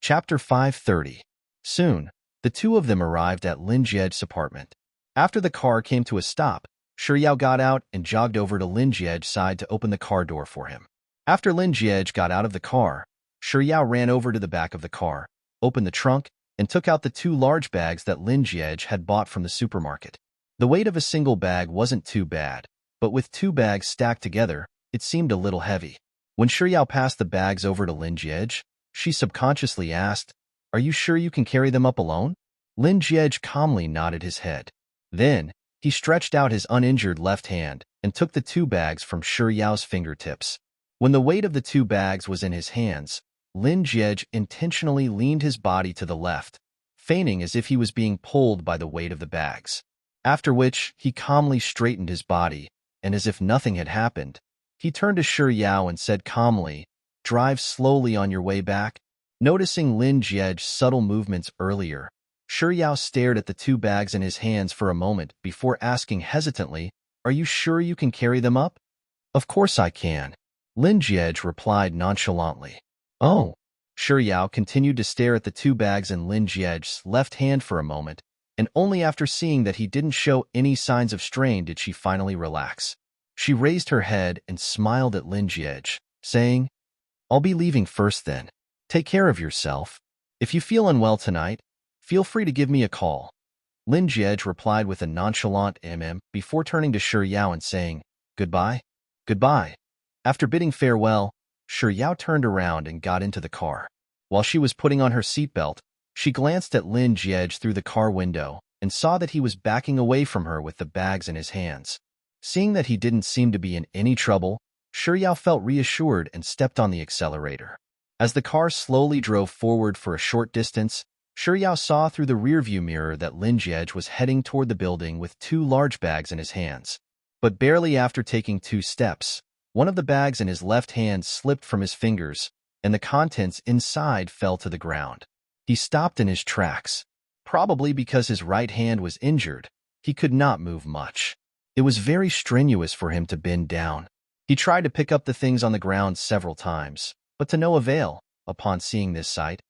Chapter 530. Soon, the two of them arrived at Lin Jiej's apartment. After the car came to a stop, Yao got out and jogged over to Lin Jiej's side to open the car door for him. After Lin Jiej got out of the car, Yao ran over to the back of the car, opened the trunk, and took out the two large bags that Lin Jiej had bought from the supermarket. The weight of a single bag wasn't too bad, but with two bags stacked together, it seemed a little heavy. When Yao passed the bags over to Lin Jiej, she subconsciously asked, "Are you sure you can carry them up alone?" Lin Jiej calmly nodded his head. Then, he stretched out his uninjured left hand and took the two bags from Yao's fingertips. When the weight of the two bags was in his hands, Lin Jiej intentionally leaned his body to the left, feigning as if he was being pulled by the weight of the bags. After which, he calmly straightened his body, and as if nothing had happened, he turned to Yao and said calmly, "Drive slowly on your way back." Noticing Lin Jiej's subtle movements earlier, Yao stared at the two bags in his hands for a moment before asking hesitantly, "Are you sure you can carry them up?" "Of course I can," Lin Jiej replied nonchalantly. "Oh." Yao continued to stare at the two bags in Lin Jiej's left hand for a moment, and only after seeing that he didn't show any signs of strain did she finally relax. She raised her head and smiled at Lin Jiej, saying, "I'll be leaving first then. Take care of yourself. If you feel unwell tonight, feel free to give me a call." Lin Jiej replied with a nonchalant before turning to Yao and saying, "Goodbye." "Goodbye." After bidding farewell, Yao turned around and got into the car. While she was putting on her seatbelt, she glanced at Lin Jiej through the car window and saw that he was backing away from her with the bags in his hands. Seeing that he didn't seem to be in any trouble, Yao felt reassured and stepped on the accelerator. As the car slowly drove forward for a short distance, Yao saw through the rearview mirror that Lin Jiej was heading toward the building with two large bags in his hands. But barely after taking 2 steps, one of the bags in his left hand slipped from his fingers, and the contents inside fell to the ground. He stopped in his tracks. Probably because his right hand was injured, he could not move much. It was very strenuous for him to bend down. He tried to pick up the things on the ground several times, but to no avail. Upon seeing this sight,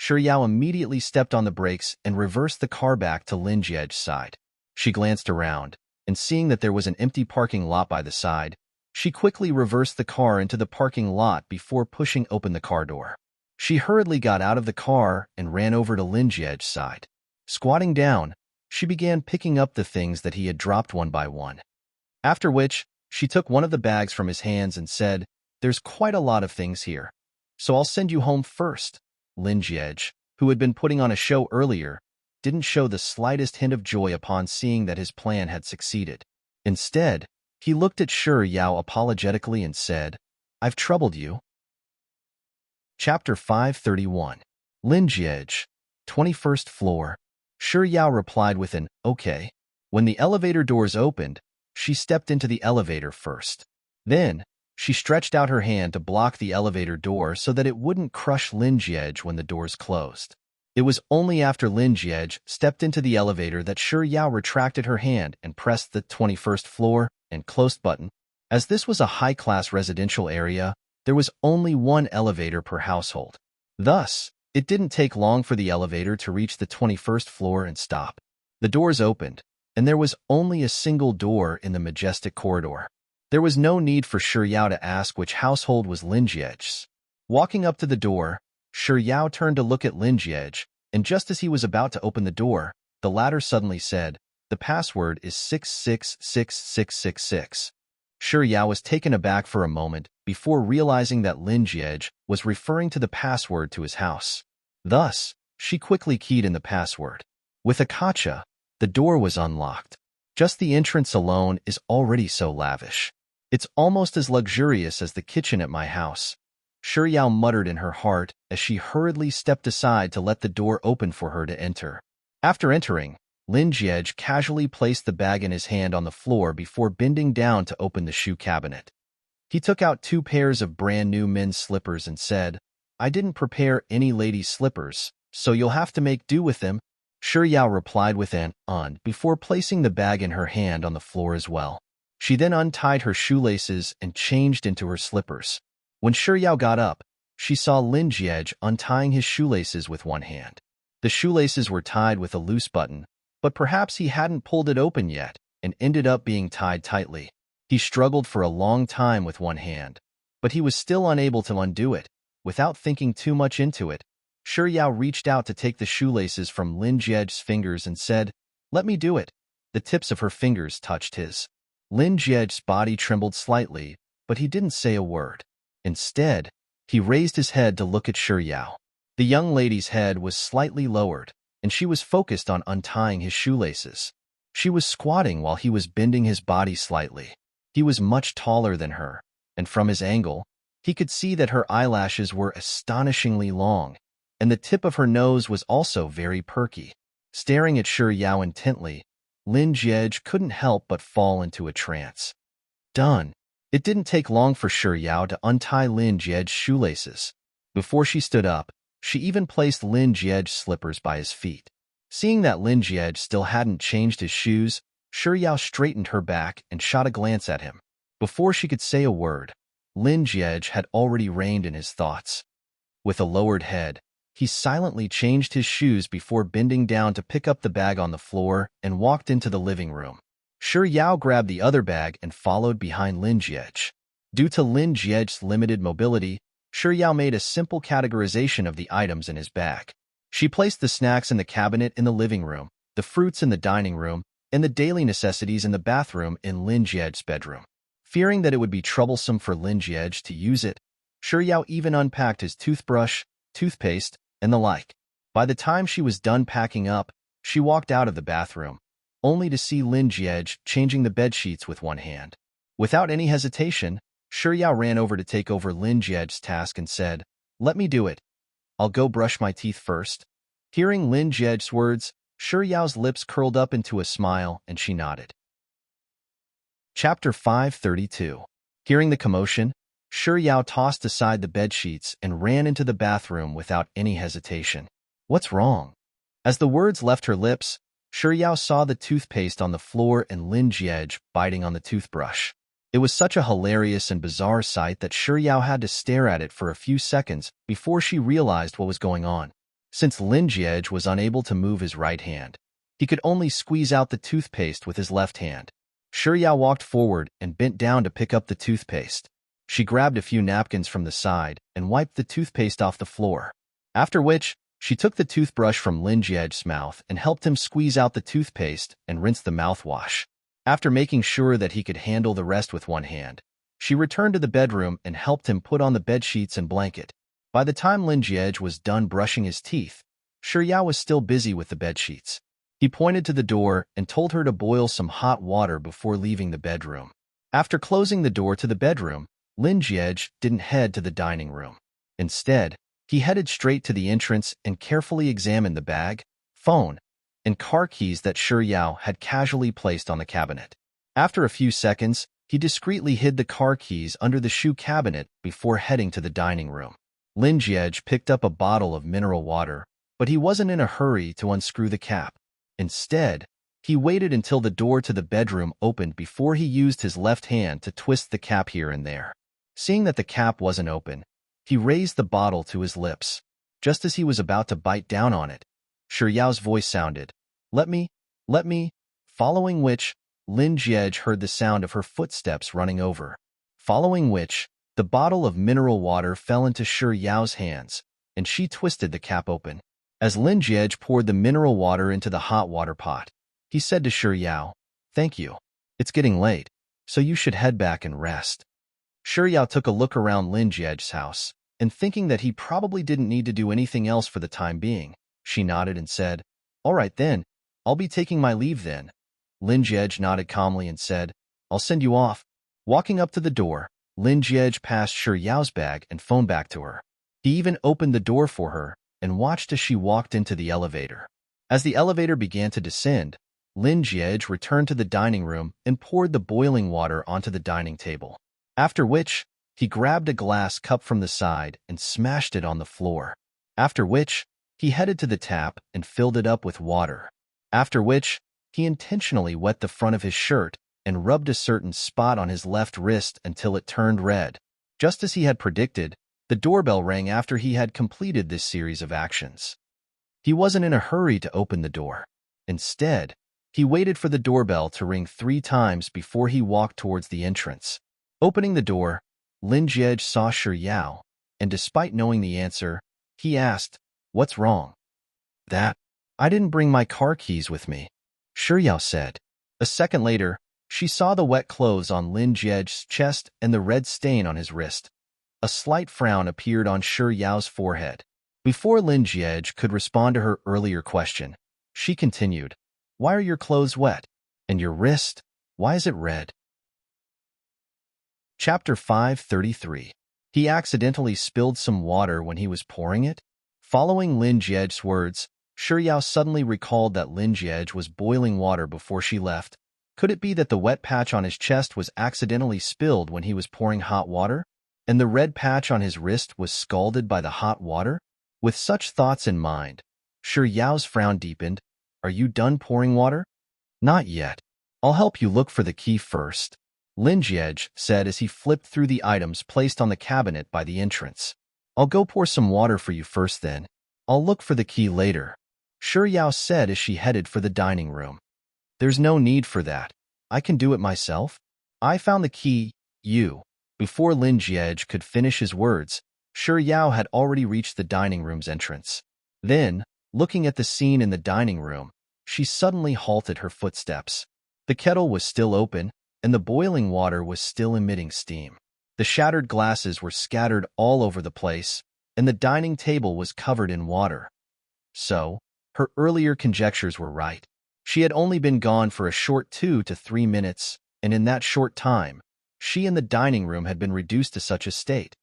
Yao immediately stepped on the brakes and reversed the car back to Lin Jiej's side. She glanced around, and seeing that there was an empty parking lot by the side, she quickly reversed the car into the parking lot before pushing open the car door. She hurriedly got out of the car and ran over to Lin Jiej's side. Squatting down, she began picking up the things that he had dropped one by one. After which, she took one of the bags from his hands and said, "There's quite a lot of things here, so I'll send you home first." Lin Jiej, who had been putting on a show earlier, didn't show the slightest hint of joy upon seeing that his plan had succeeded. Instead, he looked at Yao apologetically and said, "I've troubled you." Chapter 531. Lin Jiej, 21st floor. Yao replied with an, "Okay." When the elevator doors opened, she stepped into the elevator first. Then, she stretched out her hand to block the elevator door so that it wouldn't crush Lin Jiej when the doors closed. It was only after Lin Jiej stepped into the elevator that Yao retracted her hand and pressed the 21st floor and closed button. As this was a high-class residential area, there was only one elevator per household. Thus, it didn't take long for the elevator to reach the 21st floor and stop. The doors opened, and there was only a single door in the majestic corridor. There was no need for Yao to ask which household was Lin Jiej's. Walking up to the door, Yao turned to look at Lin Jiej, and just as he was about to open the door, the latter suddenly said, "The password is 666666. Yao was taken aback for a moment before realizing that Lin Jiej was referring to the password to his house. Thus, she quickly keyed in the password. With a gotcha, the door was unlocked. Just the entrance alone is already so lavish. It's almost as luxurious as the kitchen at my house." Yao muttered in her heart as she hurriedly stepped aside to let the door open for her to enter. After entering, Lin Jiej casually placed the bag in his hand on the floor before bending down to open the shoe cabinet. He took out 2 pairs of brand-new men's slippers and said, "I didn't prepare any ladies' slippers, so you'll have to make do with them." Yao replied with an before placing the bag in her hand on the floor as well. She then untied her shoelaces and changed into her slippers. When Yao got up, she saw Lin Jiej untying his shoelaces with one hand. The shoelaces were tied with a loose button, but perhaps he hadn't pulled it open yet and ended up being tied tightly. He struggled for a long time with one hand, but he was still unable to undo it. Without thinking too much into it, Yao reached out to take the shoelaces from Lin Jiej's fingers and said, "Let me do it." The tips of her fingers touched his. Lin Jiej's body trembled slightly, but he didn't say a word. Instead, he raised his head to look at Yao. The young lady's head was slightly lowered, and she was focused on untying his shoelaces. She was squatting while he was bending his body slightly. He was much taller than her, and from his angle, he could see that her eyelashes were astonishingly long, and the tip of her nose was also very perky. Staring at Yao intently, Lin Jiej couldn't help but fall into a trance. Done. It didn't take long for Yao to untie Lin Jiej's shoelaces. Before she stood up, she even placed Lin Jiej's slippers by his feet. Seeing that Lin Jiej still hadn't changed his shoes, Yao straightened her back and shot a glance at him. Before she could say a word, Lin Jiej had already reined in his thoughts. With a lowered head, he silently changed his shoes before bending down to pick up the bag on the floor and walked into the living room. Yao grabbed the other bag and followed behind Lin Jiej. Due to Lin Jiej's limited mobility, Yao made a simple categorization of the items in his bag. She placed the snacks in the cabinet in the living room, the fruits in the dining room, and the daily necessities in the bathroom in Lin Jiej's bedroom. Fearing that it would be troublesome for Lin Jiej to use it, Yao even unpacked his toothbrush, toothpaste, and the like. By the time she was done packing up, she walked out of the bathroom, only to see Lin Jiej changing the bedsheets with one hand. Without any hesitation, Yao ran over to take over Lin Jiej's task and said, "Let me do it. I'll go brush my teeth first." Hearing Lin Jiej's words, Yao's lips curled up into a smile and she nodded. Chapter 532. Hearing the commotion, Yao tossed aside the bedsheets and ran into the bathroom without any hesitation. "What's wrong?" As the words left her lips, Yao saw the toothpaste on the floor and Lin Jiej biting on the toothbrush. It was such a hilarious and bizarre sight that Yao had to stare at it for a few seconds before she realized what was going on. Since Lin Jiej was unable to move his right hand, he could only squeeze out the toothpaste with his left hand. Yao walked forward and bent down to pick up the toothpaste. She grabbed a few napkins from the side and wiped the toothpaste off the floor. After which, she took the toothbrush from Lin Jiej's mouth and helped him squeeze out the toothpaste and rinse the mouthwash. After making sure that he could handle the rest with one hand, she returned to the bedroom and helped him put on the bedsheets and blanket. By the time Lin Jiej was done brushing his teeth, Yao was still busy with the bedsheets. He pointed to the door and told her to boil some hot water before leaving the bedroom. After closing the door to the bedroom, Lin Jiej didn't head to the dining room. Instead, he headed straight to the entrance and carefully examined the bag, phone, and car keys that Yao had casually placed on the cabinet. After a few seconds, he discreetly hid the car keys under the shoe cabinet before heading to the dining room. Lin Jiej picked up a bottle of mineral water, but he wasn't in a hurry to unscrew the cap. Instead, he waited until the door to the bedroom opened before he used his left hand to twist the cap here and there. Seeing that the cap wasn't open, he raised the bottle to his lips. Just as he was about to bite down on it, Yao's voice sounded, let me, following which, Lin Jiej heard the sound of her footsteps running over. Following which, the bottle of mineral water fell into Yao's hands, and she twisted the cap open. As Lin Jiej poured the mineral water into the hot water pot, he said to Yao, "Thank you. It's getting late, so you should head back and rest." Yao took a look around Lin Jiej's house, and thinking that he probably didn't need to do anything else for the time being, she nodded and said, "All right then, I'll be taking my leave then." Lin Jiej nodded calmly and said, "I'll send you off." Walking up to the door, Lin Jiej passed Yao's bag and phone back to her. He even opened the door for her and watched as she walked into the elevator. As the elevator began to descend, Lin Jiej returned to the dining room and poured the boiling water onto the dining table. After which, he grabbed a glass cup from the side and smashed it on the floor. After which, he headed to the tap and filled it up with water. After which, he intentionally wet the front of his shirt and rubbed a certain spot on his left wrist until it turned red. Just as he had predicted, The doorbell rang after he had completed this series of actions. He wasn't in a hurry to open the door. Instead, he waited for the doorbell to ring 3 times before he walked towards the entrance. Opening the door, Lin Jie saw Shi Yao, and despite knowing the answer, he asked, "What's wrong?" "That. I didn't bring my car keys with me," Shi Yao said. A second later, she saw the wet clothes on Lin Jie's chest and the red stain on his wrist. A slight frown appeared on Shi Yao's forehead. Before Lin Jie could respond to her earlier question, she continued, "Why are your clothes wet? And your wrist, why is it red?" Chapter 533. He accidentally spilled some water when he was pouring it? Following Lin Jie's words, Shi Yao suddenly recalled that Lin Jie was boiling water before she left. Could it be that the wet patch on his chest was accidentally spilled when he was pouring hot water? And the red patch on his wrist was scalded by the hot water? With such thoughts in mind, Shi Yao's frown deepened. "Are you done pouring water?" "Not yet. I'll help you look for the key first," Lin Jie said as he flipped through the items placed on the cabinet by the entrance. "I'll go pour some water for you first, then I'll look for the key later," Shi Yao said as she headed for the dining room. "There's no need for that. I can do it myself. I found the key, you." Before Lin Jie could finish his words, Shi Yao had already reached the dining room's entrance. Then, looking at the scene in the dining room, she suddenly halted her footsteps. The kettle was still open, and the boiling water was still emitting steam. The shattered glasses were scattered all over the place, and the dining table was covered in water. So, her earlier conjectures were right. She had only been gone for a short 2 to 3 minutes, and in that short time, she and the dining room had been reduced to such a state.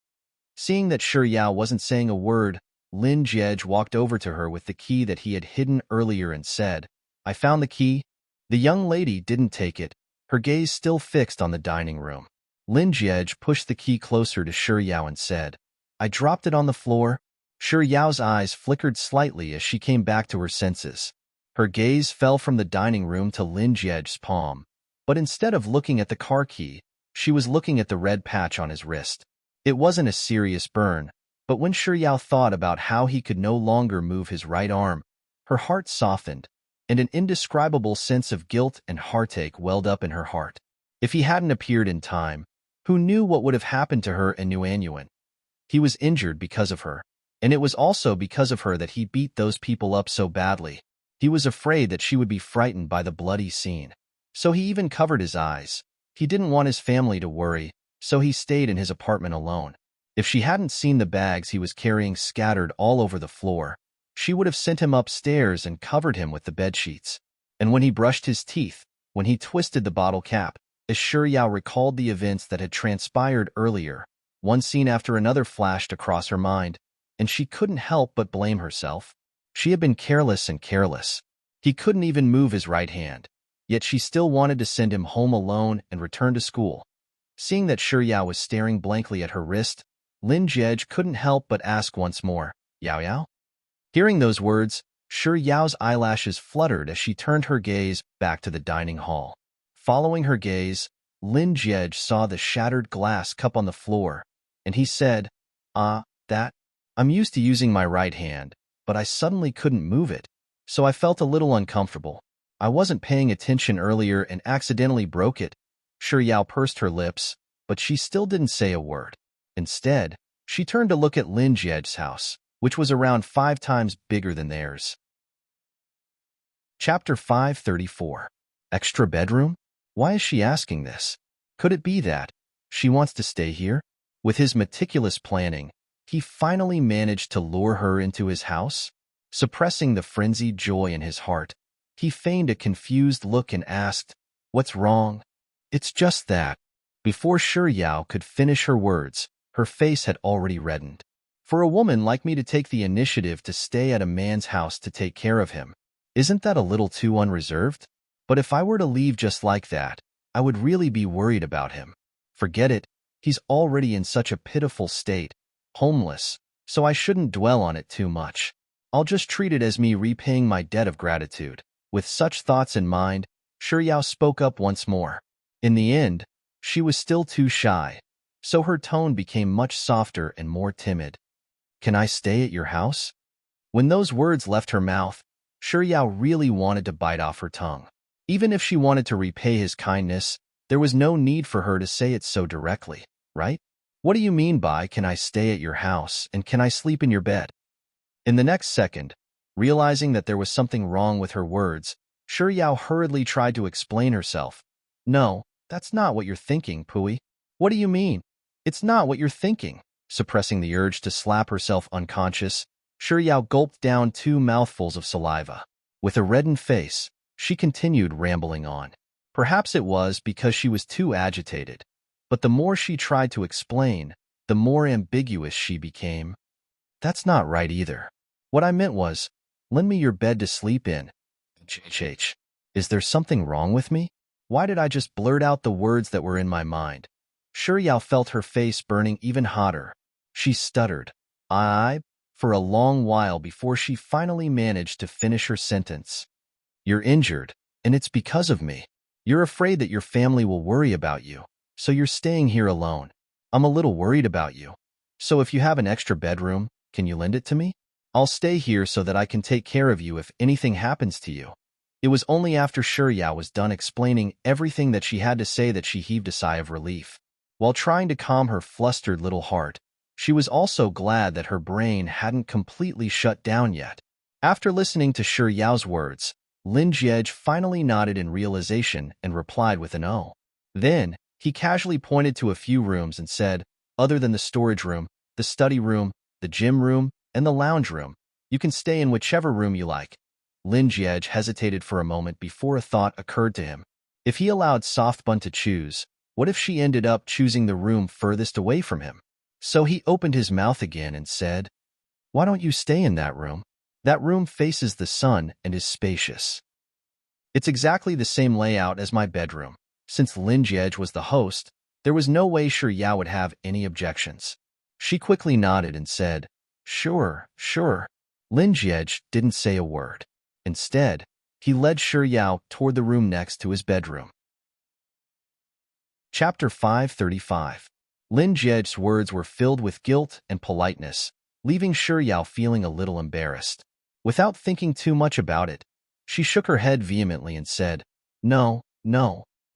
Seeing that Shi Yao wasn't saying a word, Lin Jie walked over to her with the key that he had hidden earlier and said, "I found the key." The young lady didn't take it, her gaze still fixed on the dining room. Lin Jie pushed the key closer to Shi Yao and said, "I dropped it on the floor." Shi Yao's eyes flickered slightly as she came back to her senses. Her gaze fell from the dining room to Lin Jie's palm, but instead of looking at the car key, she was looking at the red patch on his wrist. It wasn't a serious burn, but when Shi Yao thought about how he could no longer move his right arm, her heart softened, and an indescribable sense of guilt and heartache welled up in her heart. If he hadn't appeared in time, who knew what would have happened to her and Nuanyuan? He was injured because of her, and it was also because of her that he beat those people up so badly. He was afraid that she would be frightened by the bloody scene. So he even covered his eyes. He didn't want his family to worry, so he stayed in his apartment alone. If she hadn't seen the bags he was carrying scattered all over the floor, she would have sent him upstairs and covered him with the bedsheets. And when he brushed his teeth, when he twisted the bottle cap, as Shi Yao recalled the events that had transpired earlier, one scene after another flashed across her mind, and she couldn't help but blame herself. She had been careless and careless. He couldn't even move his right hand, yet she still wanted to send him home alone and return to school. Seeing that Shi Yao was staring blankly at her wrist, Lin Jie couldn't help but ask once more, "Yao Yao?" Hearing those words, Shi Yao's eyelashes fluttered as she turned her gaze back to the dining hall. Following her gaze, Lin Jie saw the shattered glass cup on the floor, and he said, that. I'm used to using my right hand, but I suddenly couldn't move it, so I felt a little uncomfortable. I wasn't paying attention earlier and accidentally broke it." Shi Yao pursed her lips, but she still didn't say a word. Instead, she turned to look at Lin Jie's house, which was around 5 times bigger than theirs. Chapter 534. Extra bedroom? Why is she asking this? Could it be that she wants to stay here? With his meticulous planning, he finally managed to lure her into his house. Suppressing the frenzied joy in his heart, he feigned a confused look and asked, "What's wrong?" "It's just that." Before Shi Yao could finish her words, her face had already reddened. "For a woman like me to take the initiative to stay at a man's house to take care of him, isn't that a little too unreserved? But if I were to leave just like that, I would really be worried about him. Forget it, he's already in such a pitiful state, homeless, so I shouldn't dwell on it too much. I'll just treat it as me repaying my debt of gratitude." With such thoughts in mind, Shi Yao spoke up once more. In the end, she was still too shy. so her tone became much softer and more timid. Can I stay at your house? When those words left her mouth, Yao really wanted to bite off her tongue. Even if she wanted to repay his kindness, there was no need for her to say it so directly, right? What do you mean by, can I stay at your house, and can I sleep in your bed? In the next second, realizing that there was something wrong with her words, Yao hurriedly tried to explain herself. No, that's not what you're thinking, Pui. What do you mean? It's not what you're thinking. Suppressing the urge to slap herself unconscious, Yao gulped down 2 mouthfuls of saliva. With a reddened face, she continued rambling on. Perhaps it was because she was too agitated, but the more she tried to explain, the more ambiguous she became. That's not right either. What I meant was, lend me your bed to sleep in. HH. Is there something wrong with me? Why did I just blurt out the words that were in my mind? Yao felt her face burning even hotter. She stuttered, for a long while before she finally managed to finish her sentence. You're injured, and it's because of me. You're afraid that your family will worry about you, so you're staying here alone. I'm a little worried about you. So if you have an extra bedroom, can you lend it to me? I'll stay here so that I can take care of you if anything happens to you. It was only after Yao was done explaining everything that she had to say that she heaved a sigh of relief. While trying to calm her flustered little heart, she was also glad that her brain hadn't completely shut down yet. After listening to Yao's words, Lin Jiej finally nodded in realization and replied with an "oh." Then, he casually pointed to a few rooms and said, other than the storage room, the study room, the gym room, and the lounge room, you can stay in whichever room you like. Lin Jiej hesitated for a moment before a thought occurred to him. If he allowed Softbun to choose, what if she ended up choosing the room furthest away from him? So he opened his mouth again and said, why don't you stay in that room? That room faces the sun and is spacious. It's exactly the same layout as my bedroom. Since Lin Jiej was the host, there was no way Yao would have any objections. She quickly nodded and said, sure. Lin Jiej didn't say a word. Instead, he led Yao toward the room next to his bedroom. Chapter 535. Lin Jiej's words were filled with guilt and politeness, leaving Yao feeling a little embarrassed. Without thinking too much about it, she shook her head vehemently and said, no.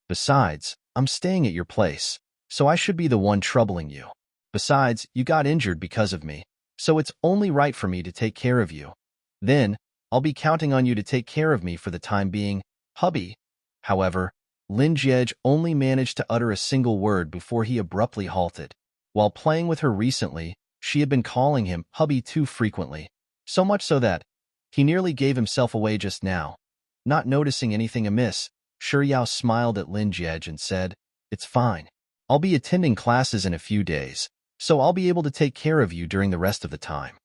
Besides, I'm staying at your place, so I should be the one troubling you. Besides, you got injured because of me, so it's only right for me to take care of you. Then, I'll be counting on you to take care of me for the time being, hubby. However, Lin Jiej only managed to utter a single word before he abruptly halted. While playing with her recently, she had been calling him hubby too frequently, so much so that he nearly gave himself away just now. Not noticing anything amiss, Yao smiled at Lin Jiej and said, it's fine. I'll be attending classes in a few days, so I'll be able to take care of you during the rest of the time.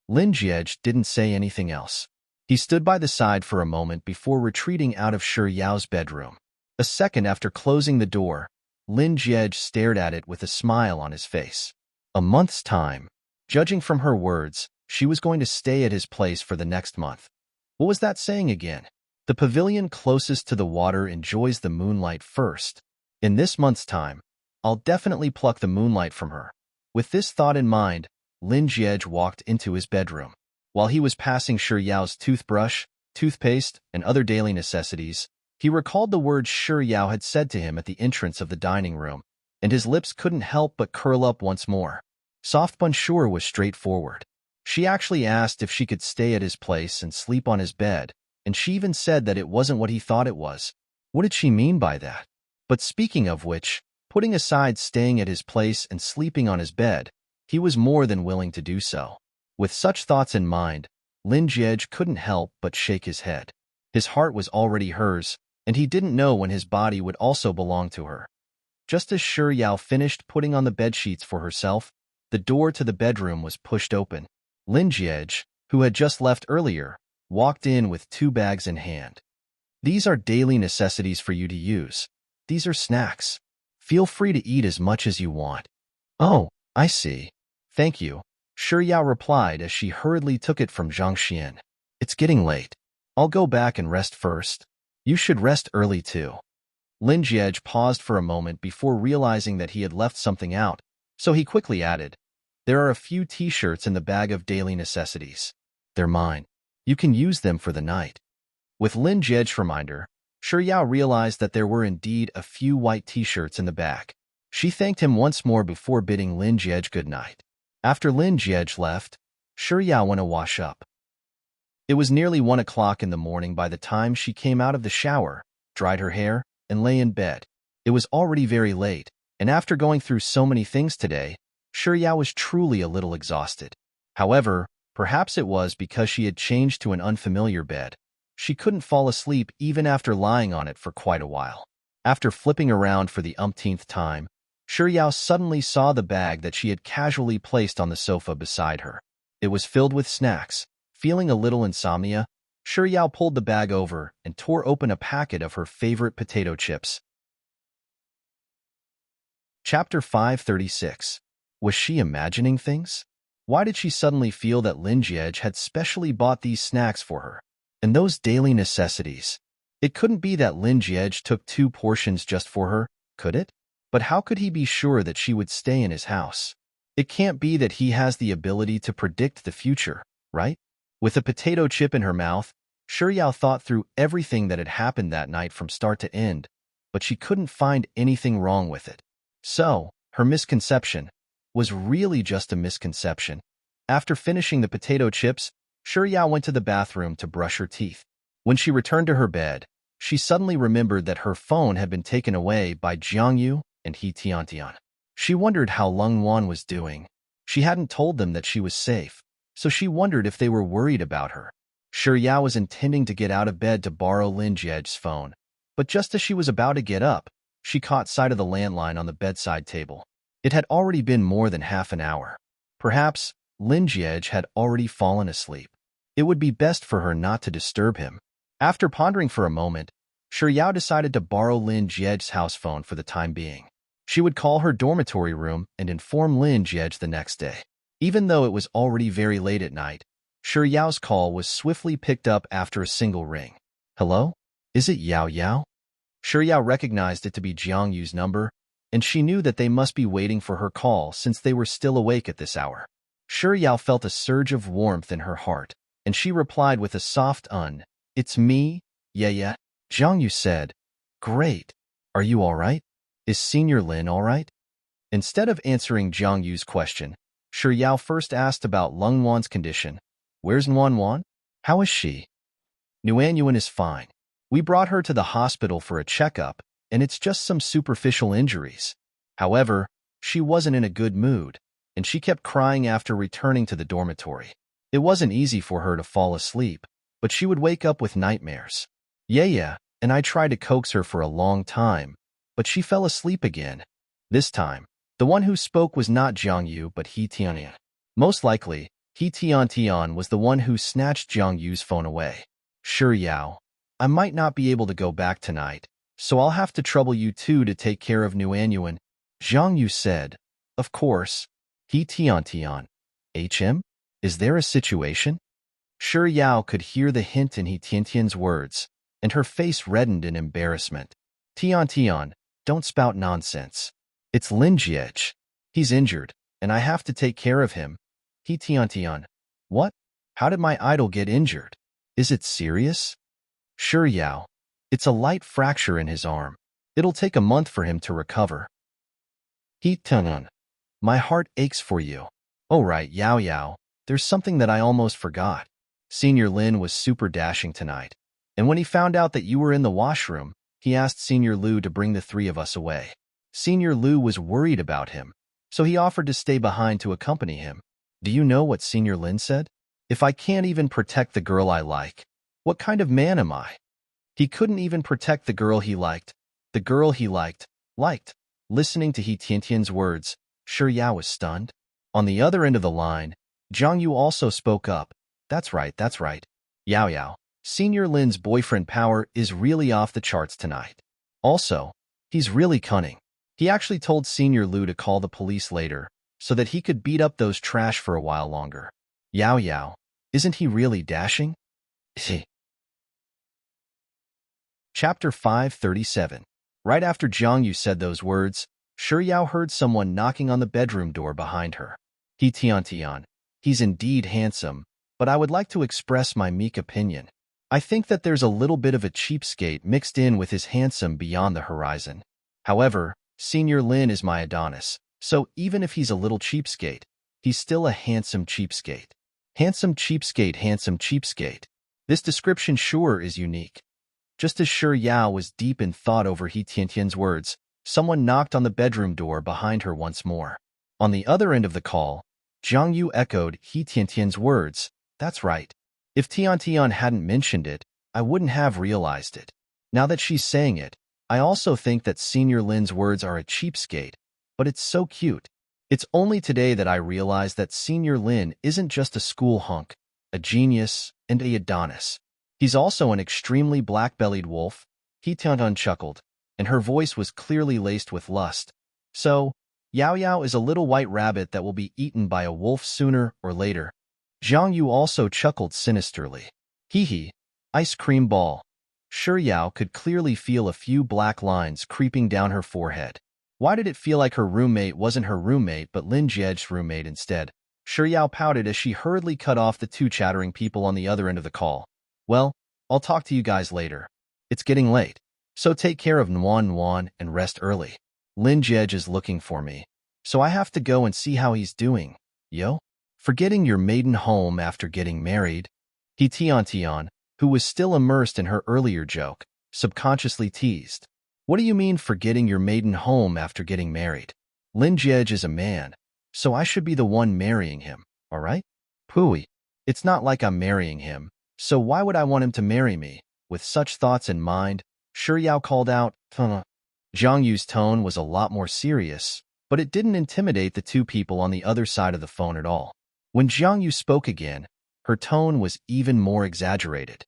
Lin Jiej didn't say anything else. He stood by the side for a moment before retreating out of Yao's bedroom. A second after closing the door, Lin Jiej stared at it with a smile on his face. A month's time. Judging from her words, she was going to stay at his place for the next month. What was that saying again? The pavilion closest to the water enjoys the moonlight first. In this month's time, I'll definitely pluck the moonlight from her. With this thought in mind, Lin Jiej walked into his bedroom. While he was passing Yao's toothbrush, toothpaste, and other daily necessities, he recalled the words Yao had said to him at the entrance of the dining room, and his lips couldn't help but curl up once more. Softbun was straightforward. She actually asked if she could stay at his place and sleep on his bed, and she even said that it wasn't what he thought it was. What did she mean by that? But speaking of which, putting aside staying at his place and sleeping on his bed, he was more than willing to do so. With such thoughts in mind, Lin Jiej couldn't help but shake his head. His heart was already hers, and he didn't know when his body would also belong to her. Just as Yao finished putting on the bedsheets for herself, the door to the bedroom was pushed open. Lin Jiej, who had just left earlier, walked in with 2 bags in hand. These are daily necessities for you to use. These are snacks. Feel free to eat as much as you want. Oh, I see. Thank you, Yao replied as she hurriedly took it from Zhang Xian. It's getting late. I'll go back and rest first. You should rest early too. Lin Jiej paused for a moment before realizing that he had left something out, so he quickly added, "There are a few t-shirts in the bag of daily necessities. They're mine. You can use them for the night." With Lin Jiej's reminder, Yao realized that there were indeed a few white t-shirts in the bag. She thanked him once more before bidding Lin Jiej good night. After Lin Jiej left, Yao went to wash up. It was nearly 1 o'clock in the morning by the time she came out of the shower, dried her hair, and lay in bed. It was already very late, and after going through so many things today, Yao was truly a little exhausted. However, perhaps it was because she had changed to an unfamiliar bed. She couldn't fall asleep even after lying on it for quite a while. After flipping around for the umpteenth time, Yao suddenly saw the bag that she had casually placed on the sofa beside her. It was filled with snacks. Feeling a little insomnia, Yao pulled the bag over and tore open a packet of her favorite potato chips. Chapter 536. Was she imagining things? Why did she suddenly feel that Lin Jiej had specially bought these snacks for her? And those daily necessities. It couldn't be that Lin Jiej took 2 portions just for her, could it? But how could he be sure that she would stay in his house? It can't be that he has the ability to predict the future, right? With a potato chip in her mouth, Yao thought through everything that had happened that night from start to end, but she couldn't find anything wrong with it. So, her misconception was really just a misconception. After finishing the potato chips, Yao went to the bathroom to brush her teeth. When she returned to her bed, she suddenly remembered that her phone had been taken away by Jiang Yu and He Tiantian. She wondered how Lung Wan was doing. She hadn't told them that she was safe, so she wondered if they were worried about her. Yao was intending to get out of bed to borrow Lin Jiej's phone, but just as she was about to get up, she caught sight of the landline on the bedside table. It had already been more than half an hour. Perhaps Lin Jiej had already fallen asleep. It would be best for her not to disturb him. After pondering for a moment, Yao decided to borrow Lin Jiej's house phone for the time being. She would call her dormitory room and inform Lin Jiej the next day. Even though it was already very late at night, Yao's call was swiftly picked up after a single ring. "Hello? Is it Yao Yao?" Yao recognized it to be Jiang Yu's number, and she knew that they must be waiting for her call since they were still awake at this hour. Yao felt a surge of warmth in her heart, and she replied with a soft "It's me, yeah. Jiang Yu said, "Great. Are you all right? Is Senior Lin all right?" Instead of answering Jiang Yu's question, Yao first asked about Lung Wan's condition. "Where's Nuan Wan? How is she?" "Nuan Yuan is fine. We brought her to the hospital for a checkup, and it's just some superficial injuries. However, she wasn't in a good mood, and she kept crying after returning to the dormitory. It wasn't easy for her to fall asleep, but she would wake up with nightmares. Yeah, and I tried to coax her for a long time, but she fell asleep again." This time, the one who spoke was not Jiang Yu but He Tiantian. Most likely, He Tiantian was the one who snatched Jiang Yu's phone away. "Sure, Yao. I might not be able to go back tonight, so I'll have to trouble you two to take care of Nuan Yuan," Jiang Yu said. "Of course." He Tiantian. "HM? Is there a situation?" Sure Yao could hear the hint in He Tiantian's words, and her face reddened in embarrassment. "Tiantian, don't spout nonsense. It's Lin Jiej. He's injured, and I have to take care of him." He Tiantian. "What? How did my idol get injured? Is it serious?" "Sure, Yao. It's a light fracture in his arm. It'll take a month for him to recover." He Tiantian. "My heart aches for you." "Oh right, Yao. There's something that I almost forgot. Senior Lin was super dashing tonight, and when he found out that you were in the washroom, he asked Senior Lu to bring the 3 of us away. Senior Lu was worried about him, so he offered to stay behind to accompany him. Do you know what Senior Lin said? If I can't even protect the girl I like, what kind of man am I? He couldn't even protect the girl he liked. The girl he liked. Listening to He Tiantian's words, Sure Yao was stunned. On the other end of the line, Jiang Yu also spoke up. That's right. Yao. Senior Lin's boyfriend power is really off the charts tonight. Also, he's really cunning. He actually told Senior Lu to call the police later, so that he could beat up those trash for a while longer. Yao, isn't he really dashing? Chapter 537. Right after Jiang Yu said those words, Shi Yao heard someone knocking on the bedroom door behind her. He Tian. He's indeed handsome, but I would like to express my meek opinion. I think that there's a little bit of a cheapskate mixed in with his handsome beyond the horizon. However, Senior Lin is my Adonis, so even if he's a little cheapskate, he's still a handsome cheapskate. Handsome cheapskate, handsome cheapskate. This description sure is unique. Just as Shi Yao was deep in thought over He Tiantian's words, someone knocked on the bedroom door behind her once more. On the other end of the call, Jiang Yu echoed He Tiantian's words. That's right. If Tian hadn't mentioned it, I wouldn't have realized it. Now that she's saying it, I also think that Senior Lin's words are a cheapskate, but it's so cute. It's only today that I realized that Senior Lin isn't just a school hunk, a genius, and a Adonis. He's also an extremely black-bellied wolf. He Tian chuckled, and her voice was clearly laced with lust. So, Yao Yao is a little white rabbit that will be eaten by a wolf sooner or later. Jiang Yu also chuckled sinisterly. Hee, ice cream ball. Shi Yao could clearly feel a few black lines creeping down her forehead. Why did it feel like her roommate wasn't her roommate but Lin Jiej's roommate instead? Shi Yao pouted as she hurriedly cut off the two chattering people on the other end of the call. Well, I'll talk to you guys later. It's getting late, so take care of Nuan and rest early. Lin Jiej is looking for me, so I have to go and see how he's doing. Yo? Forgetting your maiden home after getting married? He Tian, who was still immersed in her earlier joke, subconsciously teased. What do you mean forgetting your maiden home after getting married? Lin Jiej is a man, so I should be the one marrying him, alright? Pooey. It's not like I'm marrying him, so why would I want him to marry me? With such thoughts in mind, Shi Yao called out, Jiang Yu's tone was a lot more serious, but it didn't intimidate the two people on the other side of the phone at all. When Jiang Yu spoke again, her tone was even more exaggerated.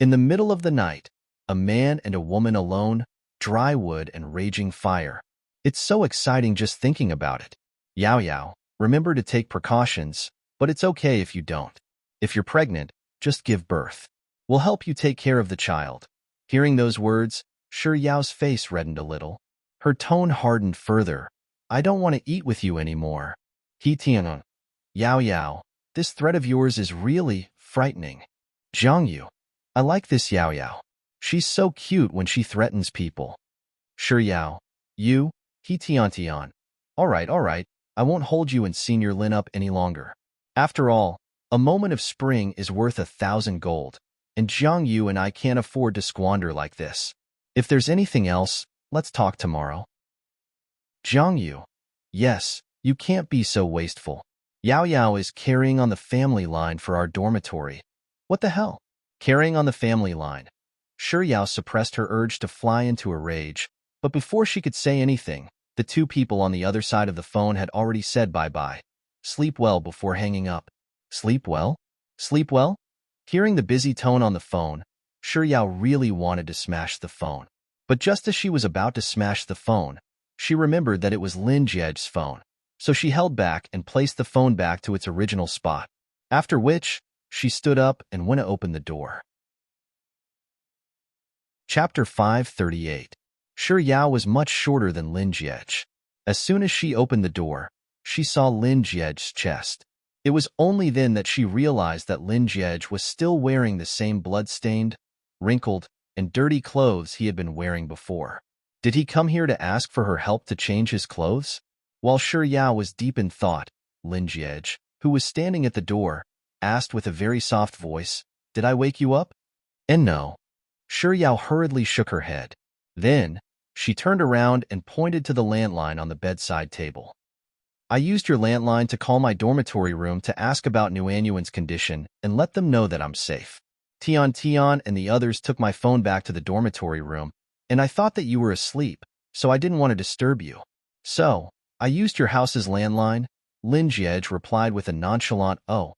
In the middle of the night, a man and a woman alone, dry wood and raging fire. It's so exciting just thinking about it. Yao Yao, remember to take precautions, but it's okay if you don't. If you're pregnant, just give birth. We'll help you take care of the child. Hearing those words, Shi Yao's face reddened a little. Her tone hardened further. I don't want to eat with you anymore. He Tian. Yao Yao, this threat of yours is really frightening. Jiang Yu. I like this Yao Yao. She's so cute when she threatens people. Shi Yao. You, He Tian. All right. I won't hold you and Senior Lin up any longer. After all, a moment of spring is worth 1,000 gold, and Jiang Yu and I can't afford to squander like this. If there's anything else, let's talk tomorrow. Jiang Yu. Yes, you can't be so wasteful. Yao Yao is carrying on the family line for our dormitory. What the hell? Carrying on the family line. Shi Yao suppressed her urge to fly into a rage, but before she could say anything, the two people on the other side of the phone had already said bye-bye. Sleep well before hanging up. Sleep well? Sleep well? Hearing the busy tone on the phone, Shi Yao really wanted to smash the phone. But just as she was about to smash the phone, she remembered that it was Lin Jiej's phone. So she held back and placed the phone back to its original spot, after which she stood up and went to open the door. Chapter 538. Shi Yao was much shorter than Lin Jiej. As soon as she opened the door, she saw Lin Jiej's chest. It was only then that she realized that Lin Jiej was still wearing the same blood-stained, wrinkled, and dirty clothes he had been wearing before. Did he come here to ask for her help to change his clothes? While Shi Yao was deep in thought, Lin Jiej, who was standing at the door, asked with a very soft voice, Did I wake you up? And no. Shi Yao hurriedly shook her head. Then, she turned around and pointed to the landline on the bedside table. I used your landline to call my dormitory room to ask about Nuanyuan's condition and let them know that I'm safe. Tian and the others took my phone back to the dormitory room, and I thought that you were asleep, so I didn't want to disturb you. So, I used your house's landline, Lin Jiej replied with a nonchalant oh,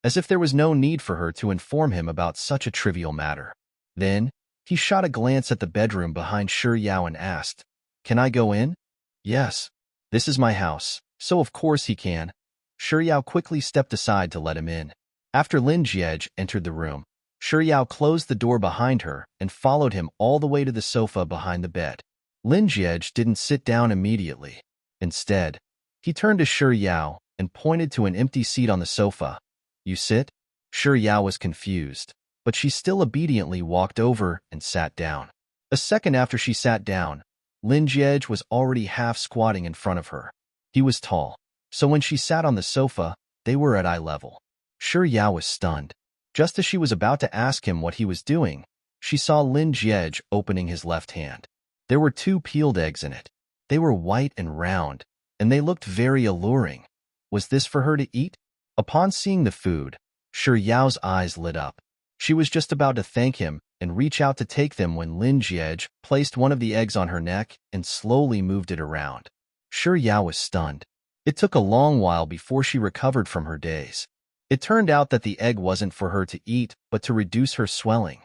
as if there was no need for her to inform him about such a trivial matter. Then, he shot a glance at the bedroom behind Shi Yao and asked, Can I go in? Yes. This is my house, so of course he can. Shi Yao quickly stepped aside to let him in. After Lin Jiej entered the room, Shi Yao closed the door behind her and followed him all the way to the sofa behind the bed. Lin Jiej didn't sit down immediately. Instead, he turned to Shi Yao and pointed to an empty seat on the sofa. You sit? Shi Yao was confused, but she still obediently walked over and sat down. A second after she sat down, Lin Jiej was already half squatting in front of her. He was tall, so when she sat on the sofa, they were at eye level. Shi Yao was stunned. Just as she was about to ask him what he was doing, she saw Lin Jiej opening his left hand. There were 2 peeled eggs in it. They were white and round, and they looked very alluring. Was this for her to eat? Upon seeing the food, Shi Yao's eyes lit up. She was just about to thank him and reach out to take them when Lin Jiej placed one of the eggs on her neck and slowly moved it around. Shi Yao was stunned. It took a long while before she recovered from her daze. It turned out that the egg wasn't for her to eat, but to reduce her swelling.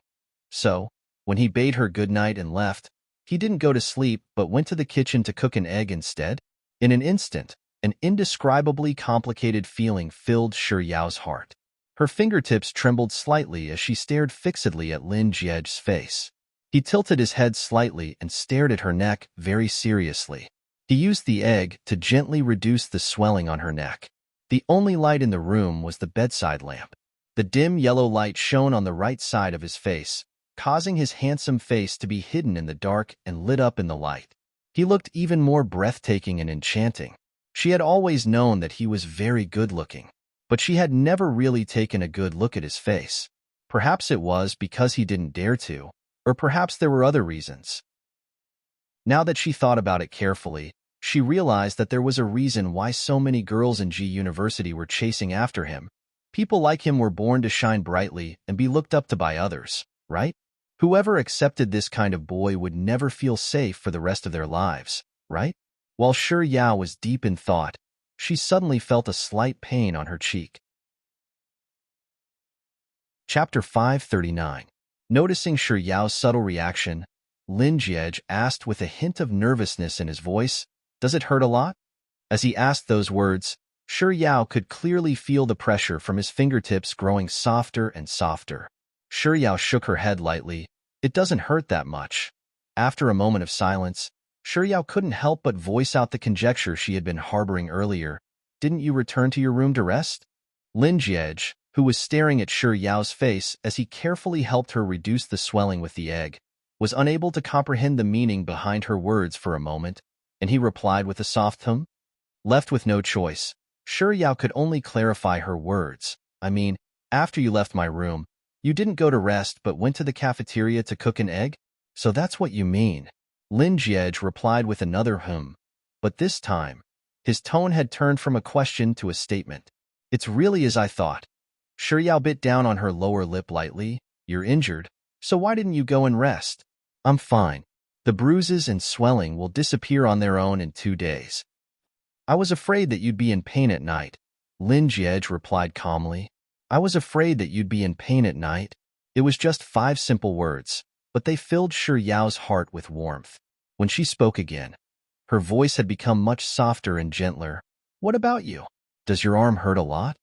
So, when he bade her good night and left, he didn't go to sleep but went to the kitchen to cook an egg instead. In an instant, an indescribably complicated feeling filled Shi Yao's heart. Her fingertips trembled slightly as she stared fixedly at Lin Jiej's face. He tilted his head slightly and stared at her neck very seriously. He used the egg to gently reduce the swelling on her neck. The only light in the room was the bedside lamp. The dim yellow light shone on the right side of his face, causing his handsome face to be hidden in the dark and lit up in the light. He looked even more breathtaking and enchanting. She had always known that he was very good-looking, but she had never really taken a good look at his face. Perhaps it was because he didn't dare to, or perhaps there were other reasons. Now that she thought about it carefully, she realized that there was a reason why so many girls in G University were chasing after him. People like him were born to shine brightly and be looked up to by others, right? Whoever accepted this kind of boy would never feel safe for the rest of their lives, right? While Shi Yao was deep in thought, she suddenly felt a slight pain on her cheek. Chapter 539. Noticing Shi Yao's subtle reaction, Lin Jiej asked with a hint of nervousness in his voice, "Does it hurt a lot?" As he asked those words, Shi Yao could clearly feel the pressure from his fingertips growing softer and softer. Shi Yao shook her head lightly. "It doesn't hurt that much." After a moment of silence, Shi Yao couldn't help but voice out the conjecture she had been harboring earlier. "Didn't you return to your room to rest?" Lin Jiej, who was staring at Shi Yao's face as he carefully helped her reduce the swelling with the egg, was unable to comprehend the meaning behind her words for a moment, and he replied with a soft hum. Left with no choice, Shi Yao could only clarify her words. "I mean, after you left my room, you didn't go to rest but went to the cafeteria to cook an egg? So that's what you mean." Lin Jiej replied with another hum, but this time, his tone had turned from a question to a statement. "It's really as I thought." Shi Yao bit down on her lower lip lightly. "You're injured, so why didn't you go and rest?" "I'm fine. The bruises and swelling will disappear on their own in 2 days." "I was afraid that you'd be in pain at night," Lin Jiej replied calmly. "I was afraid that you'd be in pain at night." It was just 5 simple words, but they filled Shi Yao's heart with warmth. When she spoke again, her voice had become much softer and gentler. "What about you? Does your arm hurt a lot?"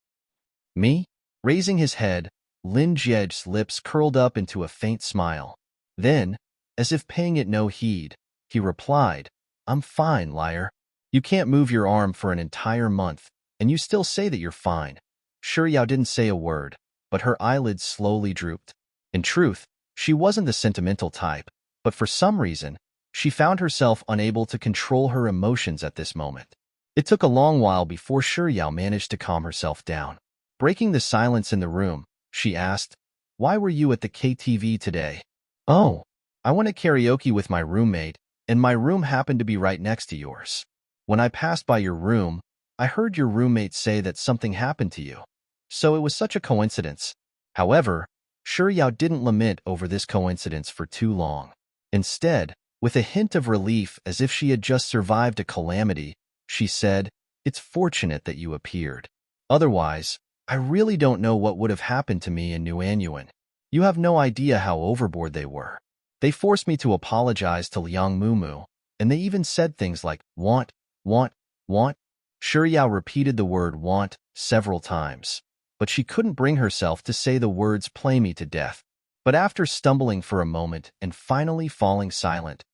"Me?" Raising his head, Lin Jiej's lips curled up into a faint smile. Then, as if paying it no heed, he replied, "I'm fine, liar. You can't move your arm for an entire month, and you still say that you're fine." Shi Yao didn't say a word, but her eyelids slowly drooped. In truth, she wasn't the sentimental type, but for some reason, she found herself unable to control her emotions at this moment. It took a long while before Shi Yao managed to calm herself down. Breaking the silence in the room, she asked, "Why were you at the KTV today?" "Oh, I went to karaoke with my roommate, and my room happened to be right next to yours. When I passed by your room, I heard your roommate say that something happened to you. So it was such a coincidence." However, Shi Yao didn't lament over this coincidence for too long. Instead, with a hint of relief as if she had just survived a calamity, she said, "It's fortunate that you appeared. Otherwise, I really don't know what would have happened to me in New Anyuan. You have no idea how overboard they were. They forced me to apologize to Liang Mumu, and they even said things like, want, want, want." Shi Yao repeated the word want several times, but she couldn't bring herself to say the words "play me to death." But after stumbling for a moment and finally falling silent,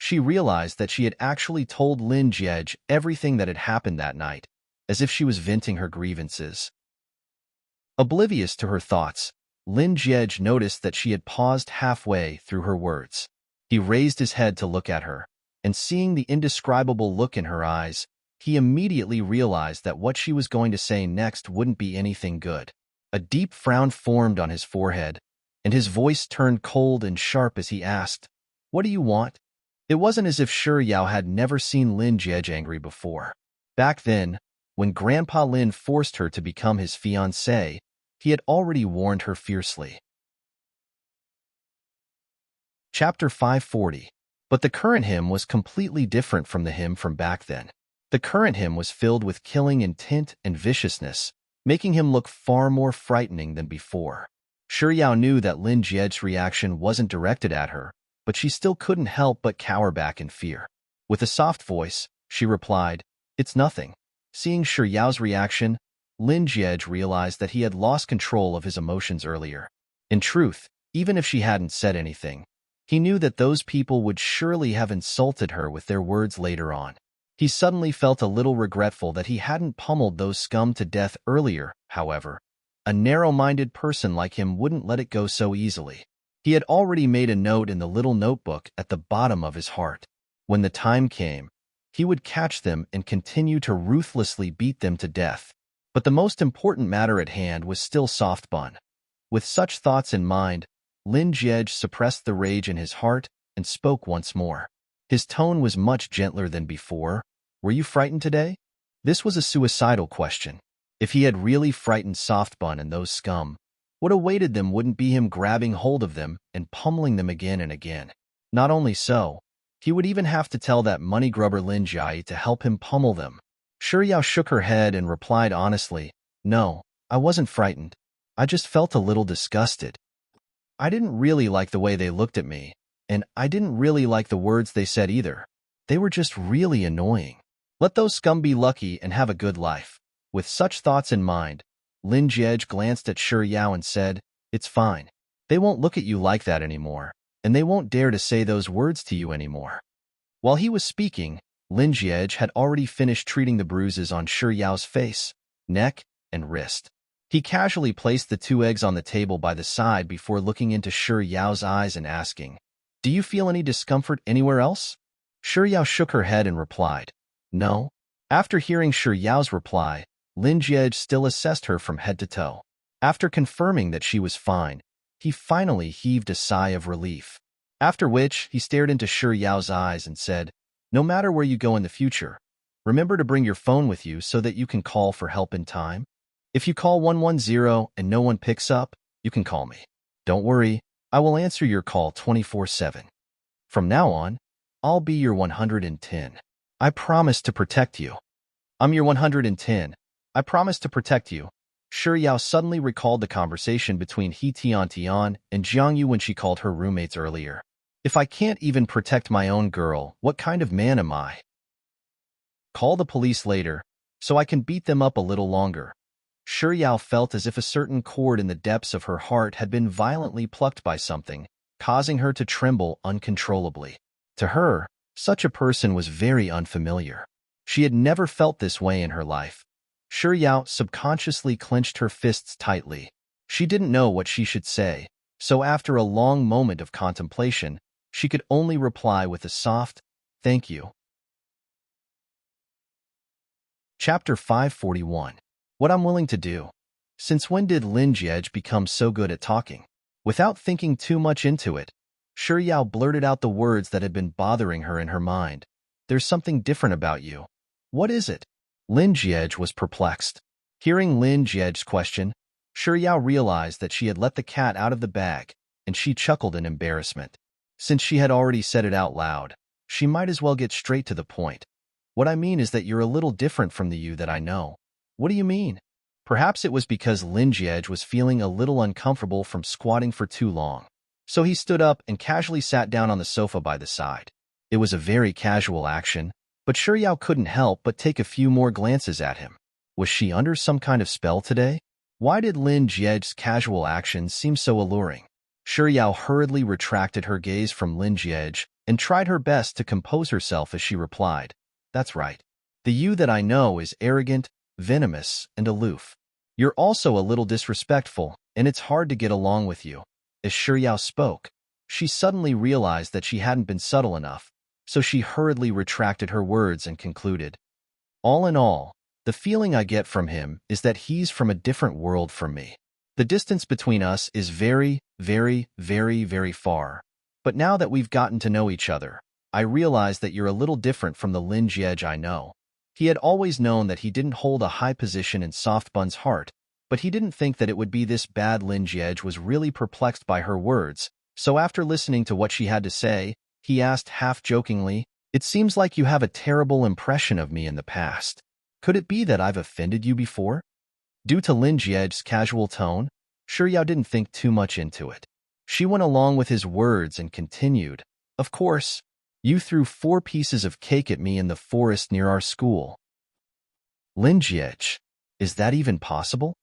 She realized that she had actually told Lin Jie everything that had happened that night, as if she was venting her grievances. Oblivious to her thoughts, Lin Jie noticed that she had paused halfway through her words. He raised his head to look at her, and seeing the indescribable look in her eyes, he immediately realized that what she was going to say next wouldn't be anything good. A deep frown formed on his forehead, and his voice turned cold and sharp as he asked, "What do you want?" It wasn't as if Shi Yao had never seen Lin Jie angry before. Back then, when Grandpa Lin forced her to become his fiancée, he had already warned her fiercely. Chapter 540. But the current him was completely different from the him from back then. The current him was filled with killing intent and viciousness, making him look far more frightening than before. Shi Yao knew that Lin Jie's reaction wasn't directed at her, but she still couldn't help but cower back in fear. With a soft voice, she replied, "It's nothing." Seeing Shi Yao's reaction, Lin Jie realized that he had lost control of his emotions earlier. In truth, even if she hadn't said anything, he knew that those people would surely have insulted her with their words later on. He suddenly felt a little regretful that he hadn't pummeled those scum to death earlier, however. A narrow-minded person like him wouldn't let it go so easily. He had already made a note in the little notebook at the bottom of his heart. When the time came, he would catch them and continue to ruthlessly beat them to death. But the most important matter at hand was still soft bun. With such thoughts in mind, Lin Jie suppressed the rage in his heart and spoke once more. His tone was much gentler than before. "Were you frightened today?" This was a suicidal question. If he had really frightened Softbun and those scum, what awaited them wouldn't be him grabbing hold of them and pummeling them again and again. Not only so, he would even have to tell that money grubber Lin Jie to help him pummel them. Shi Yao shook her head and replied honestly, "No, I wasn't frightened. I just felt a little disgusted. I didn't really like the way they looked at me, and I didn't really like the words they said either. They were just really annoying. Let those scum be lucky and have a good life." With such thoughts in mind, Lin Jie glanced at Shi Yao and said, "It's fine. They won't look at you like that anymore, and they won't dare to say those words to you anymore." While he was speaking, Lin Jie had already finished treating the bruises on Shi Yao's face, neck, and wrist. He casually placed the 2 eggs on the table by the side before looking into Shi Yao's eyes and asking, "Do you feel any discomfort anywhere else?" Shi Yao shook her head and replied, "No." After hearing Shi Yao's reply, Lin Jie still assessed her from head to toe. After confirming that she was fine, he finally heaved a sigh of relief. After which, he stared into Shi Yao's eyes and said, "No matter where you go in the future, remember to bring your phone with you so that you can call for help in time. If you call 110 and no one picks up, you can call me. Don't worry, I will answer your call 24/7. From now on, I'll be your 110. I promise to protect you." "I'm your 110. I promise to protect you." Shi Yao suddenly recalled the conversation between He Tian and Jiang Yu when she called her roommates earlier. "If I can't even protect my own girl, what kind of man am I? Call the police later, so I can beat them up a little longer." Shi Yao felt as if a certain chord in the depths of her heart had been violently plucked by something, causing her to tremble uncontrollably. To her, such a person was very unfamiliar. She had never felt this way in her life. Shi Yao subconsciously clenched her fists tightly. She didn't know what she should say, so after a long moment of contemplation, she could only reply with a soft, "Thank you." Chapter 541. What I'm willing to do. Since when did Lin Jie become so good at talking? Without thinking too much into it, Shi Yao blurted out the words that had been bothering her in her mind. "There's something different about you. What is it?" Lin Jie was perplexed. Hearing Lin Jie's question, Shi Yao realized that she had let the cat out of the bag, and she chuckled in embarrassment. Since she had already said it out loud, she might as well get straight to the point. "What I mean is that you're a little different from the you that I know." "What do you mean?" Perhaps it was because Lin Jie was feeling a little uncomfortable from squatting for too long. So he stood up and casually sat down on the sofa by the side. It was a very casual action, but Shi Yao couldn't help but take a few more glances at him. Was she under some kind of spell today? Why did Lin Jie's casual actions seem so alluring? Shi Yao hurriedly retracted her gaze from Lin Jie and tried her best to compose herself as she replied, "That's right. The you that I know is arrogant, venomous, and aloof. You're also a little disrespectful, and it's hard to get along with you." As Shiryao spoke, she suddenly realized that she hadn't been subtle enough, so she hurriedly retracted her words and concluded, "All in all, the feeling I get from him is that he's from a different world from me. The distance between us is very, very, very, very far. But now that we've gotten to know each other, I realize that you're a little different from the Lin Jiej I know." He had always known that he didn't hold a high position in Soft Bun's heart, but he didn't think that it would be this bad. Lin Jiej was really perplexed by her words, so after listening to what she had to say, he asked half-jokingly, "It seems like you have a terrible impression of me in the past. Could it be that I've offended you before?" Due to Lin Jiej's casual tone, Shiryao didn't think too much into it. She went along with his words and continued, "Of course, you threw 4 pieces of cake at me in the forest near our school." Lin Jiej, is that even possible?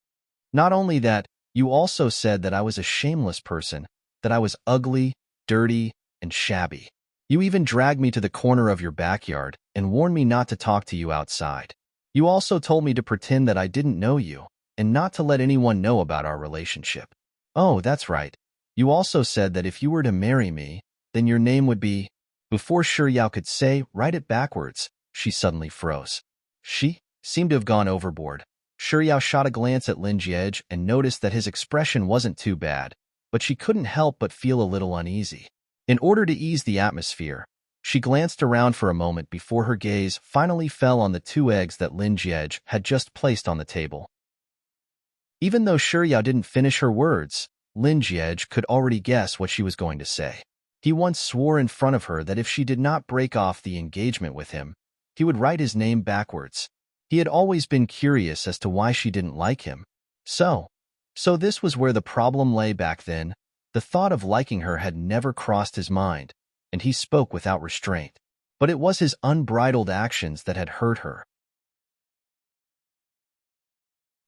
Not only that, you also said that I was a shameless person, that I was ugly, dirty, and shabby. You even dragged me to the corner of your backyard and warned me not to talk to you outside. You also told me to pretend that I didn't know you and not to let anyone know about our relationship. Oh, that's right. You also said that if you were to marry me, then your name would be... Before Shiryao could say, "Write it backwards," she suddenly froze. She seemed to have gone overboard. Shiryao shot a glance at Lin Jiej and noticed that his expression wasn't too bad, but she couldn't help but feel a little uneasy. In order to ease the atmosphere, she glanced around for a moment before her gaze finally fell on the 2 eggs that Lin Jiej had just placed on the table. Even though Shiryao didn't finish her words, Lin Jiej could already guess what she was going to say. He once swore in front of her that if she did not break off the engagement with him, he would write his name backwards. He had always been curious as to why she didn't like him. So this was where the problem lay back then. The thought of liking her had never crossed his mind, and he spoke without restraint. But it was his unbridled actions that had hurt her.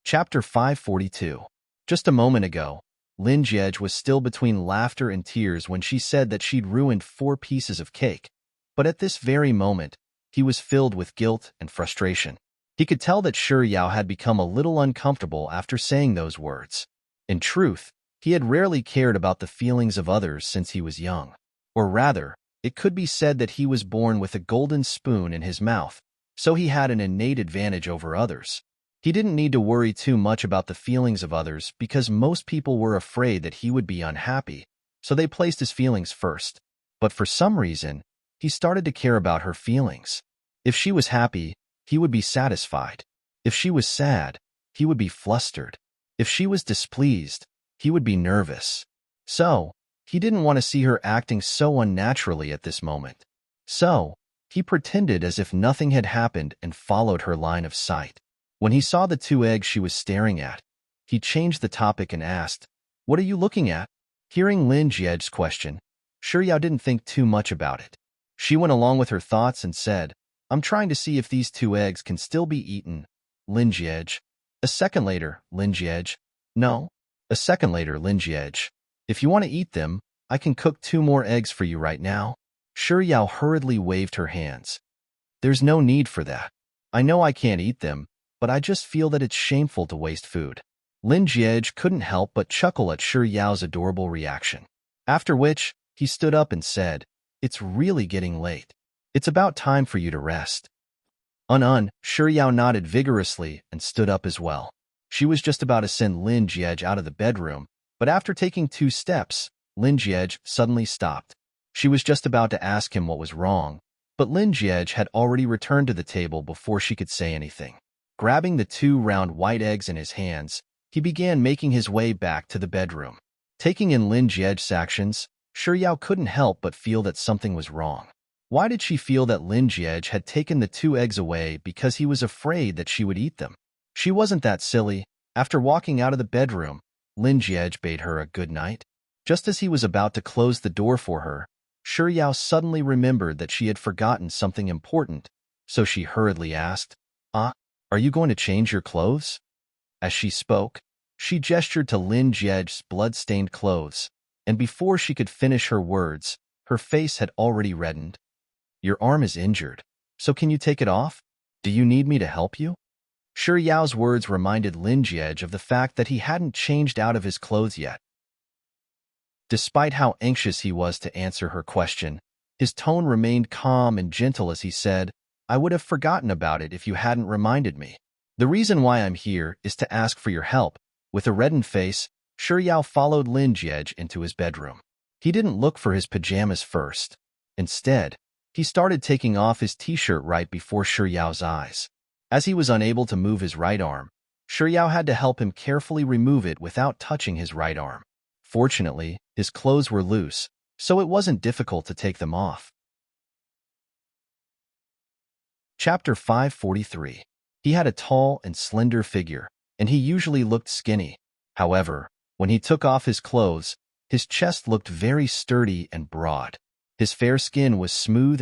Chapter 542. Just a moment ago, Lin Jiej was still between laughter and tears when she said that she'd ruined 4 pieces of cake. But at this very moment, he was filled with guilt and frustration. He could tell that Shiryao had become a little uncomfortable after saying those words. In truth, he had rarely cared about the feelings of others since he was young. Or rather, it could be said that he was born with a golden spoon in his mouth, so he had an innate advantage over others. He didn't need to worry too much about the feelings of others because most people were afraid that he would be unhappy, so they placed his feelings first. But for some reason, he started to care about her feelings. If she was happy, he would be satisfied. If she was sad, he would be flustered. If she was displeased, he would be nervous. So, he didn't want to see her acting so unnaturally at this moment. So, he pretended as if nothing had happened and followed her line of sight. When he saw the 2 eggs she was staring at, he changed the topic and asked, "What are you looking at?" Hearing Lin Jiej's question, Shiryao didn't think too much about it. She went along with her thoughts and said, "I'm trying to see if these 2 eggs can still be eaten." Lin Jiej. A second later, Lin Jiej. No. A second later, Lin Jiej. If you want to eat them, I can cook 2 more eggs for you right now. Shiryao hurriedly waved her hands. There's no need for that. I know I can't eat them, but I just feel that it's shameful to waste food. Lin Jiej couldn't help but chuckle at Shiryao's adorable reaction. After which, he stood up and said, "It's really getting late. It's about time for you to rest." Shiryao nodded vigorously and stood up as well. She was just about to send Lin Jiej out of the bedroom, but after taking 2 steps, Lin Jiej suddenly stopped. She was just about to ask him what was wrong, but Lin Jiej had already returned to the table before she could say anything. Grabbing the 2 round white eggs in his hands, he began making his way back to the bedroom. Taking in Lin Jiej's actions, Shiryao couldn't help but feel that something was wrong. Why did she feel that Lin Jiej had taken the 2 eggs away because he was afraid that she would eat them? She wasn't that silly. After walking out of the bedroom, Lin Jiej bade her a good night. Just as he was about to close the door for her, Shiryao suddenly remembered that she had forgotten something important, so she hurriedly asked, "Are you going to change your clothes?" As she spoke, she gestured to Lin Jiej's blood-stained clothes, and before she could finish her words, Her face had already reddened. "Your arm is injured, so can you take it off? Do you need me to help you?" Shi Yao's words reminded Lin Jie of the fact that he hadn't changed out of his clothes yet. Despite how anxious he was to answer her question, his tone remained calm and gentle as he said, "I would have forgotten about it if you hadn't reminded me. The reason why I'm here is to ask for your help." With a reddened face, Shi Yao followed Lin Jie into his bedroom. He didn't look for his pajamas first. Instead, he started taking off his t-shirt right before Shi Yao's eyes. As he was unable to move his right arm, Shi Yao had to help him carefully remove it without touching his right arm. Fortunately, his clothes were loose, so it wasn't difficult to take them off. Chapter 543. He had a tall and slender figure, and he usually looked skinny. However, when he took off his clothes, his chest looked very sturdy and broad. His fair skin was smooth,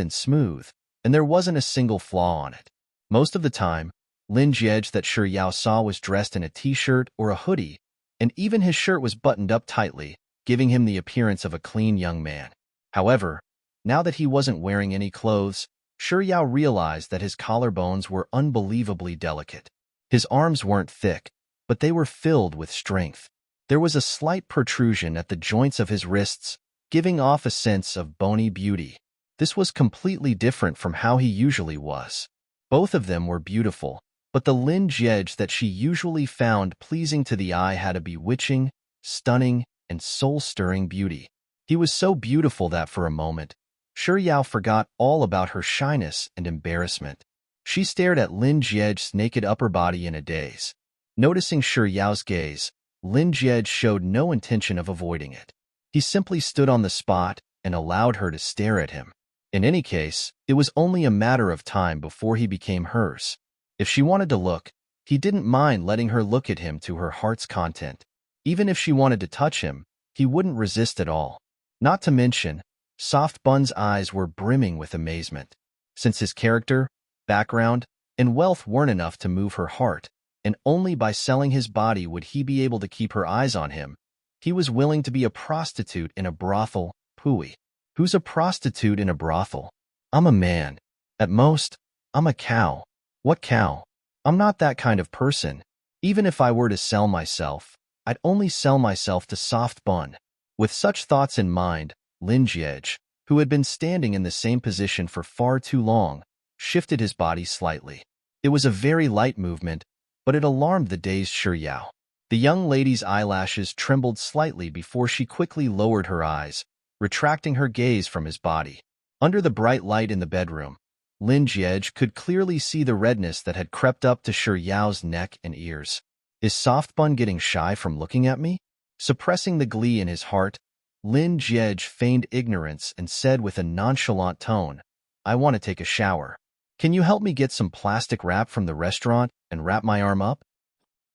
and there wasn't a single flaw on it. Most of the time, Lin Jie that Shi Yao saw was dressed in a t-shirt or a hoodie, and even his shirt was buttoned up tightly, giving him the appearance of a clean young man. However, now that he wasn't wearing any clothes, Shi Yao realized that his collarbones were unbelievably delicate. His arms weren't thick, but they were filled with strength. There was a slight protrusion at the joints of his wrists, giving off a sense of bony beauty. This was completely different from how he usually was. Both of them were beautiful, but the Lin Jie that she usually found pleasing to the eye had a bewitching, stunning, and soul-stirring beauty. He was so beautiful that for a moment, Shi Yao forgot all about her shyness and embarrassment. She stared at Lin Jie's naked upper body in a daze. Noticing Shi Yao's gaze, Lin Jie showed no intention of avoiding it. He simply stood on the spot and allowed her to stare at him. In any case, it was only a matter of time before he became hers. If she wanted to look, he didn't mind letting her look at him to her heart's content. Even if she wanted to touch him, he wouldn't resist at all. Not to mention, Soft Bun's eyes were brimming with amazement. Since his character, background, and wealth weren't enough to move her heart, and only by selling his body would he be able to keep her eyes on him, he was willing to be a prostitute in a brothel. Pooey. Who's a prostitute in a brothel? I'm a man. At most, I'm a cow. What cow? I'm not that kind of person. Even if I were to sell myself, I'd only sell myself to Soft Bun. With such thoughts in mind, Lin Jie, who had been standing in the same position for far too long, shifted his body slightly. It was a very light movement, but it alarmed the dazed Shi Yao. The young lady's eyelashes trembled slightly before she quickly lowered her eyes, retracting her gaze from his body. Under the bright light in the bedroom, Lin Jie could clearly see the redness that had crept up to Shi Yao's neck and ears. Is Soft Bun getting shy from looking at me? Suppressing the glee in his heart, Lin Jie feigned ignorance and said with a nonchalant tone, "I want to take a shower. Can you help me get some plastic wrap from the restaurant and wrap my arm up?"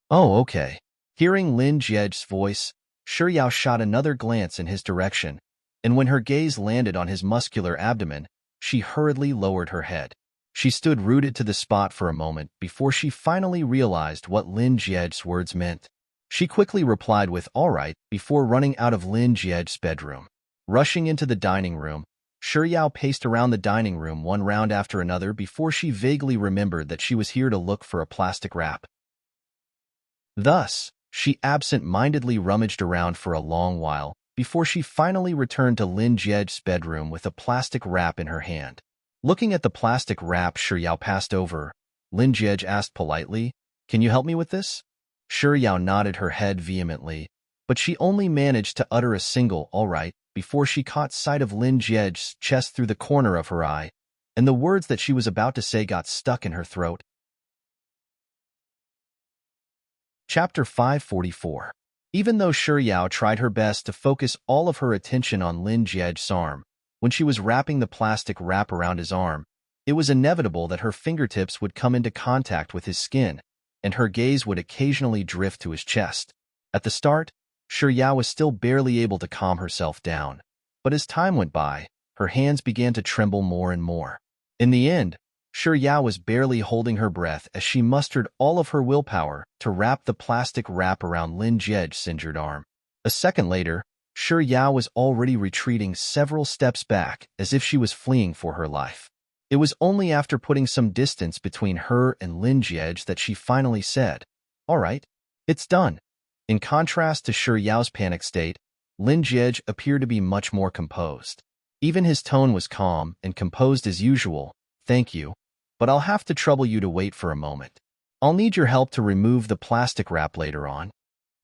"Oh, okay." Hearing Lin Jie's voice, Shi Yao shot another glance in his direction, and when her gaze landed on his muscular abdomen, she hurriedly lowered her head. She stood rooted to the spot for a moment before she finally realized what Lin Jie's words meant. She quickly replied with "all right" before running out of Lin Jie's bedroom. Rushing into the dining room, Shi Yao paced around the dining room one round after another before she vaguely remembered that she was here to look for a plastic wrap. Thus, she absent-mindedly rummaged around for a long while before she finally returned to Lin Jie's bedroom with a plastic wrap in her hand. Looking at the plastic wrap Shi Yao passed over, Lin Jie asked politely, "Can you help me with this?" Shi Yao nodded her head vehemently, but she only managed to utter a single "all right" before she caught sight of Lin Jie's chest through the corner of her eye, and the words that she was about to say got stuck in her throat. Chapter 544. Even though Shi Yao tried her best to focus all of her attention on Lin Jie's arm, when she was wrapping the plastic wrap around his arm, it was inevitable that her fingertips would come into contact with his skin, and her gaze would occasionally drift to his chest. At the start, Shi Yao was still barely able to calm herself down, but as time went by, her hands began to tremble more and more. In the end, Shi Yao was barely holding her breath as she mustered all of her willpower to wrap the plastic wrap around Lin Jie's injured arm. A second later, Shi Yao was already retreating several steps back as if she was fleeing for her life. It was only after putting some distance between her and Lin Jiej that she finally said, "All right, it's done." In contrast to Shi Yao's panic state, Lin Jiej appeared to be much more composed. Even his tone was calm and composed as usual. "Thank you, but I'll have to trouble you to wait for a moment. I'll need your help to remove the plastic wrap later on."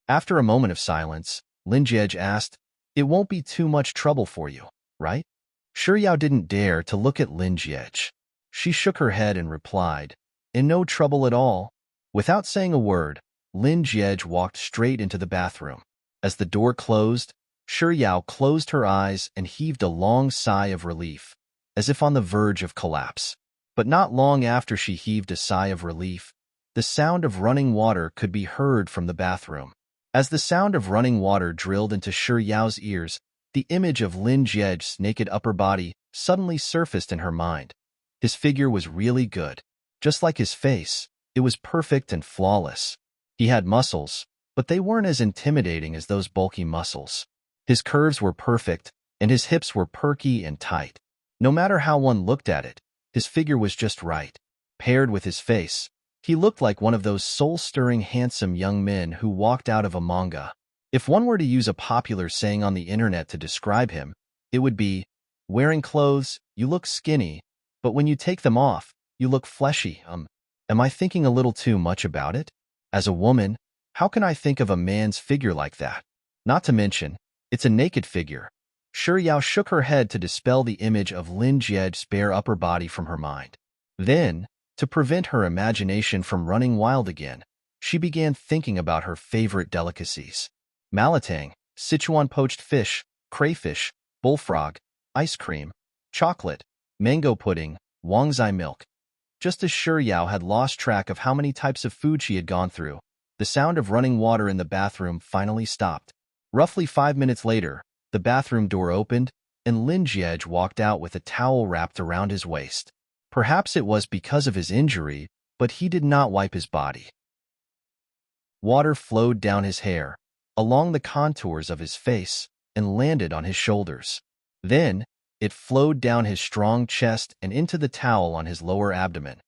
After a moment of silence, Lin Jiej asked, "It won't be too much trouble for you, right?" Shi Yao didn't dare to look at Lin Jiej. She shook her head and replied, "In no trouble at all." Without saying a word, Lin Jiej walked straight into the bathroom. As the door closed, Shi Yao closed her eyes and heaved a long sigh of relief, as if on the verge of collapse. But not long after she heaved a sigh of relief, the sound of running water could be heard from the bathroom. As the sound of running water drilled into Shi Yao's ears, the image of Lin Jiej's naked upper body suddenly surfaced in her mind. His figure was really good. Just like his face, it was perfect and flawless. He had muscles, but they weren't as intimidating as those bulky muscles. His curves were perfect, and his hips were perky and tight. No matter how one looked at it, his figure was just right. Paired with his face, he looked like one of those soul-stirring handsome young men who walked out of a manga. If one were to use a popular saying on the internet to describe him, it would be, "Wearing clothes, you look skinny, but when you take them off, you look fleshy." Am I thinking a little too much about it? As a woman, how can I think of a man's figure like that? Not to mention, it's a naked figure. Shi Yao shook her head to dispel the image of Lin Jiej's bare upper body from her mind. Then, to prevent her imagination from running wild again, she began thinking about her favorite delicacies. Malatang, Sichuan poached fish, crayfish, bullfrog, ice cream, chocolate, mango pudding, Wangzai milk. Just as Shi Yao had lost track of how many types of food she had gone through, the sound of running water in the bathroom finally stopped. Roughly 5 minutes later, the bathroom door opened, and Lin Jiej walked out with a towel wrapped around his waist. Perhaps it was because of his injury, but he did not wipe his body. Water flowed down his hair, along the contours of his face, and landed on his shoulders. Then, it flowed down his strong chest and into the towel on his lower abdomen.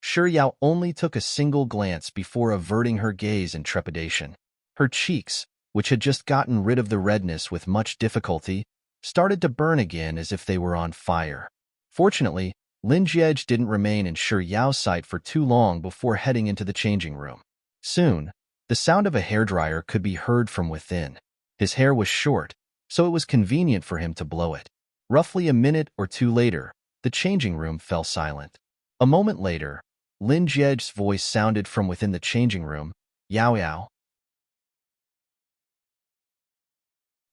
Shi Yao only took a single glance before averting her gaze in trepidation. Her cheeks, which had just gotten rid of the redness with much difficulty, started to burn again as if they were on fire. Fortunately, Lin Jiej didn't remain in Shi Yao's sight for too long before heading into the changing room. Soon, the sound of a hairdryer could be heard from within. His hair was short, so it was convenient for him to blow it. Roughly a minute or two later, the changing room fell silent. A moment later, Lin Jiej's voice sounded from within the changing room, "Yao Yao."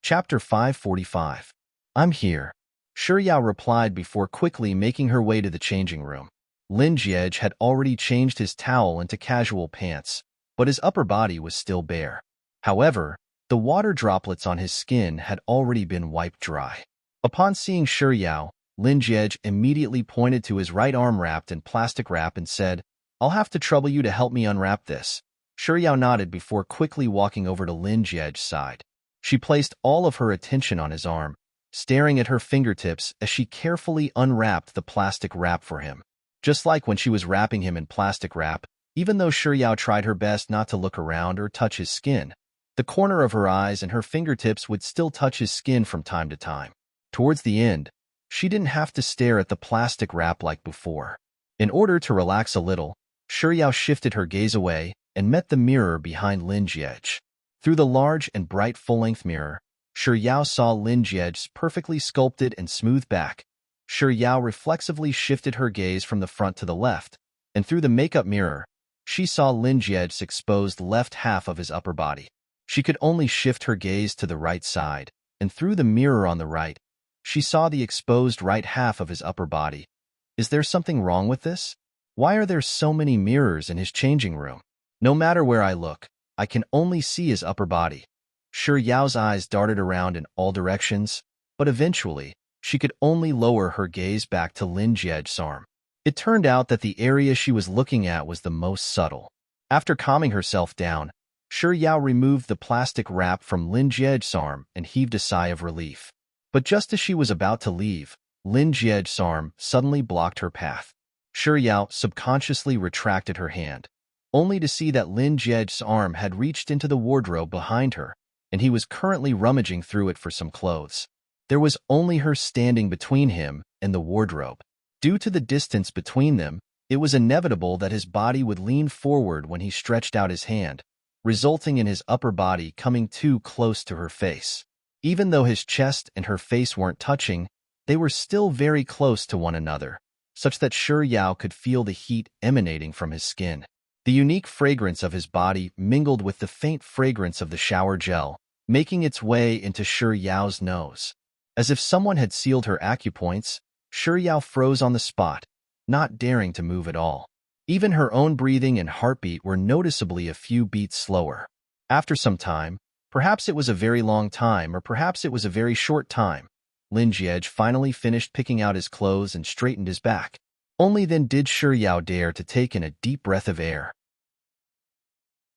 Chapter 545. "I'm here," Shi Yao replied before quickly making her way to the changing room. Lin Jiej had already changed his towel into casual pants, but his upper body was still bare. However, the water droplets on his skin had already been wiped dry. Upon seeing Shi Yao, Lin Jiej immediately pointed to his right arm wrapped in plastic wrap and said, "I'll have to trouble you to help me unwrap this." Shi Yao nodded before quickly walking over to Lin Jiej's side. She placed all of her attention on his arm, staring at her fingertips as she carefully unwrapped the plastic wrap for him. Just like when she was wrapping him in plastic wrap, even though Shi Yao tried her best not to look around or touch his skin, the corner of her eyes and her fingertips would still touch his skin from time to time. Towards the end, she didn't have to stare at the plastic wrap like before. In order to relax a little, Shi Yao shifted her gaze away and met the mirror behind Lin Jiej. Through the large and bright full-length mirror, Shi Yao saw Lin Jiej's perfectly sculpted and smooth back. Shi Yao reflexively shifted her gaze from the front to the left, and through the makeup mirror, she saw Lin Jiej's exposed left half of his upper body. She could only shift her gaze to the right side, and through the mirror on the right, she saw the exposed right half of his upper body. Is there something wrong with this? Why are there so many mirrors in his changing room? No matter where I look, I can only see his upper body. Shi Yao's eyes darted around in all directions, but eventually, she could only lower her gaze back to Lin Jiej's arm. It turned out that the area she was looking at was the most subtle. After calming herself down, Shi Yao removed the plastic wrap from Lin Jie's arm and heaved a sigh of relief. But just as she was about to leave, Lin Jie's arm suddenly blocked her path. Shi Yao subconsciously retracted her hand, only to see that Lin Jie's arm had reached into the wardrobe behind her, and he was currently rummaging through it for some clothes. There was only her standing between him and the wardrobe. Due to the distance between them, it was inevitable that his body would lean forward when he stretched out his hand, resulting in his upper body coming too close to her face. Even though his chest and her face weren't touching, they were still very close to one another, such that Shi Yao could feel the heat emanating from his skin. The unique fragrance of his body mingled with the faint fragrance of the shower gel, making its way into Shi Yao's nose. As if someone had sealed her acupoints, Shi Yao froze on the spot, not daring to move at all. Even her own breathing and heartbeat were noticeably a few beats slower. After some time, perhaps it was a very long time or perhaps it was a very short time, Lin Jie finally finished picking out his clothes and straightened his back. Only then did Shi Yao dare to take in a deep breath of air.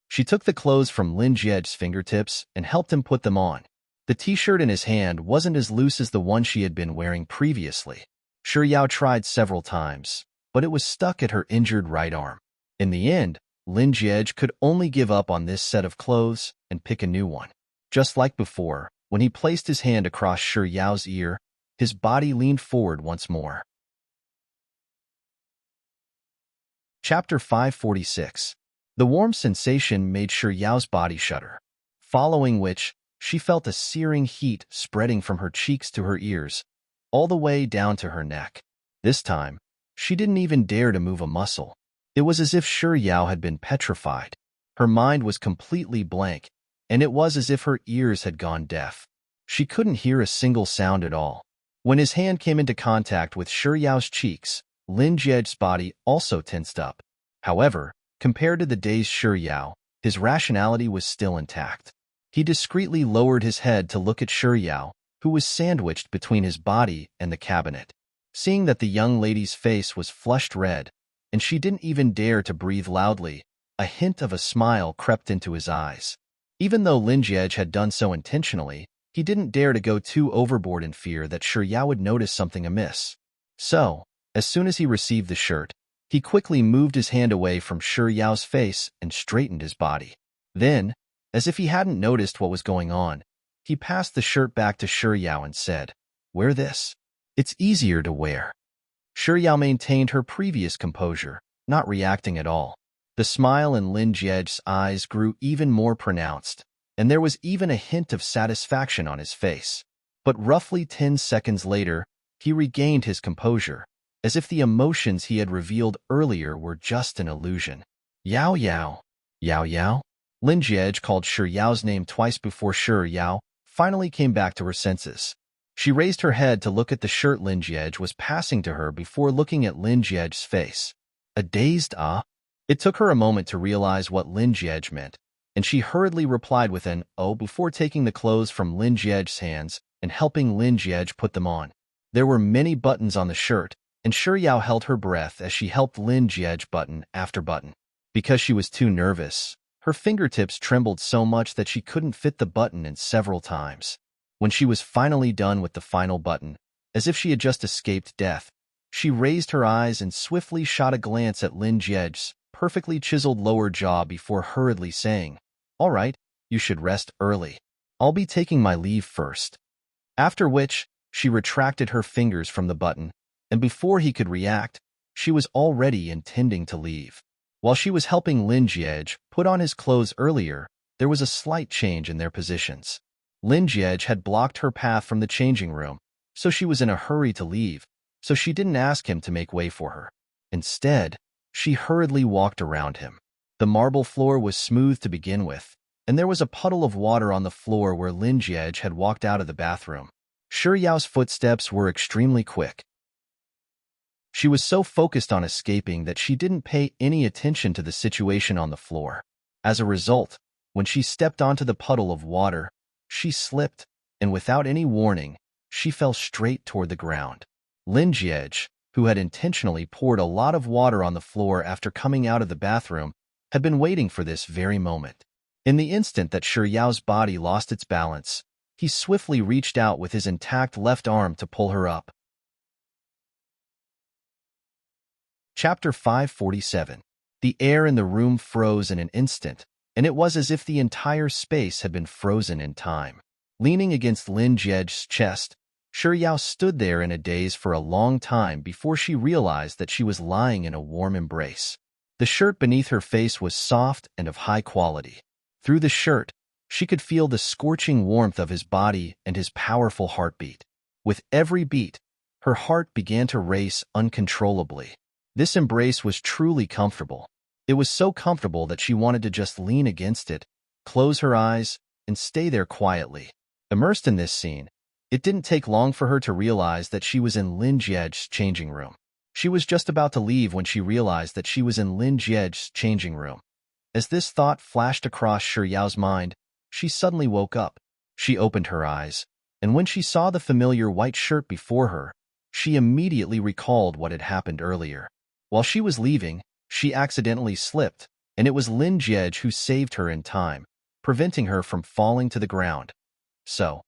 She took the clothes from Lin Jie's fingertips and helped him put them on. The t-shirt in his hand wasn't as loose as the one she had been wearing previously. Shi Yao tried several times, but it was stuck at her injured right arm. In the end, Lin Jie could only give up on this set of clothes and pick a new one. Just like before, when he placed his hand across Shi Yao's ear, his body leaned forward once more. Chapter 546. The warm sensation made Shi Yao's body shudder, following which, she felt a searing heat spreading from her cheeks to her ears, all the way down to her neck. This time, she didn't even dare to move a muscle. It was as if Shi Yao had been petrified. Her mind was completely blank, and it was as if her ears had gone deaf. She couldn't hear a single sound at all. When his hand came into contact with Shi Yao's cheeks, Lin Jie's body also tensed up. However, compared to the dazed Shi Yao, his rationality was still intact. He discreetly lowered his head to look at Shi Yao, who was sandwiched between his body and the cabinet. Seeing that the young lady's face was flushed red, and she didn't even dare to breathe loudly, a hint of a smile crept into his eyes. Even though Lin Jie had done so intentionally, he didn't dare to go too overboard in fear that Shi Yao would notice something amiss. So, as soon as he received the shirt, he quickly moved his hand away from Shi Yao's face and straightened his body. Then, as if he hadn't noticed what was going on, he passed the shirt back to Shi Yao and said, "Wear this. It's easier to wear." Shi Yao maintained her previous composure, not reacting at all. The smile in Lin Jie's eyes grew even more pronounced, and there was even a hint of satisfaction on his face. But roughly 10 seconds later, he regained his composure, as if the emotions he had revealed earlier were just an illusion. "Yao Yao. Yao Yao?" Lin Jie called Shi Yao's name twice before Shi Yao finally came back to her senses. She raised her head to look at the shirt Lin Jie was passing to her before looking at Lin Jie's face. A dazed "ah." It took her a moment to realize what Lin Jie meant, and she hurriedly replied with an "oh" before taking the clothes from Lin Jie's hands and helping Lin Jie put them on. There were many buttons on the shirt, and Shi Yao held her breath as she helped Lin Jie button after button. Because she was too nervous, her fingertips trembled so much that she couldn't fit the button in several times. When she was finally done with the final button, as if she had just escaped death, she raised her eyes and swiftly shot a glance at Lin Jie's perfectly chiseled lower jaw before hurriedly saying, "All right, you should rest early. I'll be taking my leave first." After which, she retracted her fingers from the button, and before he could react, she was already intending to leave. While she was helping Lin Jie put on his clothes earlier, there was a slight change in their positions. Lin Jie had blocked her path from the changing room, so she was in a hurry to leave, so she didn't ask him to make way for her. Instead, she hurriedly walked around him. The marble floor was smooth to begin with, and there was a puddle of water on the floor where Lin Jie had walked out of the bathroom. Shi Yao's footsteps were extremely quick. She was so focused on escaping that she didn't pay any attention to the situation on the floor. As a result, when she stepped onto the puddle of water, she slipped, and without any warning, she fell straight toward the ground. Lin Jie, who had intentionally poured a lot of water on the floor after coming out of the bathroom, had been waiting for this very moment. In the instant that Shi Yao's body lost its balance, he swiftly reached out with his intact left arm to pull her up. Chapter 547. The air in the room froze in an instant, and it was as if the entire space had been frozen in time. Leaning against Lin Jie's chest, Shi Yao stood there in a daze for a long time before she realized that she was lying in a warm embrace. The shirt beneath her face was soft and of high quality. Through the shirt, she could feel the scorching warmth of his body and his powerful heartbeat. With every beat, her heart began to race uncontrollably. This embrace was truly comfortable. It was so comfortable that she wanted to just lean against it, close her eyes, and stay there quietly. Immersed in this scene, it didn't take long for her to realize that she was in Lin Jie's changing room. She was just about to leave when she realized that she was in Lin Jie's changing room. As this thought flashed across Shi Yao's mind, she suddenly woke up. She opened her eyes, and when she saw the familiar white shirt before her, she immediately recalled what had happened earlier. While she was leaving, she accidentally slipped, and it was Lin Jie who saved her in time, preventing her from falling to the ground. So,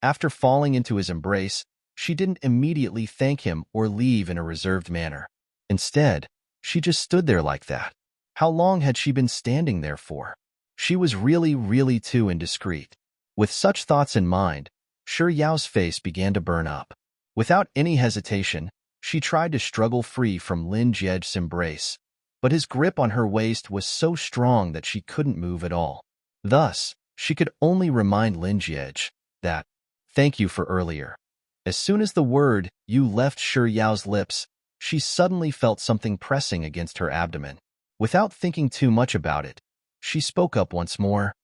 after falling into his embrace, she didn't immediately thank him or leave in a reserved manner. Instead, she just stood there like that. How long had she been standing there for? She was really too indiscreet. With such thoughts in mind, Shi Yao's face began to burn up. Without any hesitation, she tried to struggle free from Lin Jie's embrace, but his grip on her waist was so strong that she couldn't move at all. Thus, she could only remind Lin Jie that, "Thank you for earlier." As soon as the word "you" left Shi Yao's lips, she suddenly felt something pressing against her abdomen. Without thinking too much about it, she spoke up once more.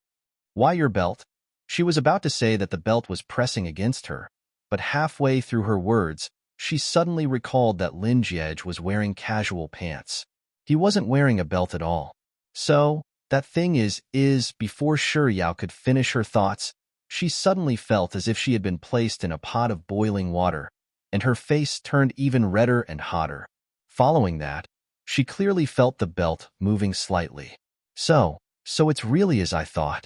"Why your belt?" She was about to say that the belt was pressing against her, but halfway through her words, she suddenly recalled that Lin Jie was wearing casual pants. He wasn't wearing a belt at all. So, that thing is, before Shi Yao could finish her thoughts, she suddenly felt as if she had been placed in a pot of boiling water, and her face turned even redder and hotter. Following that, she clearly felt the belt moving slightly. So it's really as I thought.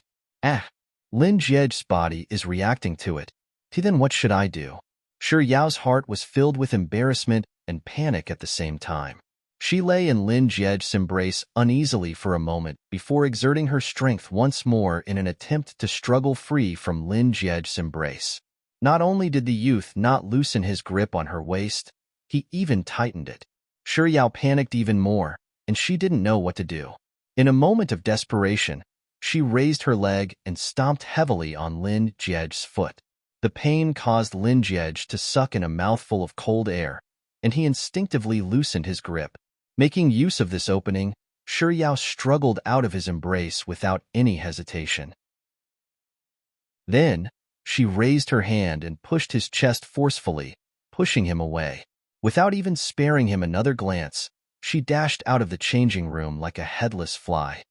Lin Jie's body is reacting to it. Then what should I do? Shi Yao's heart was filled with embarrassment and panic at the same time. She lay in Lin Jie's embrace uneasily for a moment before exerting her strength once more in an attempt to struggle free from Lin Jie's embrace. Not only did the youth not loosen his grip on her waist, he even tightened it. Shi Yao panicked even more, and she didn't know what to do. In a moment of desperation, she raised her leg and stomped heavily on Lin Jie's foot. The pain caused Lin Jie to suck in a mouthful of cold air, and he instinctively loosened his grip. Making use of this opening, Shi Yao struggled out of his embrace without any hesitation. Then, she raised her hand and pushed his chest forcefully, pushing him away. Without even sparing him another glance, she dashed out of the changing room like a headless fly.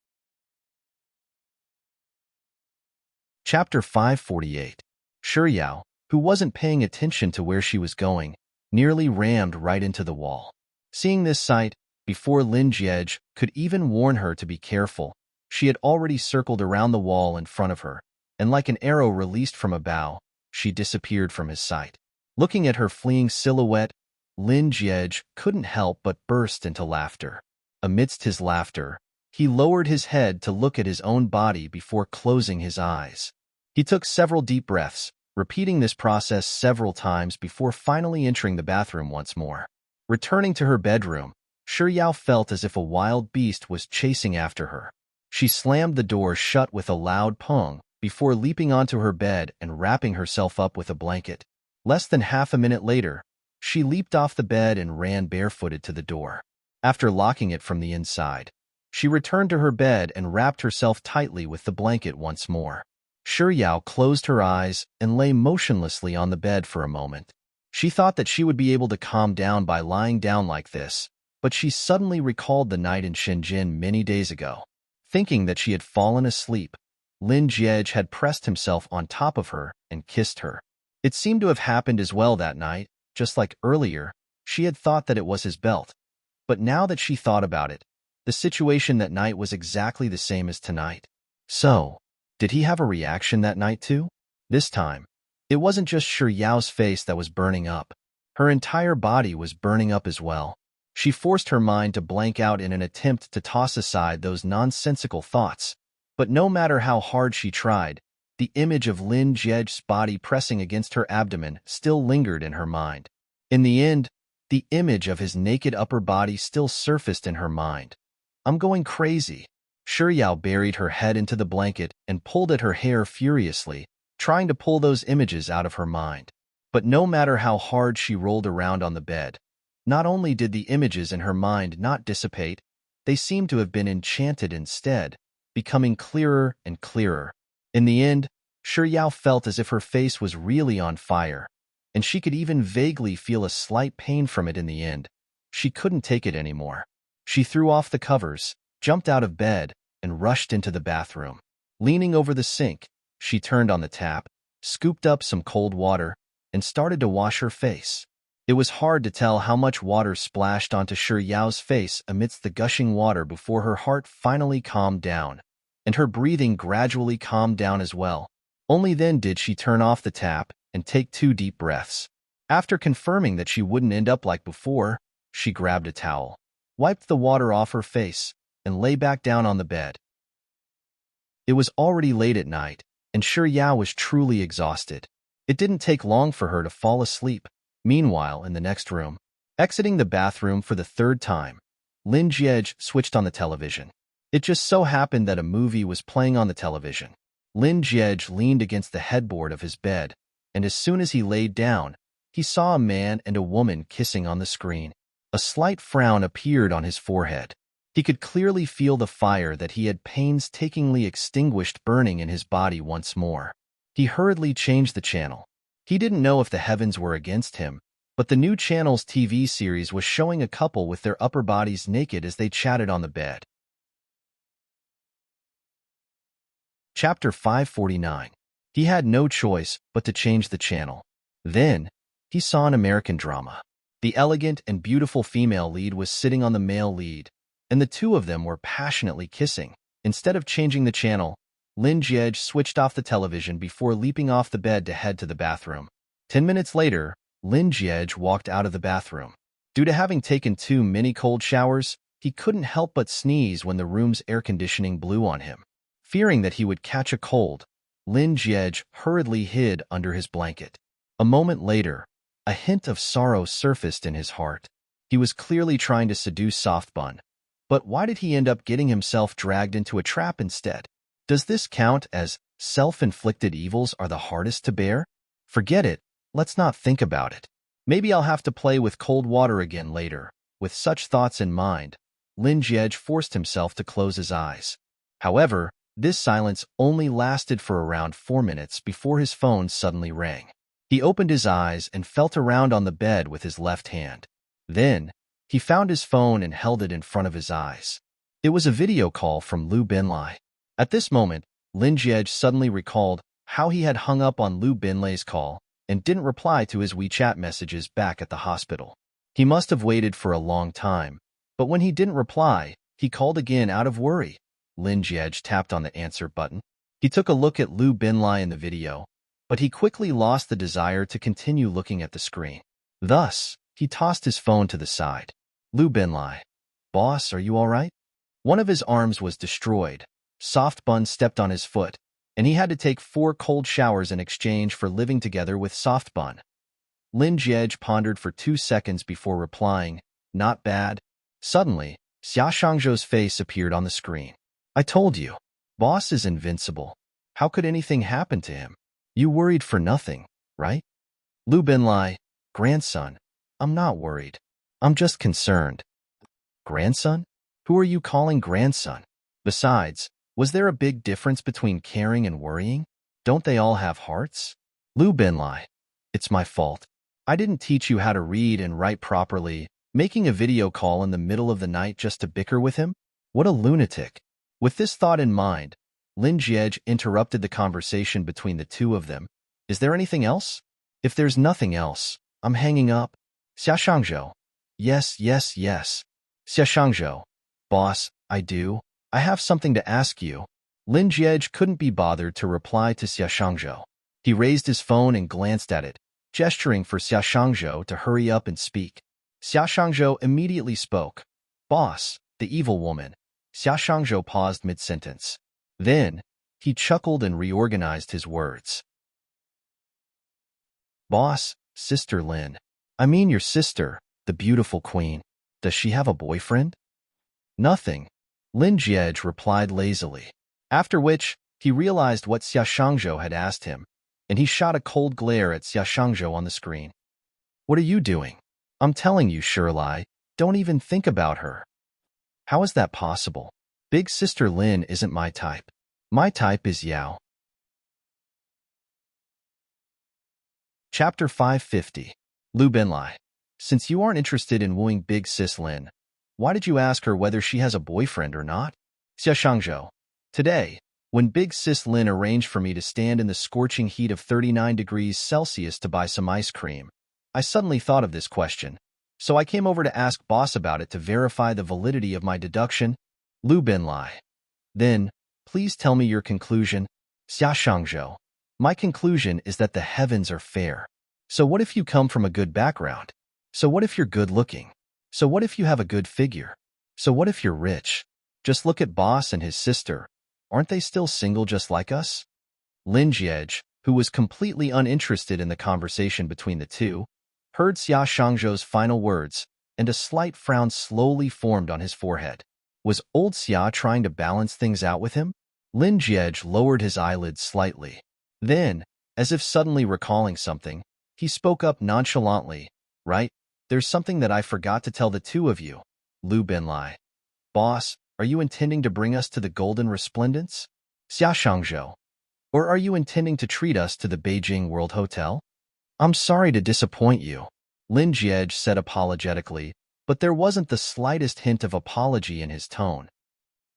Chapter 548. Shi Yao, who wasn't paying attention to where she was going, nearly rammed right into the wall. Seeing this sight, before Lin Jie could even warn her to be careful, she had already circled around the wall in front of her, and like an arrow released from a bow, she disappeared from his sight. Looking at her fleeing silhouette, Lin Jie couldn't help but burst into laughter. Amidst his laughter, he lowered his head to look at his own body before closing his eyes. He took several deep breaths, repeating this process several times before finally entering the bathroom once more. Returning to her bedroom, Shi Yao felt as if a wild beast was chasing after her. She slammed the door shut with a loud pong before leaping onto her bed and wrapping herself up with a blanket. Less than half a minute later, she leaped off the bed and ran barefooted to the door. After locking it from the inside, she returned to her bed and wrapped herself tightly with the blanket once more. Shi Yao closed her eyes and lay motionlessly on the bed for a moment. She thought that she would be able to calm down by lying down like this, but she suddenly recalled the night in Shenzhen many days ago. Thinking that she had fallen asleep, Lin Jie had pressed himself on top of her and kissed her. It seemed to have happened as well that night. Just like earlier, she had thought that it was his belt. But now that she thought about it, the situation that night was exactly the same as tonight. So, did he have a reaction that night too? This time, it wasn't just Shi Yao's face that was burning up. Her entire body was burning up as well. She forced her mind to blank out in an attempt to toss aside those nonsensical thoughts. But no matter how hard she tried, the image of Lin Jie's body pressing against her abdomen still lingered in her mind. In the end, the image of his naked upper body still surfaced in her mind. I'm going crazy. Shi Yao buried her head into the blanket and pulled at her hair furiously, trying to pull those images out of her mind. But no matter how hard she rolled around on the bed, not only did the images in her mind not dissipate, they seemed to have been enchanted instead, becoming clearer and clearer. In the end, Shi Yao felt as if her face was really on fire, and she could even vaguely feel a slight pain from it in the end. She couldn't take it anymore. She threw off the covers, jumped out of bed, and rushed into the bathroom. Leaning over the sink, she turned on the tap, scooped up some cold water, and started to wash her face. It was hard to tell how much water splashed onto Shi Yao's face amidst the gushing water before her heart finally calmed down, and her breathing gradually calmed down as well. Only then did she turn off the tap and take 2 deep breaths. After confirming that she wouldn't end up like before, she grabbed a towel, wiped the water off her face, and lay back down on the bed. It was already late at night, and Shi Yao was truly exhausted. It didn't take long for her to fall asleep. Meanwhile, in the next room, exiting the bathroom for the 3rd time, Lin Jie switched on the television. It just so happened that a movie was playing on the television. Lin Jie leaned against the headboard of his bed, and as soon as he laid down, he saw a man and a woman kissing on the screen. A slight frown appeared on his forehead. He could clearly feel the fire that he had painstakingly extinguished burning in his body once more. He hurriedly changed the channel. He didn't know if the heavens were against him, but the new channel's TV series was showing a couple with their upper bodies naked as they chatted on the bed. Chapter 549. He had no choice but to change the channel. Then, he saw an American drama. The elegant and beautiful female lead was sitting on the male lead, and the two of them were passionately kissing. Instead of changing the channel, Lin Jie switched off the television before leaping off the bed to head to the bathroom. 10 minutes later, Lin Jie walked out of the bathroom. Due to having taken 2 mini cold showers, he couldn't help but sneeze when the room's air conditioning blew on him. Fearing that he would catch a cold, Lin Jie hurriedly hid under his blanket. A moment later, a hint of sorrow surfaced in his heart. He was clearly trying to seduce Soft Bun, but why did he end up getting himself dragged into a trap instead? Does this count as self-inflicted evils are the hardest to bear? Forget it, let's not think about it. Maybe I'll have to play with cold water again later. With such thoughts in mind, Lin Jie forced himself to close his eyes. However, this silence only lasted for around 4 minutes before his phone suddenly rang. He opened his eyes and felt around on the bed with his left hand. Then, he found his phone and held it in front of his eyes. It was a video call from Lu Binlai. At this moment, Lin Jie suddenly recalled how he had hung up on Lu Binlai's call and didn't reply to his WeChat messages back at the hospital. He must have waited for a long time, but when he didn't reply, he called again out of worry. Lin Jie tapped on the answer button. He took a look at Lu Binlai in the video, but he quickly lost the desire to continue looking at the screen. Thus, he tossed his phone to the side. Lu Binlai, boss, are you all right? One of his arms was destroyed. Soft Bun stepped on his foot, and he had to take 4 cold showers in exchange for living together with Soft Bun. Lin Jie pondered for 2 seconds before replying, not bad. Suddenly, Xia Shangzhou's face appeared on the screen. I told you, boss is invincible. How could anything happen to him? You worried for nothing, right? Lu Binlai, grandson, I'm not worried. I'm just concerned. Grandson? Who are you calling grandson? Besides, was there a big difference between caring and worrying? Don't they all have hearts? Lu Binlai, it's my fault. I didn't teach you how to read and write properly, making a video call in the middle of the night just to bicker with him? What a lunatic. With this thought in mind, Lin Jie interrupted the conversation between the two of them. Is there anything else? If there's nothing else, I'm hanging up. Xia Shangzhou. Yes. Xia Shangzhou. Boss, I have something to ask you. Lin Jiej couldn't be bothered to reply to Xia Shangzhou. He raised his phone and glanced at it, gesturing for Xia Shangzhou to hurry up and speak. Xia Shangzhou immediately spoke. "Boss, the evil woman." Xia Shangzhou paused mid-sentence. Then, he chuckled and reorganized his words. "Boss, Sister Lin. I mean your sister, the beautiful queen. Does she have a boyfriend?" "Nothing," Lin Jiej replied lazily. After which, he realized what Xia Shangzhou had asked him, and he shot a cold glare at Xia Shangzhou on the screen. "What are you doing? I'm telling you, Shirlai, don't even think about her." "How is that possible? Big Sister Lin isn't my type. My type is Yao." Chapter 550. Lu Binlai. Since you aren't interested in wooing Big Sis Lin, why did you ask her whether she has a boyfriend or not? Xia Shangzhou. Today, when Big Sis Lin arranged for me to stand in the scorching heat of 39 degrees Celsius to buy some ice cream, I suddenly thought of this question, so I came over to ask Boss about it to verify the validity of my deduction. Lu Binlai. Then, please tell me your conclusion. Xia Shangzhou. My conclusion is that the heavens are fair. So what if you come from a good background? So what if you're good-looking? So what if you have a good figure? So what if you're rich? Just look at Boss and his sister. Aren't they still single just like us? Lin Jiej, who was completely uninterested in the conversation between the two, heard Xia Shangzhou's final words, and a slight frown slowly formed on his forehead. Was old Xia trying to balance things out with him? Lin Jiej lowered his eyelids slightly. Then, as if suddenly recalling something, he spoke up nonchalantly. "Right, there's something that I forgot to tell the two of you. Lu Binlai. Boss, are you intending to bring us to the Golden Resplendence? Xia Shangzhou. Or are you intending to treat us to the Beijing World Hotel?" "I'm sorry to disappoint you," Lin Jiej said apologetically, but there wasn't the slightest hint of apology in his tone.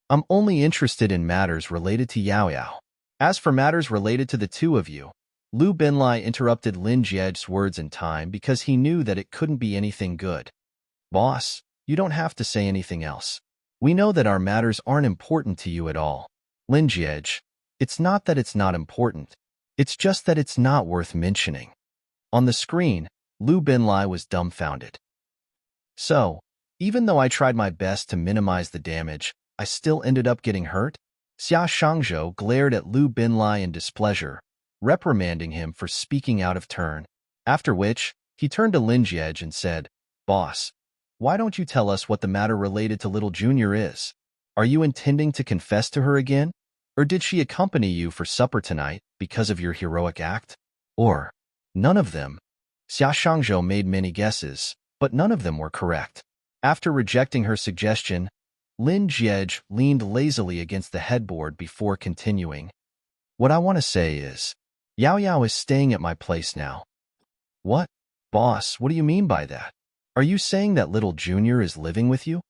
"I'm only interested in matters related to Yao Yao. As for matters related to the two of you," Lu Binlai interrupted Lin Jiej's words in time because he knew that it couldn't be anything good. "Boss, you don't have to say anything else. We know that our matters aren't important to you at all." Lin Jiej. "It's not that it's not important. It's just that it's not worth mentioning." On the screen, Lu Binlai was dumbfounded. "So, even though I tried my best to minimize the damage, I still ended up getting hurt?" Xia Shangzhou glared at Lu Binlai in displeasure, reprimanding him for speaking out of turn. After which, he turned to Lin Jiej and said, "Boss, why don't you tell us what the matter related to little Junior is? Are you intending to confess to her again? Or did she accompany you for supper tonight because of your heroic act? Or none of them?" Xia Shangzhou made many guesses, but none of them were correct. After rejecting her suggestion, Lin Jiej leaned lazily against the headboard before continuing. "What I want to say is, Yao Yao is staying at my place now." "What? Boss, what do you mean by that? Are you saying that little Junior is living with you?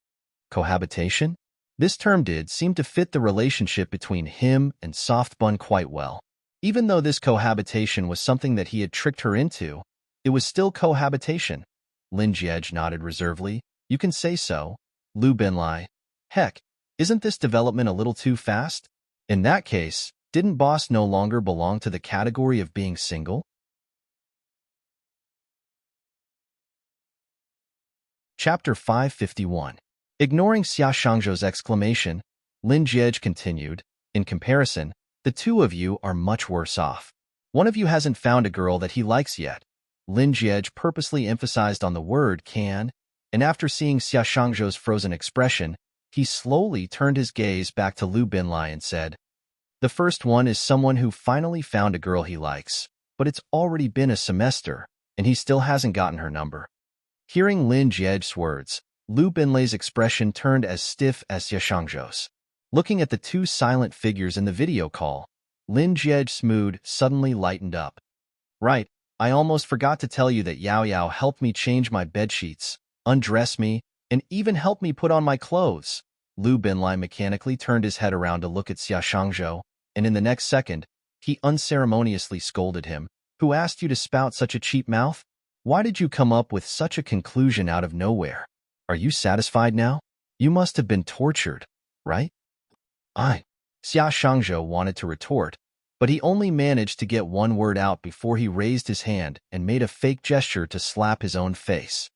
Cohabitation?" This term did seem to fit the relationship between him and Soft Bun quite well. Even though this cohabitation was something that he had tricked her into, it was still cohabitation. Lin Jiej nodded reservedly. "You can say so." Lu Binlai. "Heck, isn't this development a little too fast? In that case, didn't Boss no longer belong to the category of being single?" Chapter 551. Ignoring Xia Shangzhou's exclamation, Lin Jiej continued, "In comparison, the two of you are much worse off. One of you hasn't found a girl that he likes yet." Lin Jiej purposely emphasized on the word can, and after seeing Xia Shangzhou's frozen expression, he slowly turned his gaze back to Lu Binlai and said, "The first one is someone who finally found a girl he likes, but it's already been a semester, and he still hasn't gotten her number." Hearing Lin Jiej's words, Lu Binlai's expression turned as stiff as Xia Shangzhou's. Looking at the two silent figures in the video call, Lin Jiej's mood suddenly lightened up. "Right, I almost forgot to tell you that Yao Yao helped me change my bedsheets, undress me, and even helped me put on my clothes." Lu Binlai mechanically turned his head around to look at Xia Shangzhou, and in the next second, he unceremoniously scolded him. "Who asked you to spout such a cheap mouth? Why did you come up with such a conclusion out of nowhere? Are you satisfied now? You must have been tortured, right?" Xia Shangzhou wanted to retort, but he only managed to get one word out before he raised his hand and made a fake gesture to slap his own face.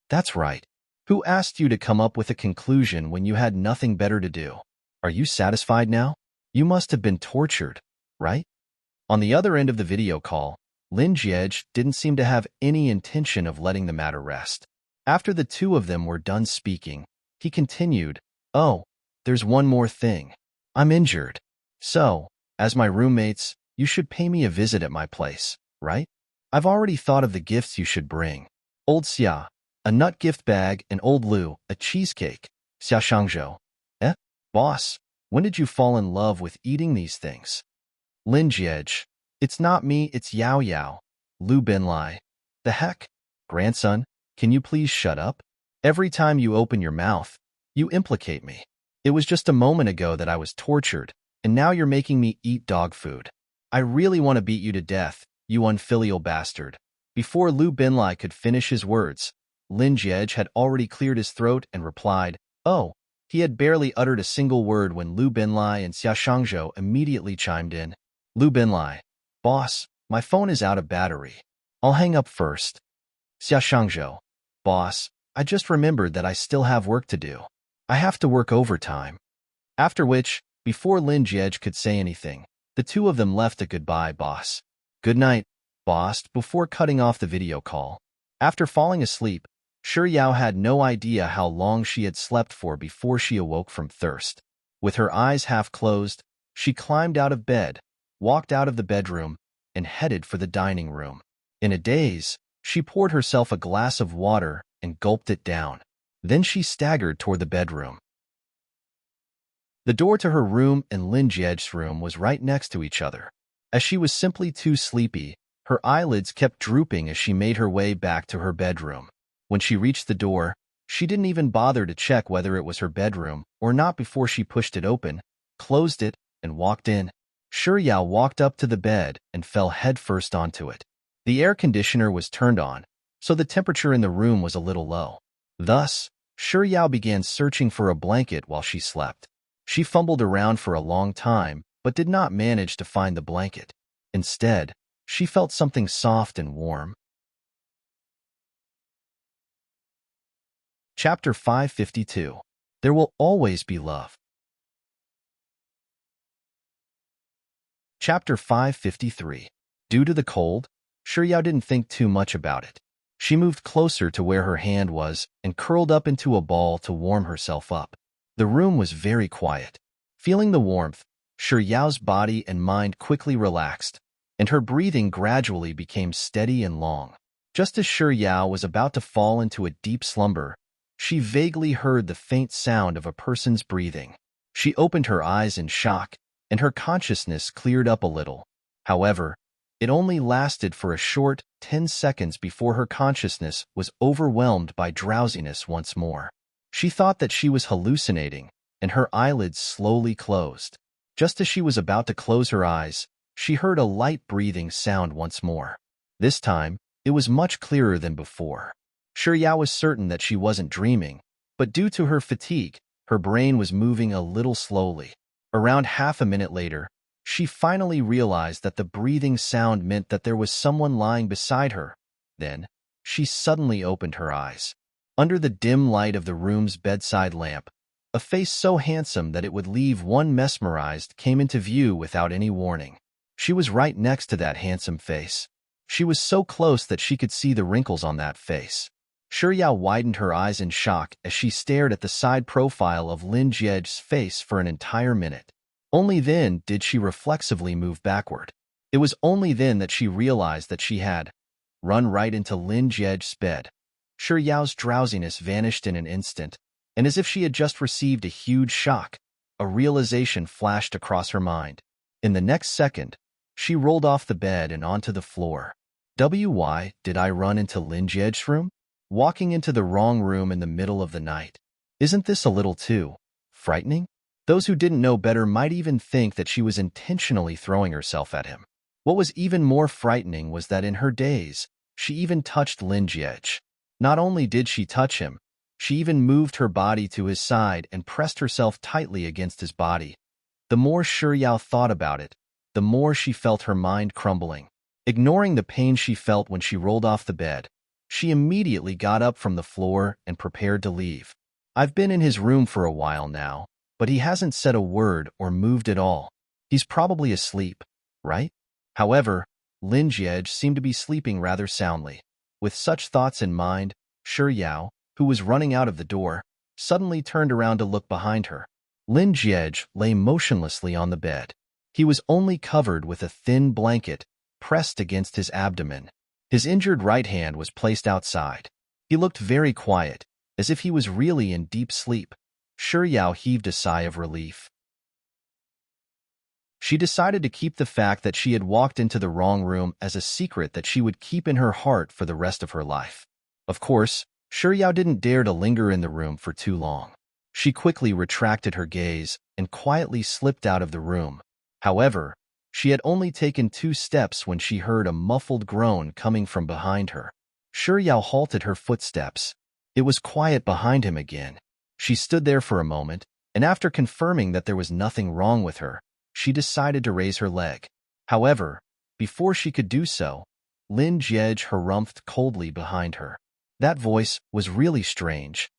That's right. Who asked you to come up with a conclusion when you had nothing better to do? Are you satisfied now? You must have been tortured, right? On the other end of the video call, Lin Jiej didn't seem to have any intention of letting the matter rest. After the two of them were done speaking, he continued, "Oh, there's one more thing. I'm injured. So, as my roommates, you should pay me a visit at my place, right? I've already thought of the gifts you should bring. Old Xia, a nut gift bag, and Old Lu, a cheesecake. Xia Shangzhou. Boss, when did you fall in love with eating these things?" Lin Jiej. "It's not me, it's Yao Yao. Lu Binlai. The heck? Grandson, can you please shut up? Every time you open your mouth, you implicate me. It was just a moment ago that I was tortured, and now you're making me eat dog food. I really want to beat you to death, you unfilial bastard." Before Lu Binlai could finish his words, Lin Jiej had already cleared his throat and replied, "Oh." He had barely uttered a single word when Lu Binlai and Xia Shangzhou immediately chimed in. Lu Binlai. "Boss, my phone is out of battery. I'll hang up first." Xia Shangzhou. "Boss, I just remembered that I still have work to do. I have to work overtime." After which, before Lin Jiej could say anything, the two of them left a goodbye, boss. "Good night, boss," before cutting off the video call. After falling asleep, Shi Yao had no idea how long she had slept for before she awoke from thirst. With her eyes half closed, she climbed out of bed, walked out of the bedroom, and headed for the dining room. In a daze, she poured herself a glass of water and gulped it down. Then she staggered toward the bedroom. The door to her room and Lin Jiej's room was right next to each other. As she was simply too sleepy, her eyelids kept drooping as she made her way back to her bedroom. When she reached the door, she didn't even bother to check whether it was her bedroom or not before she pushed it open, closed it, and walked in. Shi Yao walked up to the bed and fell headfirst onto it. The air conditioner was turned on, so the temperature in the room was a little low. Thus, Shi Yao began searching for a blanket while she slept. She fumbled around for a long time, but did not manage to find the blanket. Instead, she felt something soft and warm. Chapter 552. There Will Always Be Love. Chapter 553. Due to the cold, Shi Yao didn't think too much about it. She moved closer to where her hand was and curled up into a ball to warm herself up. The room was very quiet. Feeling the warmth, Shi Yao's body and mind quickly relaxed, and her breathing gradually became steady and long. Just as Shi Yao was about to fall into a deep slumber, she vaguely heard the faint sound of a person's breathing. She opened her eyes in shock, and her consciousness cleared up a little. However, it only lasted for a short 10 seconds before her consciousness was overwhelmed by drowsiness once more. She thought that she was hallucinating, and her eyelids slowly closed. Just as she was about to close her eyes, she heard a light breathing sound once more. This time, it was much clearer than before. Shi Yao was certain that she wasn't dreaming, but due to her fatigue, her brain was moving a little slowly. Around half a minute later, she finally realized that the breathing sound meant that there was someone lying beside her. Then, she suddenly opened her eyes. Under the dim light of the room's bedside lamp, a face so handsome that it would leave one mesmerized came into view without any warning. She was right next to that handsome face. She was so close that she could see the wrinkles on that face. Shi Yao widened her eyes in shock as she stared at the side profile of Lin Jiej's face for an entire minute. Only then did she reflexively move backward. It was only then that she realized that she had run right into Lin Jiej's bed. Shi Yao's drowsiness vanished in an instant, and as if she had just received a huge shock, a realization flashed across her mind. In the next second, she rolled off the bed and onto the floor. Why did I run into Lin Jiej's room? Walking into the wrong room in the middle of the night. Isn't this a little too frightening? Those who didn't know better might even think that she was intentionally throwing herself at him. What was even more frightening was that in her daze, she even touched Lin Jiej. Not only did she touch him, she even moved her body to his side and pressed herself tightly against his body. The more Yao thought about it, the more she felt her mind crumbling. Ignoring the pain she felt when she rolled off the bed, she immediately got up from the floor and prepared to leave. I've been in his room for a while now, but he hasn't said a word or moved at all. He's probably asleep, right? However, Lin Jie seemed to be sleeping rather soundly. With such thoughts in mind, Yao, who was running out of the door, suddenly turned around to look behind her. Lin Jie lay motionlessly on the bed. He was only covered with a thin blanket pressed against his abdomen. His injured right hand was placed outside. He looked very quiet, as if he was really in deep sleep. Yao heaved a sigh of relief. She decided to keep the fact that she had walked into the wrong room as a secret that she would keep in her heart for the rest of her life. Of course, Yao didn't dare to linger in the room for too long. She quickly retracted her gaze and quietly slipped out of the room. However, she had only taken 2 steps when she heard a muffled groan coming from behind her. Yao halted her footsteps. It was quiet behind him again. She stood there for a moment, and after confirming that there was nothing wrong with her, she decided to raise her leg. However, before she could do so, Lin Jie harumphed coldly behind her. That voice was really strange.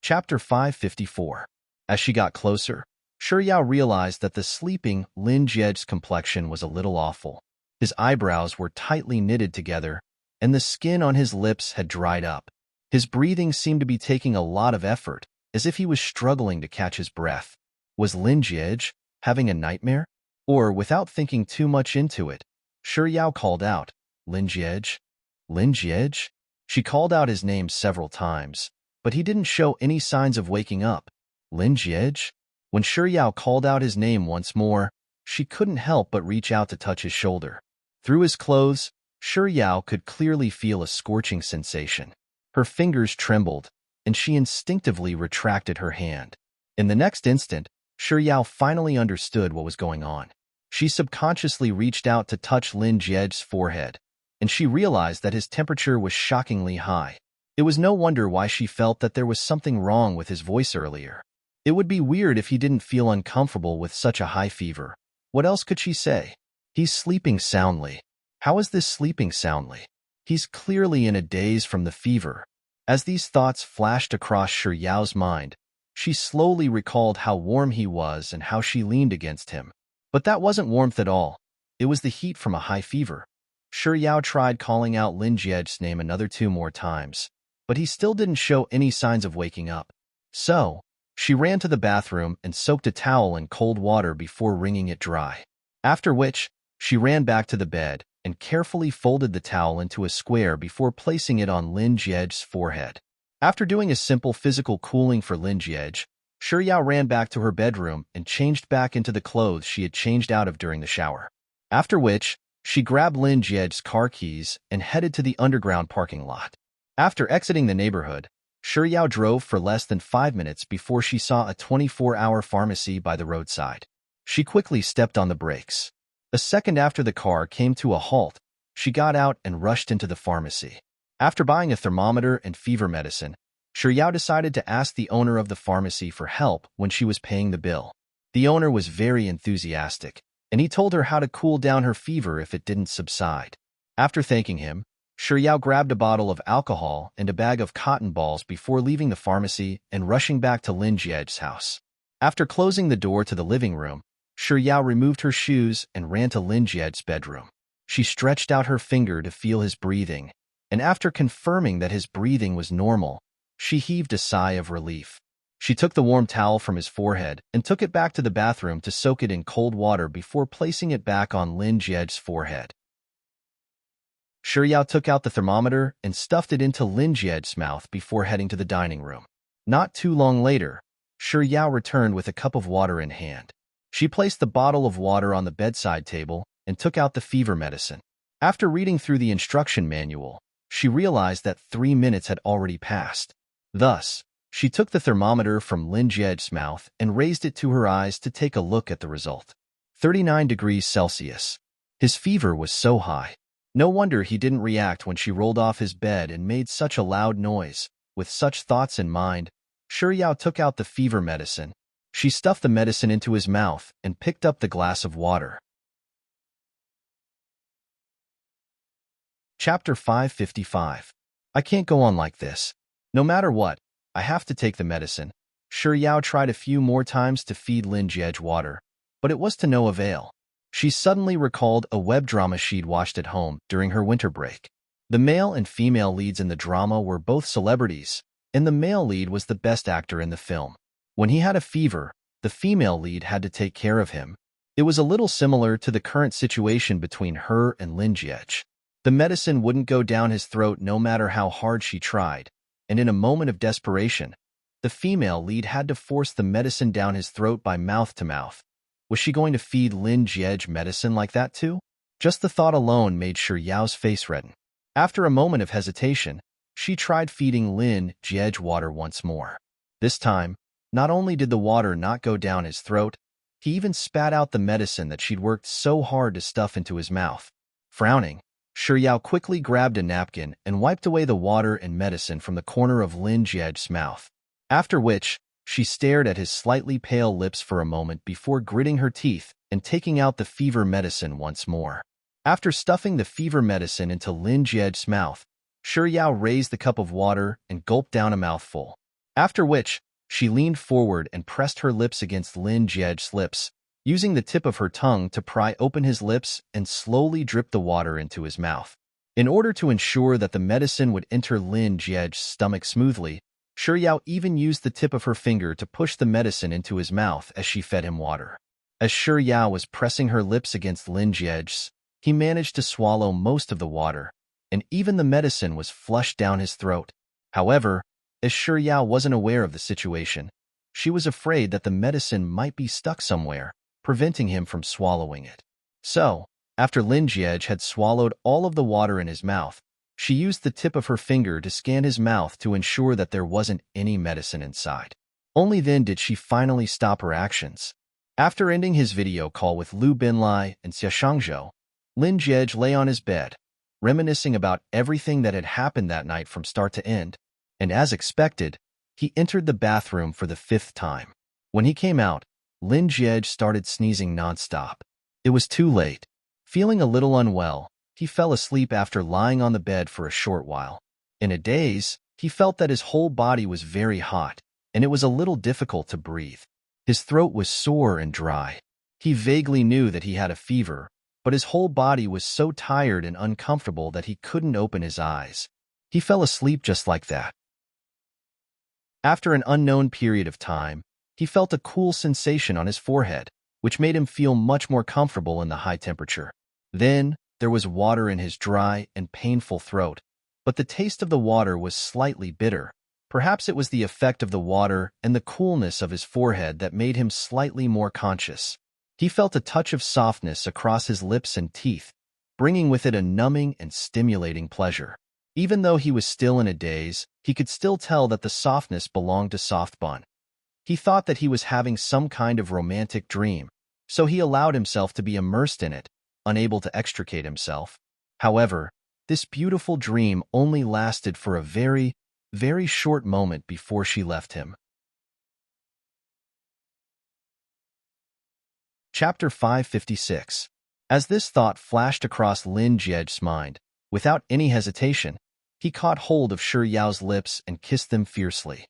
Chapter 554. As she got closer, Yao realized that the sleeping Lin Jie's complexion was a little awful. His eyebrows were tightly knitted together, and the skin on his lips had dried up. His breathing seemed to be taking a lot of effort, as if he was struggling to catch his breath. Was Lin Jie having a nightmare? Or, without thinking too much into it, Yao called out, "Lin Jie? Lin Jie?" She called out his name several times, but he didn't show any signs of waking up. Lin Jie? When Yao called out his name once more, she couldn't help but reach out to touch his shoulder. Through his clothes, Yao could clearly feel a scorching sensation. Her fingers trembled, and she instinctively retracted her hand. In the next instant, Yao finally understood what was going on. She subconsciously reached out to touch Lin Jie's forehead, and she realized that his temperature was shockingly high. It was no wonder why she felt that there was something wrong with his voice earlier. It would be weird if he didn't feel uncomfortable with such a high fever. What else could she say? He's sleeping soundly. How is this sleeping soundly? He's clearly in a daze from the fever. As these thoughts flashed across Yao's mind, she slowly recalled how warm he was and how she leaned against him. But that wasn't warmth at all. It was the heat from a high fever. Yao tried calling out Lin Jie's name another 2 more times, but he still didn't show any signs of waking up. So, she ran to the bathroom and soaked a towel in cold water before wringing it dry. After which, she ran back to the bed and carefully folded the towel into a square before placing it on Lin Jie's forehead. After doing a simple physical cooling for Lin Jie, Yao ran back to her bedroom and changed back into the clothes she had changed out of during the shower. After which, she grabbed Lin Jie's car keys and headed to the underground parking lot. After exiting the neighborhood, Yao drove for less than 5 minutes before she saw a 24-hour pharmacy by the roadside. She quickly stepped on the brakes. A second after the car came to a halt, she got out and rushed into the pharmacy. After buying a thermometer and fever medicine, Yao decided to ask the owner of the pharmacy for help when she was paying the bill. The owner was very enthusiastic, and he told her how to cool down her fever if it didn't subside. After thanking him, Yao grabbed a bottle of alcohol and a bag of cotton balls before leaving the pharmacy and rushing back to Lin Jie's house. After closing the door to the living room, Yao removed her shoes and ran to Lin Jie's bedroom. She stretched out her finger to feel his breathing, and after confirming that his breathing was normal, she heaved a sigh of relief. She took the warm towel from his forehead and took it back to the bathroom to soak it in cold water before placing it back on Lin Jie's forehead. Yao took out the thermometer and stuffed it into Lin Jie's mouth before heading to the dining room. Not too long later, Yao returned with a cup of water in hand. She placed the bottle of water on the bedside table and took out the fever medicine. After reading through the instruction manual, she realized that 3 minutes had already passed. Thus, she took the thermometer from Lin Jie's mouth and raised it to her eyes to take a look at the result. 39 degrees Celsius. His fever was so high. No wonder he didn't react when she rolled off his bed and made such a loud noise. With such thoughts in mind, Yao took out the fever medicine. She stuffed the medicine into his mouth and picked up the glass of water. Chapter 555. I can't go on like this. No matter what, I have to take the medicine. Yao tried a few more times to feed Lin Jie water, but it was to no avail. She suddenly recalled a web drama she'd watched at home during her winter break. The male and female leads in the drama were both celebrities, and the male lead was the best actor in the film. When he had a fever, the female lead had to take care of him. It was a little similar to the current situation between her and Lin Jie. The medicine wouldn't go down his throat no matter how hard she tried, and in a moment of desperation, the female lead had to force the medicine down his throat by mouth to mouth. Was she going to feed Lin Jie medicine like that too? Just the thought alone made Yao's face redden. After a moment of hesitation, she tried feeding Lin Jie water once more. This time, not only did the water not go down his throat, he even spat out the medicine that she'd worked so hard to stuff into his mouth. Frowning, Yao quickly grabbed a napkin and wiped away the water and medicine from the corner of Lin Jie's mouth. After which, she stared at his slightly pale lips for a moment before gritting her teeth and taking out the fever medicine once more. After stuffing the fever medicine into Lin Jie's mouth, Yao raised the cup of water and gulped down a mouthful. After which, she leaned forward and pressed her lips against Lin Jie's lips, using the tip of her tongue to pry open his lips and slowly drip the water into his mouth. In order to ensure that the medicine would enter Lin Jie's stomach smoothly, Yao even used the tip of her finger to push the medicine into his mouth as she fed him water. As Yao was pressing her lips against Lin Jie's, he managed to swallow most of the water, and even the medicine was flushed down his throat. However, as Yao wasn't aware of the situation, she was afraid that the medicine might be stuck somewhere, preventing him from swallowing it. So, after Lin Jie had swallowed all of the water in his mouth, she used the tip of her finger to scan his mouth to ensure that there wasn't any medicine inside. Only then did she finally stop her actions. After ending his video call with Lu Binlai and Xia Shangzhou, Lin Jie lay on his bed, reminiscing about everything that had happened that night from start to end, and as expected, he entered the bathroom for the 5th time. When he came out, Lin Jie started sneezing nonstop. It was too late. Feeling a little unwell, he fell asleep after lying on the bed for a short while. In a daze, he felt that his whole body was very hot, and it was a little difficult to breathe. His throat was sore and dry. He vaguely knew that he had a fever, but his whole body was so tired and uncomfortable that he couldn't open his eyes. He fell asleep just like that. After an unknown period of time, he felt a cool sensation on his forehead, which made him feel much more comfortable in the high temperature. Then, there was water in his dry and painful throat, but the taste of the water was slightly bitter. Perhaps it was the effect of the water and the coolness of his forehead that made him slightly more conscious. He felt a touch of softness across his lips and teeth, bringing with it a numbing and stimulating pleasure. Even though he was still in a daze, he could still tell that the softness belonged to Soft Bun. He thought that he was having some kind of romantic dream, so he allowed himself to be immersed in it, unable to extricate himself. However, this beautiful dream only lasted for a very, very short moment before she left him. Chapter 556. As this thought flashed across Lin Jie's mind, without any hesitation, he caught hold of Yao's lips and kissed them fiercely.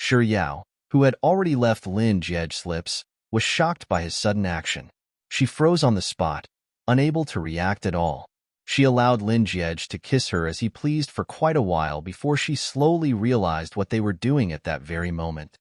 Yao, who had already left Lin Jie's lips, was shocked by his sudden action. She froze on the spot, unable to react at all. She allowed Lin Jie to kiss her as he pleased for quite a while before she slowly realized what they were doing at that very moment.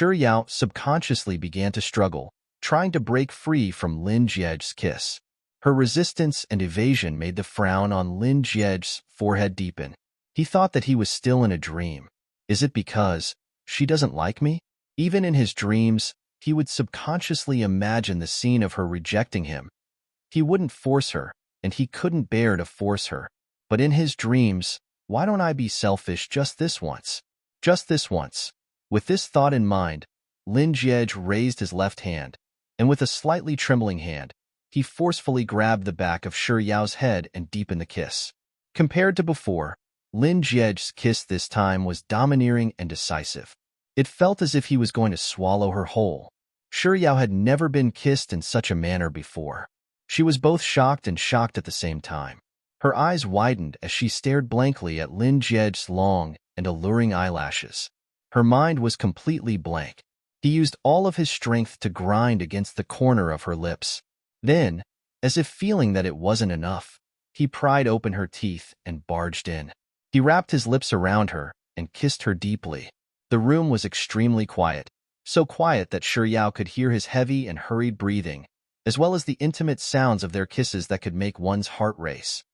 Yao subconsciously began to struggle, trying to break free from Lin Jie's kiss. Her resistance and evasion made the frown on Lin Jie's forehead deepen. He thought that he was still in a dream. Is it because she doesn't like me? Even in his dreams, he would subconsciously imagine the scene of her rejecting him. He wouldn't force her, and he couldn't bear to force her. But in his dreams, why don't I be selfish just this once? Just this once. With this thought in mind, Lin Jie raised his left hand, and with a slightly trembling hand, he forcefully grabbed the back of Yao's head and deepened the kiss. Compared to before, Lin Jie's kiss this time was domineering and decisive. It felt as if he was going to swallow her whole. Yao had never been kissed in such a manner before. She was both shocked and shocked at the same time. Her eyes widened as she stared blankly at Lin Jiej's long and alluring eyelashes. Her mind was completely blank. He used all of his strength to grind against the corner of her lips. Then, as if feeling that it wasn't enough, he pried open her teeth and barged in. He wrapped his lips around her and kissed her deeply. The room was extremely quiet, so quiet that Yao could hear his heavy and hurried breathing, as well as the intimate sounds of their kisses that could make one's heart race.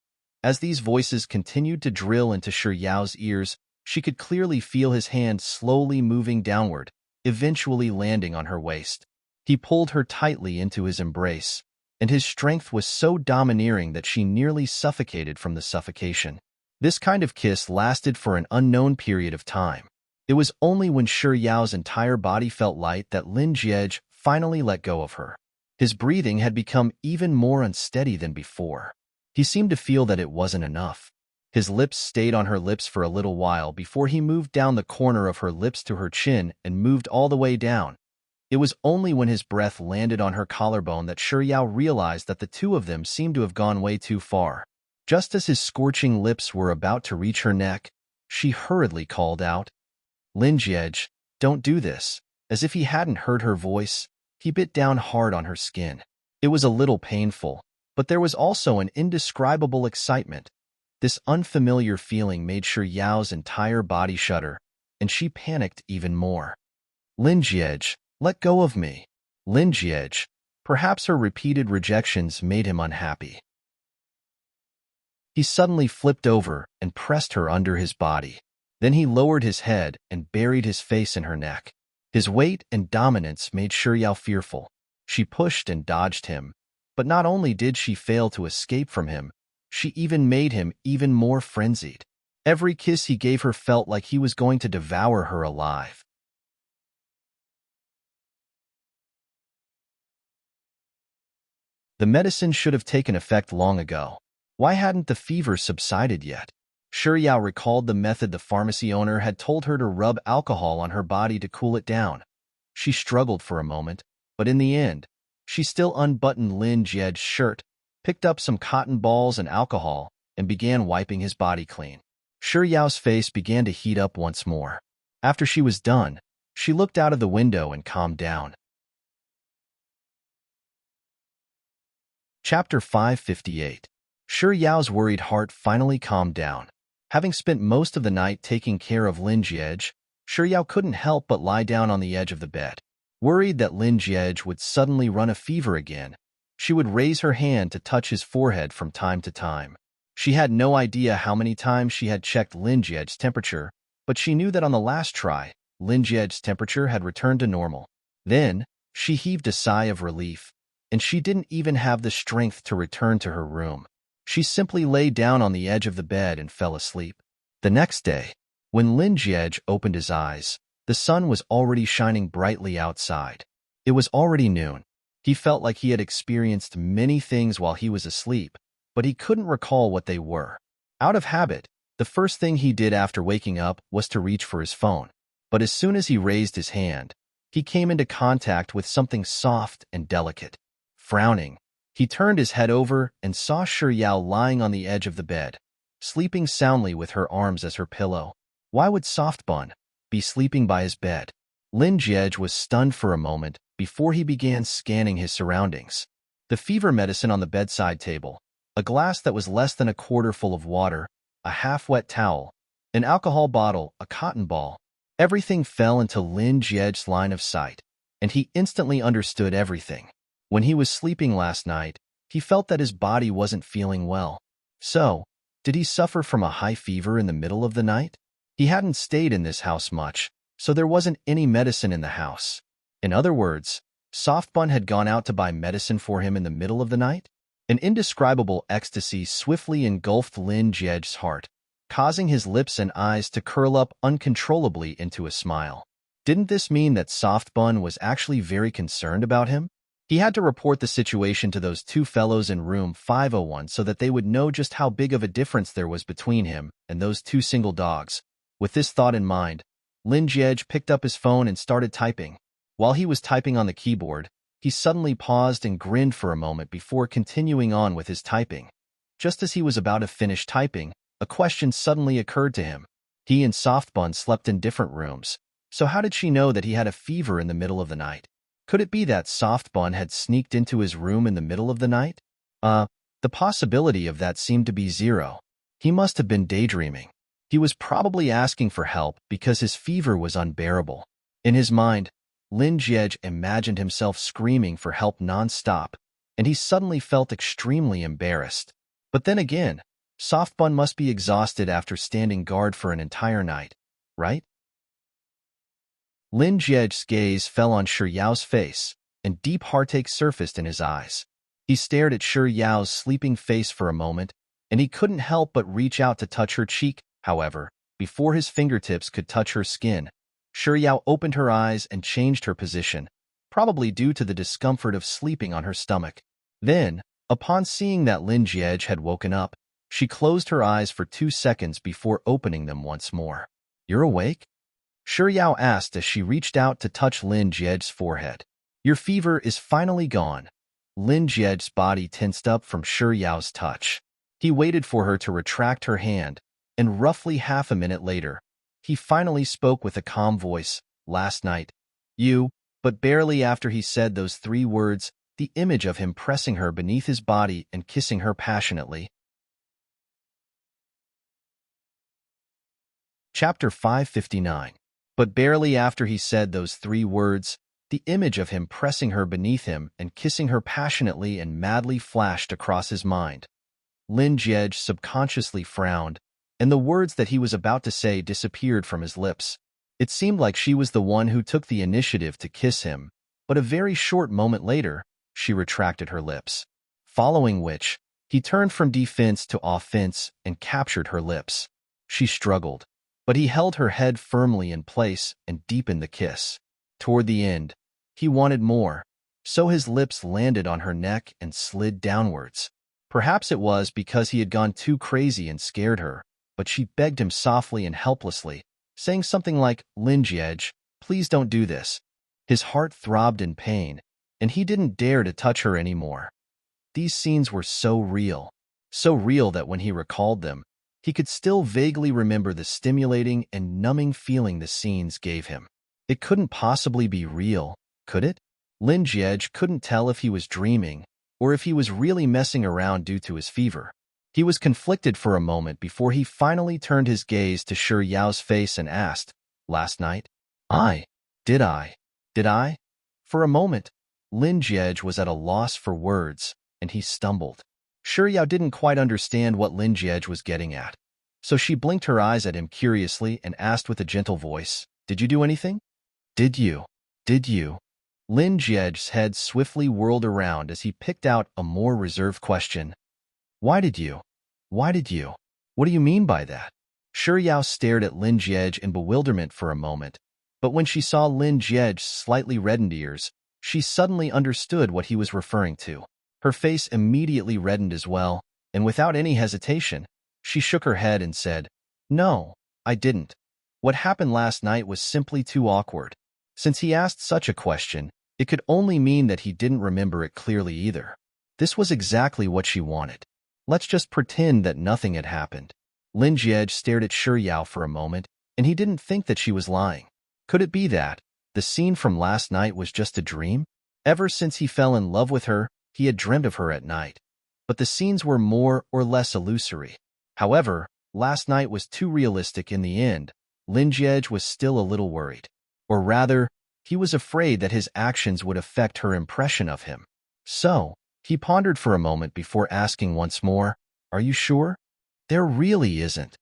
As these voices continued to drill into Yao's ears, she could clearly feel his hand slowly moving downward, eventually landing on her waist. He pulled her tightly into his embrace, and his strength was so domineering that she nearly suffocated from the suffocation. This kind of kiss lasted for an unknown period of time. It was only when Yao's entire body felt light that Lin Jiej finally let go of her. His breathing had become even more unsteady than before. He seemed to feel that it wasn't enough. His lips stayed on her lips for a little while before he moved down the corner of her lips to her chin and moved all the way down. It was only when his breath landed on her collarbone that Yao realized that the two of them seemed to have gone way too far. Just as his scorching lips were about to reach her neck, she hurriedly called out, "Lin Jiej, don't do this." As if he hadn't heard her voice, he bit down hard on her skin. It was a little painful, but there was also an indescribable excitement. This unfamiliar feeling made Yao's entire body shudder, and she panicked even more. "Lin Jiej, let go of me." Lin Jiej. Perhaps her repeated rejections made him unhappy. He suddenly flipped over and pressed her under his body. Then he lowered his head and buried his face in her neck. His weight and dominance made Yao fearful. She pushed and dodged him, but not only did she fail to escape from him, she even made him even more frenzied. Every kiss he gave her felt like he was going to devour her alive. The medicine should have taken effect long ago. Why hadn't the fever subsided yet? Yao recalled the method the pharmacy owner had told her to rub alcohol on her body to cool it down. She struggled for a moment, but in the end, she still unbuttoned Lin Jiej's shirt, picked up some cotton balls and alcohol, and began wiping his body clean. Yao's face began to heat up once more. After she was done, she looked out of the window and calmed down. Chapter 558. Yao's worried heart finally calmed down. Having spent most of the night taking care of Lin Jiej, Yao couldn't help but lie down on the edge of the bed. Worried that Lin Jiej would suddenly run a fever again, she would raise her hand to touch his forehead from time to time. She had no idea how many times she had checked Lin Jiej's temperature, but she knew that on the last try, Lin Jiej's temperature had returned to normal. Then, she heaved a sigh of relief, and she didn't even have the strength to return to her room. She simply lay down on the edge of the bed and fell asleep. The next day, when Lin Jiej opened his eyes, the sun was already shining brightly outside. It was already noon. He felt like he had experienced many things while he was asleep, but he couldn't recall what they were. Out of habit, the first thing he did after waking up was to reach for his phone. But as soon as he raised his hand, he came into contact with something soft and delicate. Frowning, he turned his head over and saw Yao lying on the edge of the bed, sleeping soundly with her arms as her pillow. Why would Softbun be sleeping by his bed? Lin Jiej was stunned for a moment before he began scanning his surroundings. The fever medicine on the bedside table, a glass that was less than a quarter full of water, a half-wet towel, an alcohol bottle, a cotton ball. Everything fell into Lin Jiej's line of sight, and he instantly understood everything. When he was sleeping last night, he felt that his body wasn't feeling well. So, did he suffer from a high fever in the middle of the night? He hadn't stayed in this house much, so there wasn't any medicine in the house. In other words, Softbun had gone out to buy medicine for him in the middle of the night? An indescribable ecstasy swiftly engulfed Lin Jiej's heart, causing his lips and eyes to curl up uncontrollably into a smile. Didn't this mean that Softbun was actually very concerned about him? He had to report the situation to those two fellows in room 501 so that they would know just how big of a difference there was between him and those two single dogs. With this thought in mind, Lin Jiej picked up his phone and started typing. While he was typing on the keyboard, he suddenly paused and grinned for a moment before continuing on with his typing. Just as he was about to finish typing, a question suddenly occurred to him. He and Softbun slept in different rooms, so how did she know that he had a fever in the middle of the night? Could it be that Softbun had sneaked into his room in the middle of the night? The possibility of that seemed to be zero. He must have been daydreaming. He was probably asking for help because his fever was unbearable. In his mind, Lin Jiej imagined himself screaming for help non-stop, and he suddenly felt extremely embarrassed. But then again, Softbun must be exhausted after standing guard for an entire night, right? Lin Jiej's gaze fell on Shi Yao's face, and deep heartache surfaced in his eyes. He stared at Shi Yao's sleeping face for a moment, and he couldn't help but reach out to touch her cheek. However, before his fingertips could touch her skin, Shi Yao opened her eyes and changed her position, probably due to the discomfort of sleeping on her stomach. Then, upon seeing that Lin Jiej had woken up, she closed her eyes for 2 seconds before opening them once more. "You're awake?" Shi Yao asked as she reached out to touch Lin Jiej's forehead. "Your fever is finally gone." Lin Jiej's body tensed up from Shi Yao's touch. He waited for her to retract her hand, and roughly half a minute later, he finally spoke with a calm voice. "Last night, you," but barely after he said those 3 words, the image of him pressing her beneath his body and kissing her passionately. Chapter 559. But barely after he said those 3 words, the image of him pressing her beneath him and kissing her passionately and madly flashed across his mind. Lin Jiej subconsciously frowned, and the words that he was about to say disappeared from his lips. It seemed like she was the one who took the initiative to kiss him, but a very short moment later, she retracted her lips. Following which, he turned from defense to offense and captured her lips. She struggled, but he held her head firmly in place and deepened the kiss. Toward the end, he wanted more, so his lips landed on her neck and slid downwards. Perhaps it was because he had gone too crazy and scared her, but she begged him softly and helplessly, saying something like, "Lin Jiej, please don't do this." His heart throbbed in pain, and he didn't dare to touch her anymore. These scenes were so real that when he recalled them, he could still vaguely remember the stimulating and numbing feeling the scenes gave him. It couldn't possibly be real, could it? Lin Jiej couldn't tell if he was dreaming or if he was really messing around due to his fever. He was conflicted for a moment before he finally turned his gaze to Shi Yao's face and asked, "Last night? Did I? For a moment, Lin Jiej was at a loss for words, and he stumbled. Shi Yao didn't quite understand what Lin Jiej was getting at, so she blinked her eyes at him curiously and asked with a gentle voice, "Did you do anything?" Did you? Lin Jiej's head swiftly whirled around as he picked out a more reserved question. Why did you? What do you mean by that?" Shi Yao stared at Lin Jiej in bewilderment for a moment, but when she saw Lin Jiej's slightly reddened ears, she suddenly understood what he was referring to. Her face immediately reddened as well, and without any hesitation, she shook her head and said, "No, I didn't. What happened last night was simply too awkward." Since he asked such a question, it could only mean that he didn't remember it clearly either. This was exactly what she wanted. Let's just pretend that nothing had happened. Lin Jiej stared at Shi Yao for a moment, and he didn't think that she was lying. Could it be that the scene from last night was just a dream? Ever since he fell in love with her, he had dreamed of her at night, but the scenes were more or less illusory. However, last night was too realistic in the end. Lin Jiej was still a little worried. Or rather, he was afraid that his actions would affect her impression of him. So, he pondered for a moment before asking once more, "Are you sure?" "There really isn't."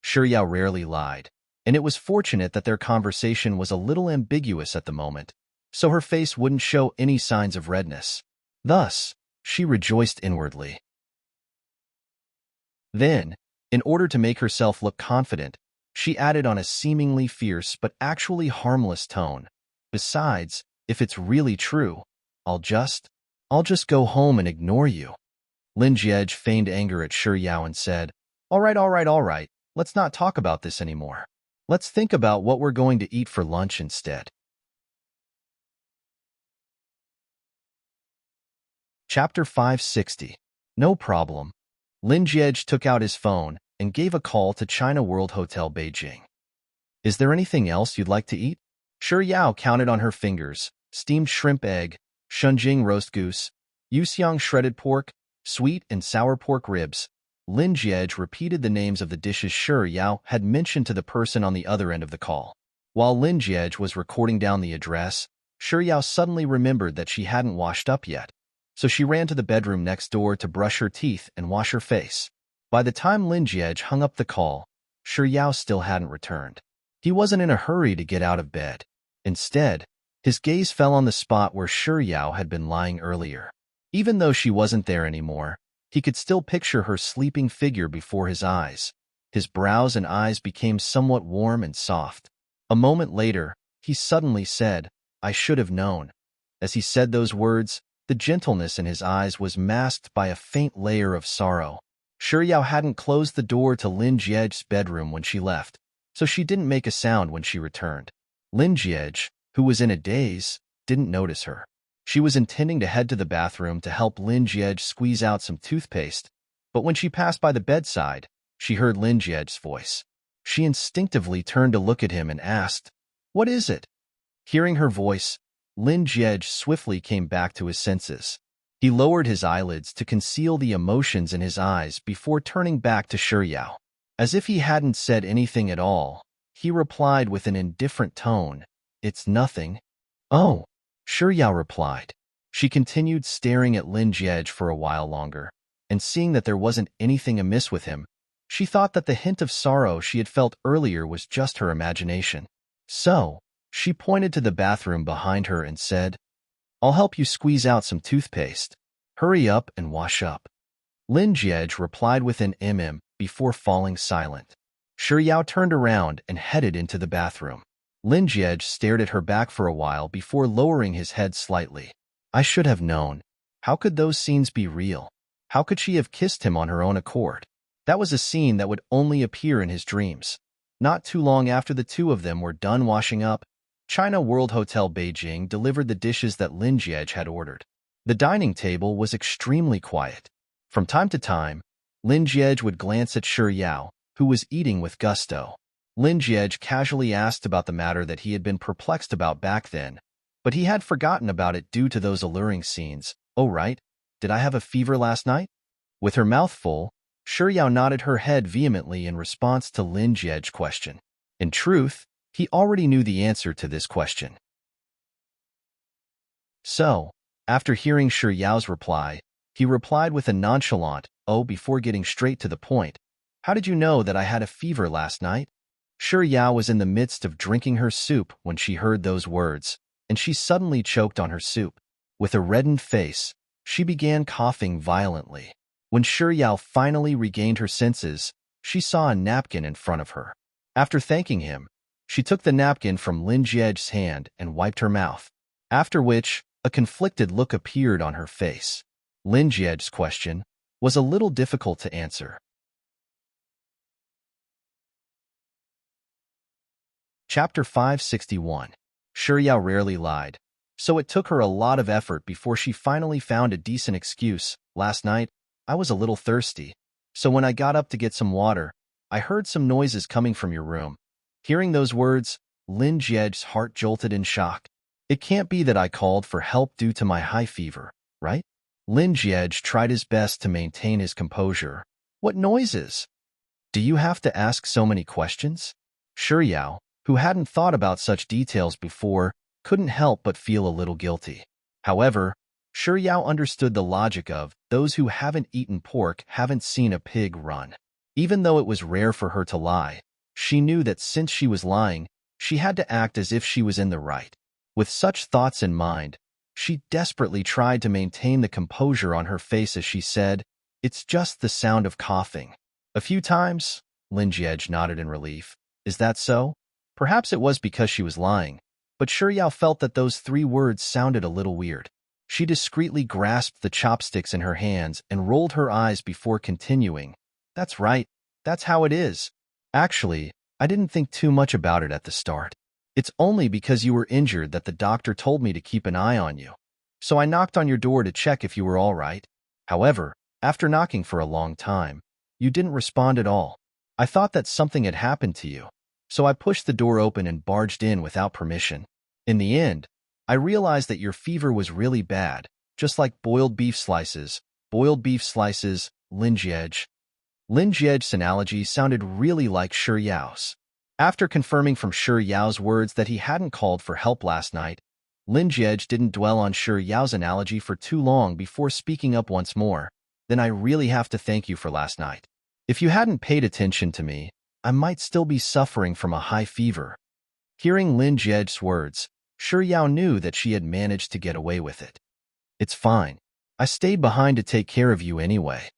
Shi Yao rarely lied, and it was fortunate that their conversation was a little ambiguous at the moment, so her face wouldn't show any signs of redness. Thus, she rejoiced inwardly. Then, in order to make herself look confident, she added on a seemingly fierce but actually harmless tone, "Besides, if it's really true, I'll just go home and ignore you." Lin Jiej feigned anger at Shi Yao and said, All right, let's not talk about this anymore. Let's think about what we're going to eat for lunch instead. Chapter 560. No problem. Lin Jiej took out his phone and gave a call to China World Hotel Beijing. Is there anything else you'd like to eat? Shi Yao counted on her fingers: steamed shrimp egg, shunjing roast goose, yuxiang shredded pork, sweet and sour pork ribs. Lin Jiej repeated the names of the dishes Shi Yao had mentioned to the person on the other end of the call. While Lin Jiej was recording down the address, Shi Yao suddenly remembered that she hadn't washed up yet, so she ran to the bedroom next door to brush her teeth and wash her face. By the time Lin Jiej hung up the call, Shi Yao still hadn't returned. He wasn't in a hurry to get out of bed. Instead, his gaze fell on the spot where Shi Yao had been lying earlier. Even though she wasn't there anymore, he could still picture her sleeping figure before his eyes. His brows and eyes became somewhat warm and soft. A moment later, he suddenly said, "I should have known." As he said those words, the gentleness in his eyes was masked by a faint layer of sorrow. Shi Yao hadn't closed the door to Lin Jiej's bedroom when she left, so she didn't make a sound when she returned. Lin Jiej, who was in a daze, didn't notice her. She was intending to head to the bathroom to help Lin Jiej squeeze out some toothpaste, but when she passed by the bedside, she heard Lin Jiej's voice. She instinctively turned to look at him and asked, "What is it?" Hearing her voice, Lin Jiej swiftly came back to his senses. He lowered his eyelids to conceal the emotions in his eyes before turning back to Shi Yao. As if he hadn't said anything at all, he replied with an indifferent tone, "It's nothing." "Oh," Shi Yao replied. She continued staring at Lin Jiej for a while longer, and seeing that there wasn't anything amiss with him, she thought that the hint of sorrow she had felt earlier was just her imagination. So, she pointed to the bathroom behind her and said, "I'll help you squeeze out some toothpaste. Hurry up and wash up." Lin Jiej replied with an before falling silent. Shi Yao turned around and headed into the bathroom. Lin Jiej stared at her back for a while before lowering his head slightly. I should have known. How could those scenes be real? How could she have kissed him on her own accord? That was a scene that would only appear in his dreams. Not too long after the two of them were done washing up, China World Hotel Beijing delivered the dishes that Lin Jiej had ordered. The dining table was extremely quiet. From time to time, Lin Jiej would glance at Shi Yao, who was eating with gusto. Lin Jiej casually asked about the matter that he had been perplexed about back then, but he had forgotten about it due to those alluring scenes. "Oh right, did I have a fever last night?" With her mouth full, Shi Yao nodded her head vehemently in response to Lin Jiej's question. In truth, he already knew the answer to this question. So, after hearing Shi Yao's reply, he replied with a nonchalant, "Oh," before getting straight to the point. "How did you know that I had a fever last night?" Shi Yao was in the midst of drinking her soup when she heard those words, and she suddenly choked on her soup. With a reddened face, she began coughing violently. When Shi Yao finally regained her senses, she saw a napkin in front of her. After thanking him, she took the napkin from Lin Jiej's hand and wiped her mouth, after which a conflicted look appeared on her face. Lin Jiej's question was a little difficult to answer. Chapter 561. Shi Yao rarely lied, so it took her a lot of effort before she finally found a decent excuse. "Last night, I was a little thirsty, so when I got up to get some water, I heard some noises coming from your room." Hearing those words, Lin Jiej's heart jolted in shock. "It can't be that I called for help due to my high fever, right?" Lin Jiej tried his best to maintain his composure. "What noises? Do you have to ask so many questions?" Shi Yao, who hadn't thought about such details before, couldn't help but feel a little guilty. However, Shi Yao understood the logic of those who haven't eaten pork haven't seen a pig run. Even though it was rare for her to lie, she knew that since she was lying, she had to act as if she was in the right. With such thoughts in mind, she desperately tried to maintain the composure on her face as she said, "It's just the sound of coughing." "A few times?" Lin Jiej nodded in relief. "Is that so?" Perhaps it was because she was lying, but Shi Yao felt that those 3 words sounded a little weird. She discreetly grasped the chopsticks in her hands and rolled her eyes before continuing. "That's right. That's how it is. Actually, I didn't think too much about it at the start. It's only because you were injured that the doctor told me to keep an eye on you. So I knocked on your door to check if you were all right. However, after knocking for a long time, you didn't respond at all. I thought that something had happened to you. So I pushed the door open and barged in without permission. In the end, I realized that your fever was really bad, just like boiled beef slices, Lin Jiej's analogy sounded really like Shi Yao's. After confirming from Shi Yao's words that he hadn't called for help last night, Lin Jiej didn't dwell on Shi Yao's analogy for too long before speaking up once more. Then I really have to thank you for last night. If you hadn't paid attention to me, I might still be suffering from a high fever. Hearing Lin Jiej's words, Shi Yao knew that she had managed to get away with it. It's fine. I stayed behind to take care of you anyway.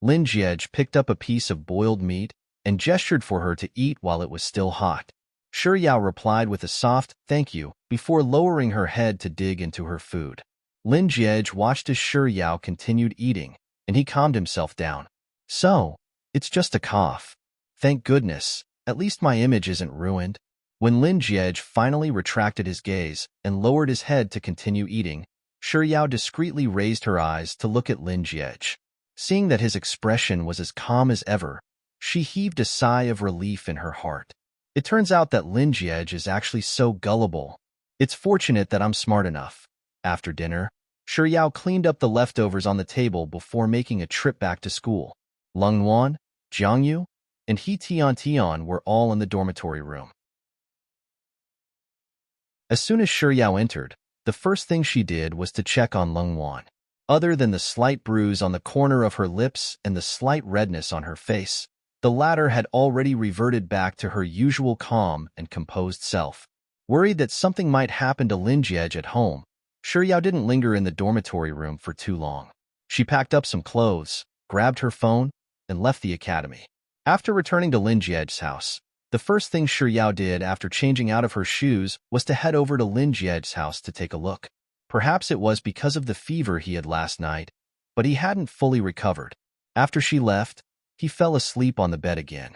Lin Jiej picked up a piece of boiled meat and gestured for her to eat while it was still hot. Shi Yao replied with a soft thank you before lowering her head to dig into her food. Lin Jiej watched as Shi Yao continued eating, and he calmed himself down. So, it's just a cough. Thank goodness, at least my image isn't ruined. When Lin Jiej finally retracted his gaze and lowered his head to continue eating, Shi Yao discreetly raised her eyes to look at Lin Jiej. Seeing that his expression was as calm as ever, she heaved a sigh of relief in her heart. It turns out that Lin Jiej is actually so gullible. It's fortunate that I'm smart enough. After dinner, Shi Yao cleaned up the leftovers on the table before making a trip back to school. Lung Wan, Jiang Yu, and He Tian were all in the dormitory room. As soon as Shi Yao entered, the first thing she did was to check on Lung Wan. Other than the slight bruise on the corner of her lips and the slight redness on her face, the latter had already reverted back to her usual calm and composed self. Worried that something might happen to Lin Jiej at home, Shi Yao didn't linger in the dormitory room for too long. She packed up some clothes, grabbed her phone, and left the academy. After returning to Lin Jiej's house, the first thing Shi Yao did after changing out of her shoes was to head over to Lin Jiej's house to take a look. Perhaps it was because of the fever he had last night, but he hadn't fully recovered. After she left, he fell asleep on the bed again.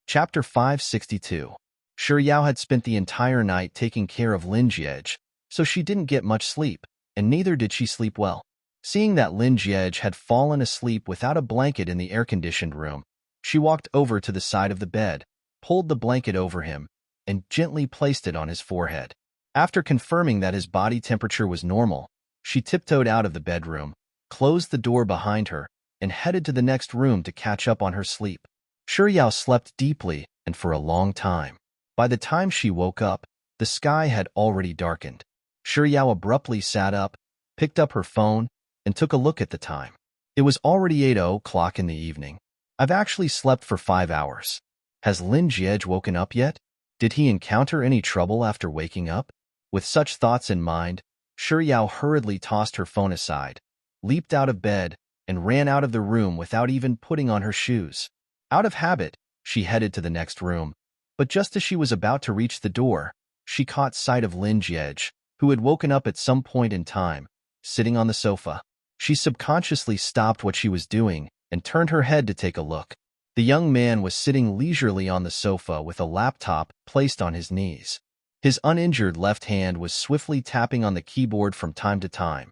Chapter 562. Shi Yao had spent the entire night taking care of Lin Jiej, so she didn't get much sleep, and neither did she sleep well. Seeing that Lin Jiej had fallen asleep without a blanket in the air-conditioned room, she walked over to the side of the bed, pulled the blanket over him, and gently placed it on his forehead. After confirming that his body temperature was normal, she tiptoed out of the bedroom, closed the door behind her, and headed to the next room to catch up on her sleep. Shi Yao slept deeply and for a long time. By the time she woke up, the sky had already darkened. Shi Yao abruptly sat up, picked up her phone, and took a look at the time. It was already 8:00 in the evening. I've actually slept for 5 hours. Has Lin Jiej woken up yet? Did he encounter any trouble after waking up? With such thoughts in mind, Shi Yao hurriedly tossed her phone aside, leaped out of bed, and ran out of the room without even putting on her shoes. Out of habit, she headed to the next room, but just as she was about to reach the door, she caught sight of Lin Jiej, who had woken up at some point in time, sitting on the sofa. She subconsciously stopped what she was doing and turned her head to take a look. The young man was sitting leisurely on the sofa with a laptop placed on his knees. His uninjured left hand was swiftly tapping on the keyboard from time to time.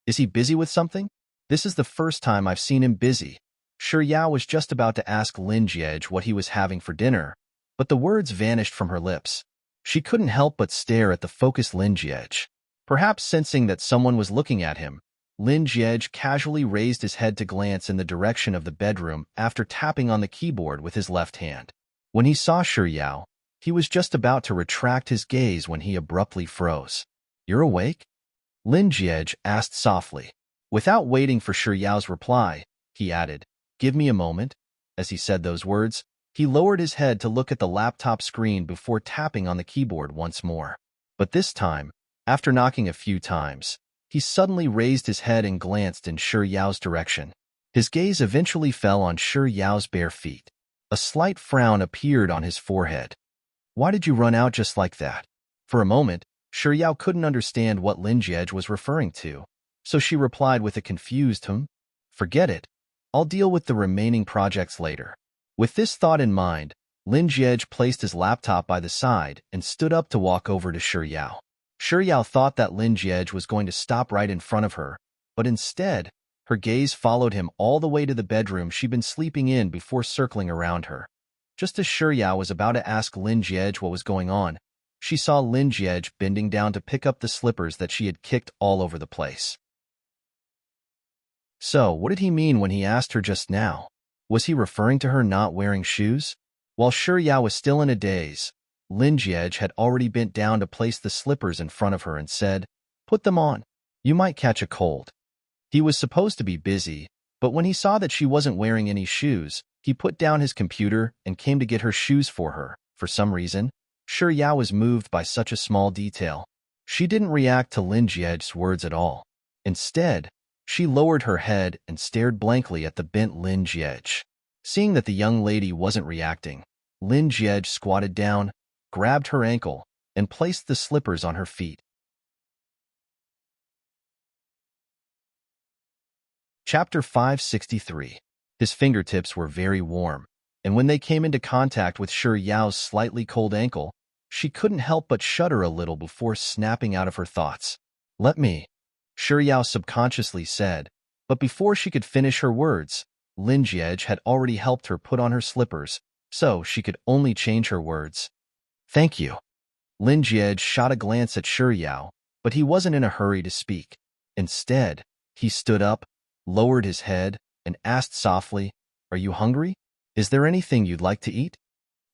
Is he busy with something? This is the first time I've seen him busy. Shi Yao was just about to ask Lin Jiej what he was having for dinner, but the words vanished from her lips. She couldn't help but stare at the focused Lin Jiej. Perhaps sensing that someone was looking at him, Lin Jiej casually raised his head to glance in the direction of the bedroom after tapping on the keyboard with his left hand. When he saw Shi Yao, he was just about to retract his gaze when he abruptly froze. "You're awake?" Lin Jiej asked softly. Without waiting for Shi Yao's reply, he added, "Give me a moment." As he said those words, he lowered his head to look at the laptop screen before tapping on the keyboard once more. But this time, after knocking a few times, he suddenly raised his head and glanced in Shi Yao's direction. His gaze eventually fell on Shi Yao's bare feet. A slight frown appeared on his forehead. "Why did you run out just like that?" For a moment, Shi Yao couldn't understand what Lin Jiej was referring to, so she replied with a confused "Forget it. I'll deal with the remaining projects later. With this thought in mind, Lin Jiej placed his laptop by the side and stood up to walk over to Shi Yao. Shi Yao thought that Lin Jiej was going to stop right in front of her, but instead, her gaze followed him all the way to the bedroom she'd been sleeping in before circling around her. Just as Shi Yao was about to ask Lin Jiej what was going on, she saw Lin Jiej bending down to pick up the slippers that she had kicked all over the place. So, what did he mean when he asked her just now? Was he referring to her not wearing shoes? While Shi Yao was still in a daze, Lin Jiej had already bent down to place the slippers in front of her and said, "Put them on. You might catch a cold." He was supposed to be busy, but when he saw that she wasn't wearing any shoes, he put down his computer and came to get her shoes for her. For some reason, Shi Yao was moved by such a small detail. She didn't react to Lin Jiej's words at all. Instead, she lowered her head and stared blankly at the bent Lin Jiej. Seeing that the young lady wasn't reacting, Lin Jiej squatted down, grabbed her ankle, and placed the slippers on her feet. Chapter 563. His fingertips were very warm, and when they came into contact with Shi Yao's slightly cold ankle, she couldn't help but shudder a little before snapping out of her thoughts. "Let me," Shi Yao subconsciously said, but before she could finish her words, Lin Jiej had already helped her put on her slippers, so she could only change her words. "Thank you." Lin Jiej shot a glance at Shi Yao, but he wasn't in a hurry to speak. Instead, he stood up, lowered his head, and asked softly, "Are you hungry? Is there anything you'd like to eat?"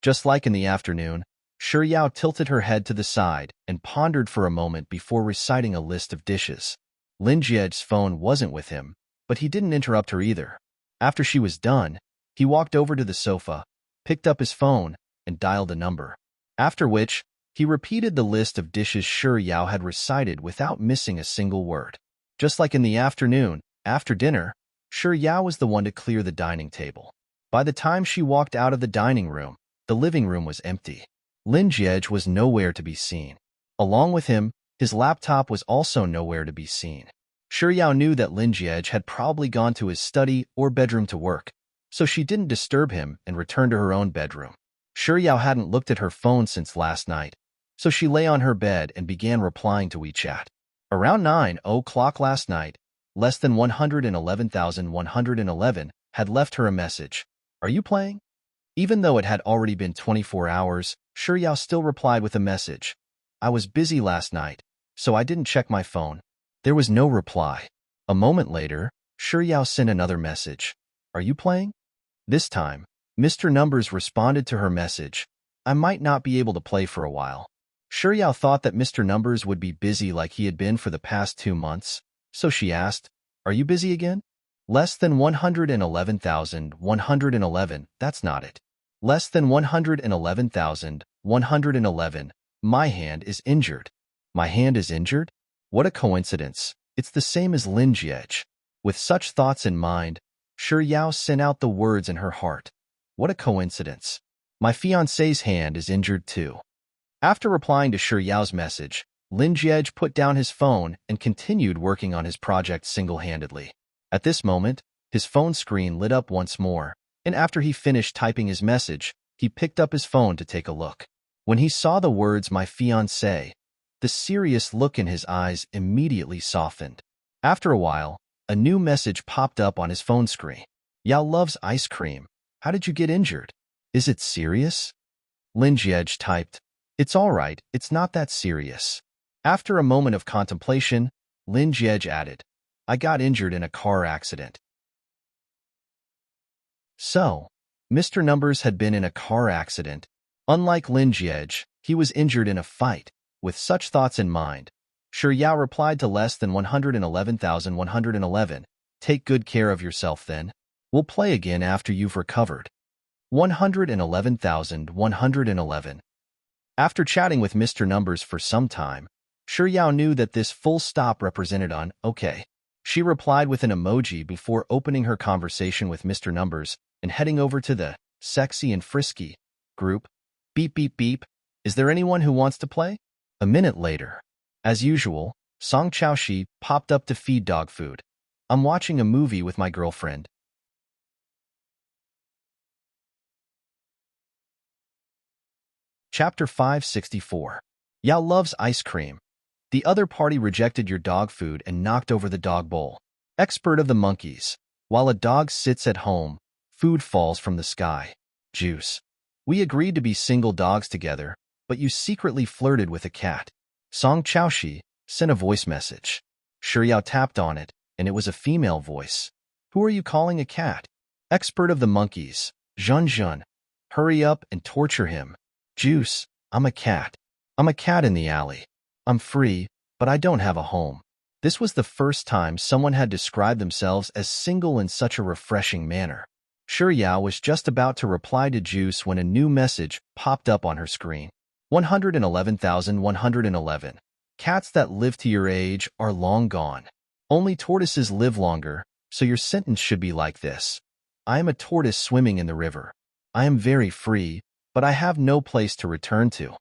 Just like in the afternoon, Shi Yao tilted her head to the side and pondered for a moment before reciting a list of dishes. Lin Jiej's phone wasn't with him, but he didn't interrupt her either. After she was done, he walked over to the sofa, picked up his phone, and dialed a number. After which, he repeated the list of dishes Shi Yao had recited without missing a single word. Just like in the afternoon, after dinner, Shi Yao was the one to clear the dining table. By the time she walked out of the dining room, the living room was empty. Lin Jiej was nowhere to be seen. Along with him, his laptop was also nowhere to be seen. Shi Yao knew that Lin Jiej had probably gone to his study or bedroom to work, so she didn't disturb him and returned to her own bedroom. Shi Yao hadn't looked at her phone since last night, so she lay on her bed and began replying to WeChat. Around 9:00 last night, less than 111,111 had left her a message. "Are you playing?" Even though it had already been 24 hours, Shi Yao still replied with a message. "I was busy last night, so I didn't check my phone." There was no reply. A moment later, Shi Yao sent another message. "Are you playing?" This time, Mr. Numbers responded to her message. "I might not be able to play for a while." Shi Yao thought that Mr. Numbers would be busy like he had been for the past 2 months, so she asked, "Are you busy again?" Less than 111,111, that's not it. Less than 111,111, my hand is injured. My hand is injured? What a coincidence. It's the same as Lin Jiej. With such thoughts in mind, Shi Yao sent out the words in her heart. What a coincidence. My fiancé's hand is injured too. After replying to Shi Yao's message, Lin Jiej put down his phone and continued working on his project single-handedly. At this moment, his phone screen lit up once more, and after he finished typing his message, he picked up his phone to take a look. When he saw the words "my fiancé," the serious look in his eyes immediately softened. After a while, a new message popped up on his phone screen. "Yao loves ice cream. How did you get injured? Is it serious?" Lin Jiej typed, "It's all right, it's not that serious." After a moment of contemplation, Lin Jiej added, "I got injured in a car accident." So, Mr. Numbers had been in a car accident. Unlike Lin Jiej, he was injured in a fight. With such thoughts in mind, Shi Yao replied to less than 111,111, "Take good care of yourself then. We'll play again after you've recovered." 111,111. After chatting with Mr. Numbers for some time, Shi Yao knew that this full stop represented an okay. She replied with an emoji before opening her conversation with Mr. Numbers and heading over to the sexy and frisky group. Beep, beep, beep. Is there anyone who wants to play? A minute later. As usual, Song Chaoshi popped up to feed dog food. I'm watching a movie with my girlfriend. Chapter 564. Yao loves ice cream. The other party rejected your dog food and knocked over the dog bowl. Expert of the monkeys. While a dog sits at home, food falls from the sky. Juice. We agreed to be single dogs together, but you secretly flirted with a cat. Song Chaoshi sent a voice message. Shiyao tapped on it, and it was a female voice. Who are you calling a cat? Expert of the monkeys. Zhun. Hurry up and torture him. Juice. I'm a cat. I'm a cat in the alley. I'm free, but I don't have a home. This was the first time someone had described themselves as single in such a refreshing manner. Shiyao was just about to reply to Juice when a new message popped up on her screen. 111,111. Cats that live to your age are long gone. Only tortoises live longer, so your sentence should be like this. I am a tortoise swimming in the river. I am very free, but I have no place to return to.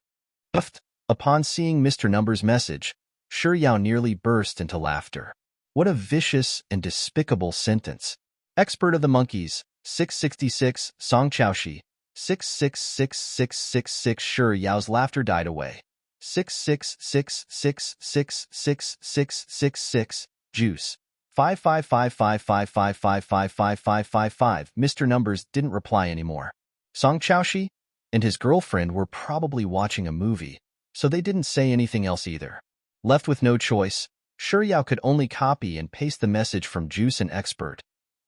Upon seeing Mr. Number's message, Shiyao nearly burst into laughter. What a vicious and despicable sentence. Expert of the monkeys. 666, Song Chaoshi. 666666. Shiyao's laughter died away. 666666666. Juice. 555555555555. Mr. Numbers didn't reply anymore. Song Chaoshi and his girlfriend were probably watching a movie, so they didn't say anything else either. Left with no choice, Shiyao could only copy and paste the message from Juice and Expert.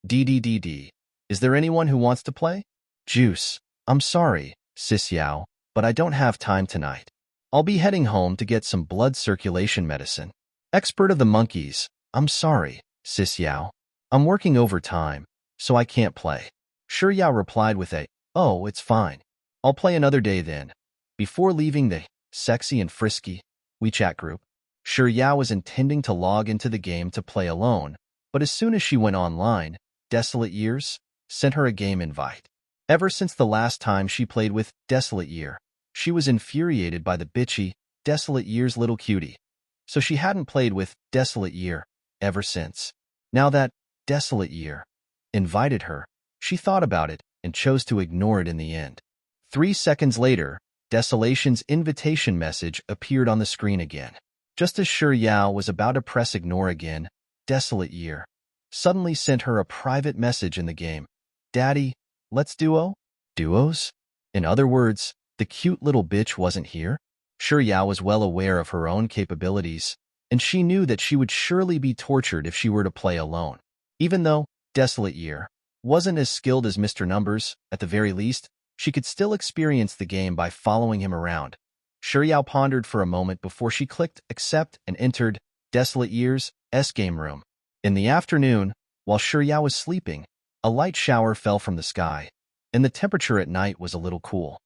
DDDD. Is there anyone who wants to play? Juice. I'm sorry, Sis Yao, but I don't have time tonight. I'll be heading home to get some blood circulation medicine. Expert of the monkeys. I'm sorry, Sis Yao. I'm working overtime, so I can't play. Shiyao replied with a, oh, it's fine. I'll play another day then. Before leaving the sexy and frisky WeChat group, Shiyao was intending to log into the game to play alone, but as soon as she went online, Desolate Years sent her a game invite. Ever since the last time she played with Desolate Year, she was infuriated by the bitchy Desolate Year's little cutie, so she hadn't played with Desolate Year ever since. Now that Desolate Year invited her, she thought about it and chose to ignore it in the end. 3 seconds later, Desolation's invitation message appeared on the screen again. Just as Shiyao was about to press ignore again, Desolate Year suddenly sent her a private message in the game. Daddy, let's duo? Duos? In other words, the cute little bitch wasn't here? Shiyao was well aware of her own capabilities, and she knew that she would surely be tortured if she were to play alone. Even though Desolate Year wasn't as skilled as Mr. Numbers, at the very least, she could still experience the game by following him around. Shiyao pondered for a moment before she clicked accept and entered Desolate Year's game room. In the afternoon, while Shiyao was sleeping, a light shower fell from the sky, and the temperature at night was a little cool.